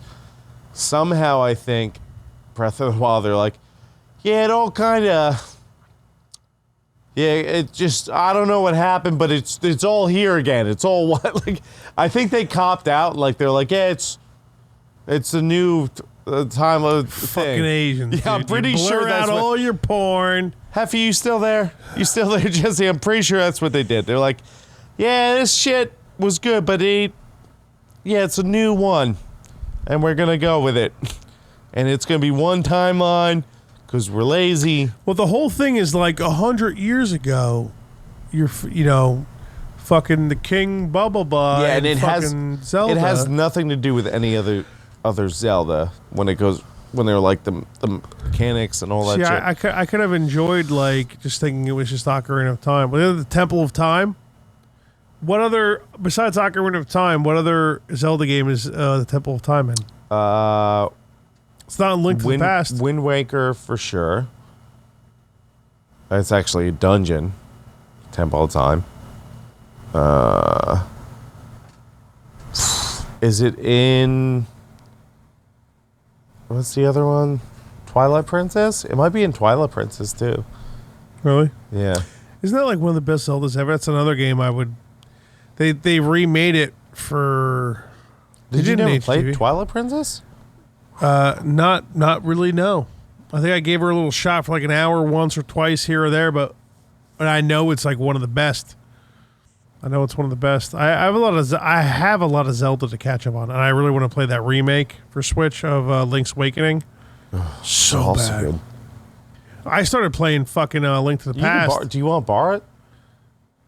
Somehow I think Breath of the Wild, they're like, yeah, it all kind of... Yeah, it just, I don't know what happened, but it's all here again. It's all what, like, I think they copped out. Like, they're like, yeah, it's a new time of Fucking thing. Asians. Yeah, I'm dude. pretty You blur sure that's out what, all your porn. Heffy, you still there? You still there, Jesse? I'm pretty sure that's what they did. They're like, yeah, this shit was good, but it's a new one. And we're going to go with it. And it's going to be one timeline. Because we're lazy. Well, the whole thing is like 100 years ago. Fucking the King blah blah blah. Yeah, and it fucking Zelda. It has nothing to do with any other Zelda when they're like the mechanics and all that shit. I could have enjoyed like just thinking it was just Ocarina of Time. But the Temple of Time. What other besides Ocarina of Time? What other Zelda game is the Temple of Time in? It's not Link to the Past. Wind Waker for sure. It's actually a dungeon. Temple of Time. Is it in... What's the other one? Twilight Princess? It might be in Twilight Princess too. Really? Yeah. Isn't that like one of the best Zeldas ever? That's another game I would... They remade it for... Did you did an never play HTV. Twilight Princess? Not really, no. I think I gave her a little shot for like an hour once or twice here or there, but I know it's like one of the best. I know it's one of the best. I have a lot of Zelda to catch up on, and I really want to play that remake for Switch of Link's Awakening. So Also bad. good. I started playing fucking Link to the Past. Do you want to borrow it?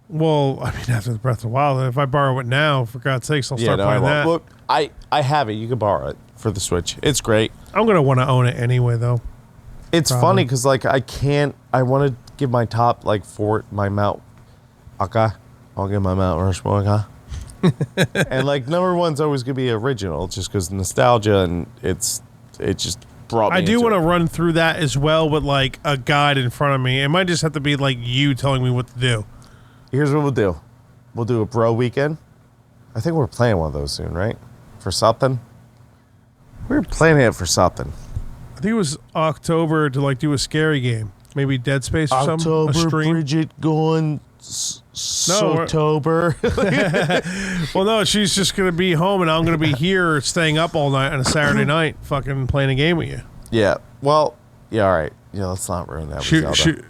Well, I mean, after the Breath of the Wild, if I borrow it now, for God's sakes, I'll start playing that. Look, I have it. You can borrow it for the Switch. It's great. I'm gonna want to own it anyway, though. It's Probably. funny because like I want to give my top like my Mount Aka. I'll give my Mount Rushmore. And like number one's always gonna be original, just because nostalgia, and it just brought me. I do into want to it. run through that as well with like a guide in front of me. It might just have to be like you telling me what to do. Here's what we'll do. We'll do a bro weekend. I think we're playing one of those soon, right? For something. We're planning it for something. I think it was October to like do a scary game, maybe Dead Space or something. A October, stream. Bridget going October. Well, no, she's just gonna be home, and I'm gonna be here, staying up all night on a Saturday night, fucking playing a game with you. Yeah. Well. Yeah. All right. Yeah. Let's not ruin that. With Zelda.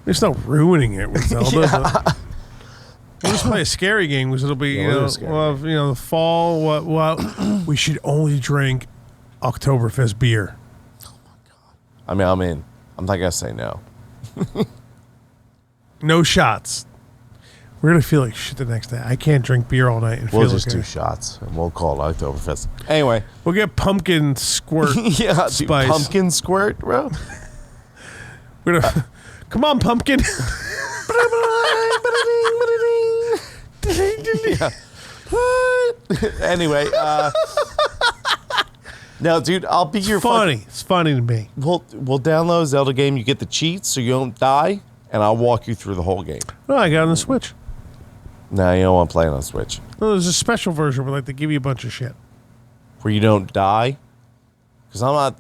It's not ruining it with Zelda. But we'll just play a scary game because it'll be we'll do a scary the fall. What we should only drink Oktoberfest beer. I mean, I'm in. I'm not gonna say no. No shots. We're gonna feel like shit the next day. I can't drink beer all night and We'll feel just okay. do shots and we'll call it Oktoberfest. Anyway. We'll get pumpkin squirt. Yeah. spice. Pumpkin squirt, bro. We're gonna come on, pumpkin. Yeah. Anyway. No, dude, I'll be your Funny. It's funny to me. We'll download a Zelda game. You get the cheats so you don't die, and I'll walk you through the whole game. No, I got it on the Switch. No, you don't want to play it on Switch. No, there's a special version where like they give you a bunch of shit. Where you don't die. Because I'm not,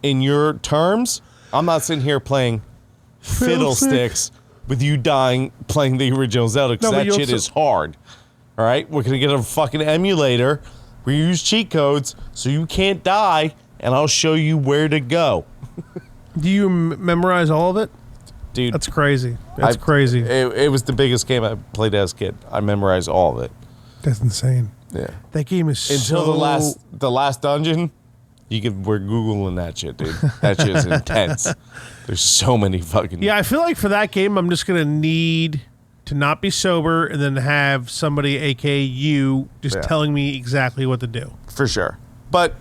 in your terms, I'm not sitting here playing fiddlesticks with you dying playing the original Zelda, because No, but that you shit also- is hard. All right? We're going to get a fucking emulator. We use cheat codes so you can't die, and I'll show you where to go. Do you memorize all of it? Dude, That's crazy. That's crazy. It was the biggest game I played as a kid. I memorized all of it. That's insane. Yeah. That game is Until so... the last dungeon, we're Googling that shit, dude. That shit is intense. There's so many fucking... Yeah, I feel like for that game, I'm just going to need to not be sober and then have somebody, aka you, just telling me exactly what to do. For sure. But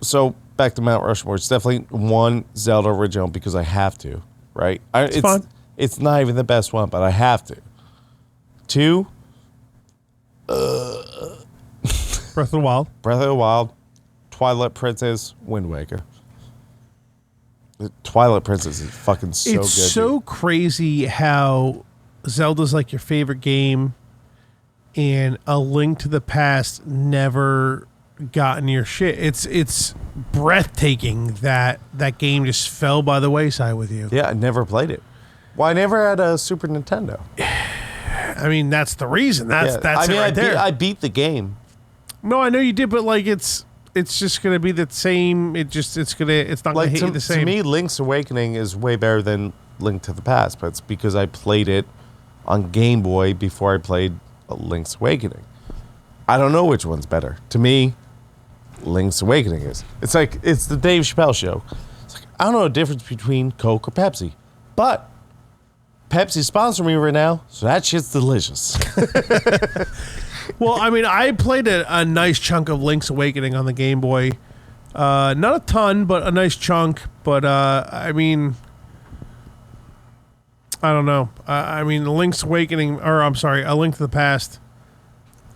so back to Mount Rushmore, it's definitely one Zelda original because I have to, right? It's fun. It's not even the best one, but I have to. 2, Breath of the Wild. Breath of the Wild, Twilight Princess, Wind Waker. The Twilight Princess is fucking so good. It's so dude. crazy how Zelda's like your favorite game and A Link to the Past never got in your shit. It's breathtaking that that game just fell by the wayside with you. Yeah, I never played it. Well, I never had a Super Nintendo. I mean, that's the reason. That's it right there. I beat the game. No, I know you did, but like it's just gonna be the same. It's not gonna Like hit you the same. to me, Link's Awakening is way better than Link to the Past, but it's because I played it on Game Boy before I played Link's Awakening. I don't know which one's better. To me, Link's Awakening is. It's like it's the Dave Chappelle show. It's like I don't know the difference between Coke or Pepsi, but Pepsi sponsor me right now, so that shit's delicious. Well, I mean, I played a nice chunk of Link's Awakening on the Game Boy. Not a ton, but a nice chunk. But I mean, I don't know. I mean, Link's Awakening, or I'm sorry, A Link to the Past.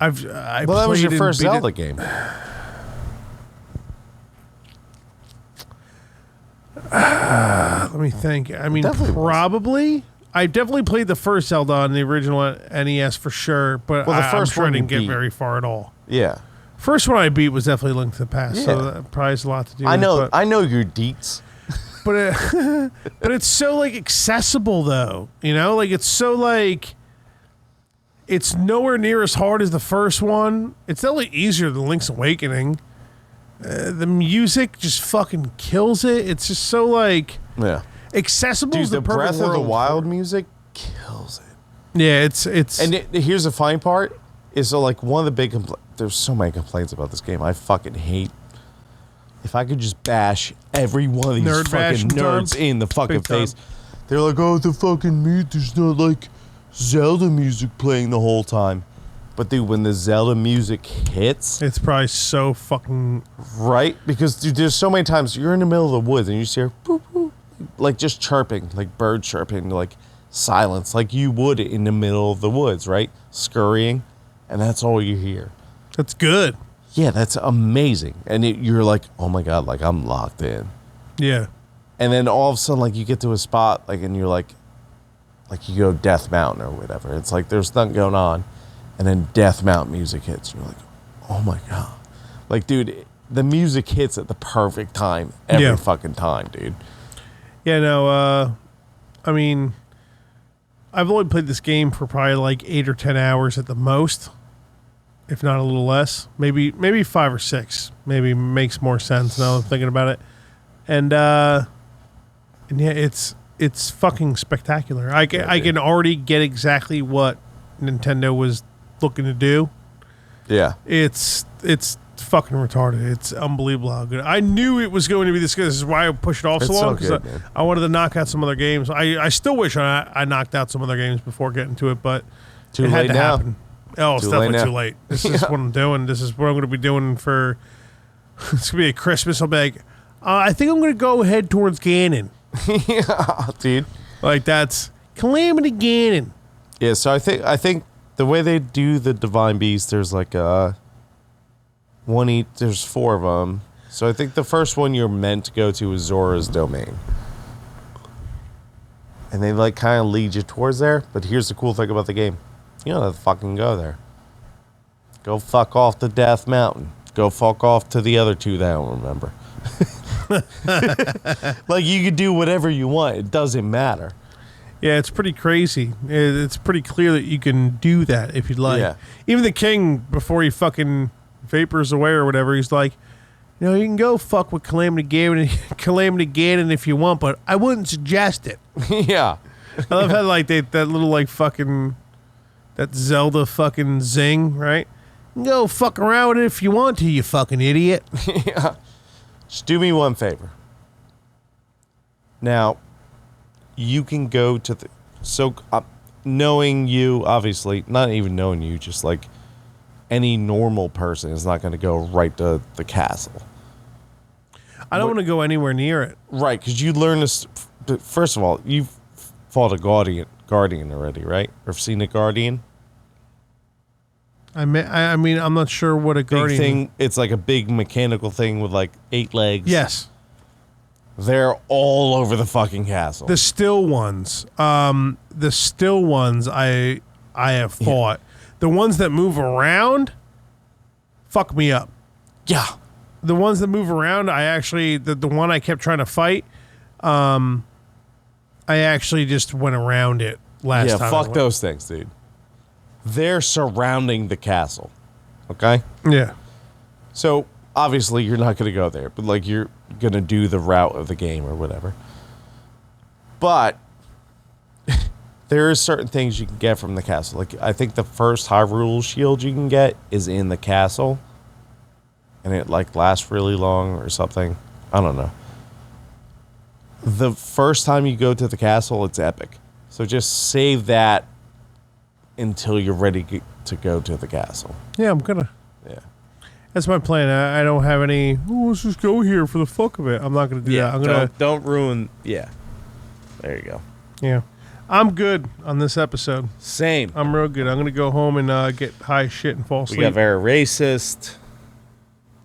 Well, That was your first Zelda game. Let me think. I mean, definitely was. probably. I definitely played the first Zelda on the original NES for sure, but Well, the first I'm sure I one didn't you get beat. very far at all. Yeah, First one I beat was definitely Link to the Past, so Yeah. that probably has a lot to do I with know. it. I know your deets. But but it's so like accessible though, you know, like it's so like it's nowhere near as hard as the first one. It's definitely easier than Link's Awakening. The music just fucking kills it. It's just so like Yeah. accessible. Dude, is the the perfect Breath of the word Wild for it. music kills it. Yeah, it's And here's the funny part: is so like one of the big there's so many complaints about this game. I fucking hate. If I could just bash every one of these Nerd bash fucking nerds time. in the fucking Big time. face, they're like, "Oh, the fucking music, there's not like Zelda music playing the whole time." But dude, when the Zelda music hits, it's probably so fucking right? Because dude, there's so many times you're in the middle of the woods and you just hear boop, boop, like just chirping, like bird chirping, like silence, like you would in the middle of the woods, right? Scurrying, and that's all you hear. that's good. Yeah, that's amazing. And you're like, oh my God, like I'm locked in. Yeah. And then all of a sudden, like you get to a spot, like, and you're like you go Death Mountain or whatever. It's like there's nothing going on. And then Death Mountain music hits. And you're like, oh my God. Like, dude, the music hits at the perfect time every fucking time, dude. Yeah, no, I mean, I've only played this game for probably like 8 or 10 hours at the most, if not a little less. Maybe 5 or 6. Maybe makes more sense now that I'm thinking about it. And yeah, it's fucking spectacular. I can already get exactly what Nintendo was looking to do. Yeah. It's fucking retarded. It's unbelievable how good. I knew it was going to be this good. This is why I pushed it off so It's so long, because good, man. I wanted to knock out some other games. I still wish I knocked out some other games before getting to it, but Too it had late to now. happen. Oh, it's Too definitely late too now. late. This is what I'm doing. This is what I'm going to be doing for. It's going to be a Christmas. I'll be like, I think I'm going to go head towards Ganon. Yeah, dude. Like that's Calamity Ganon. Yeah, so I think the way they do the Divine Beast, there's like there's 4 of them. So I think the first one you're meant to go to is Zora's Domain. And they like kind of lead you towards there, but here's the cool thing about the game. You don't have to fucking go there. Go fuck off to Death Mountain. Go fuck off to the other two that I don't remember. Like, you could do whatever you want. It doesn't matter. Yeah, it's pretty crazy. It's pretty clear that you can do that if you'd like. Yeah. Even the king, before he fucking vapors away or whatever, he's like, you know, you can go fuck with Calamity Ganon if you want, but I wouldn't suggest it. Yeah. I love how like that little like fucking that Zelda fucking zing, right? You can go fuck around with it if you want to, you fucking idiot. Yeah. Just do me one favor. Now, you can go to the... So, knowing you, obviously, not even knowing you, just like any normal person is not going to go right to the castle. I don't want to go anywhere near it. Right, because you learn this... First of all, you've fought a guardian already, right? Or seen a guardian? I mean, I'm not sure what a Big guardian... thing. It's like a big mechanical thing with like 8 legs. Yes. They're all over the fucking castle. The still ones. I have fought. The ones that move around fuck me up. Yeah. The ones that move around, I actually the one I kept trying to fight, I actually just went around it last time. Yeah, fuck those things, dude. They're surrounding the castle. Okay? Yeah. So, obviously, you're not going to go there, but, like, you're going to do the route of the game or whatever. But there are certain things you can get from the castle. Like, I think the first Hyrule shield you can get is in the castle. And it, like, lasts really long or something. I don't know. The first time you go to the castle, it's epic. So just save that until you're ready to go to the castle. Yeah, I'm gonna. Yeah. That's my plan. I don't have any. Oh, let's just go here for the fuck of it. I'm not gonna do that. I'm gonna. Don't ruin. Yeah. There you go. Yeah. I'm good on this episode. Same. I'm real good. I'm gonna go home and get high as shit and fall asleep. We got very racist.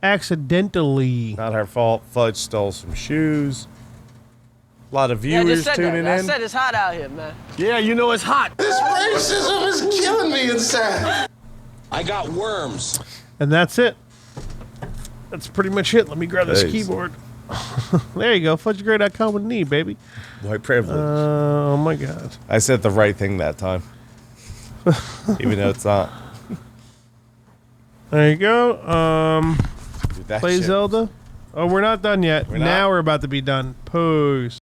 Accidentally. Not our fault. Fudge stole some shoes. A lot of Yeah, I viewers just said tuning that. I in. said it's hot out here, man. Yeah, you know it's hot. This racism is killing me inside. I got worms. And that's it. That's pretty much it. Let me grab this Nice. keyboard. There you go. FudgeGray.com with me, baby. White privilege. Oh my god. I said the right thing that time. Even though it's not. There you go. Dude, that Play shit- Zelda. Oh, we're not done yet. We're not? Now we're about to be done. Pose.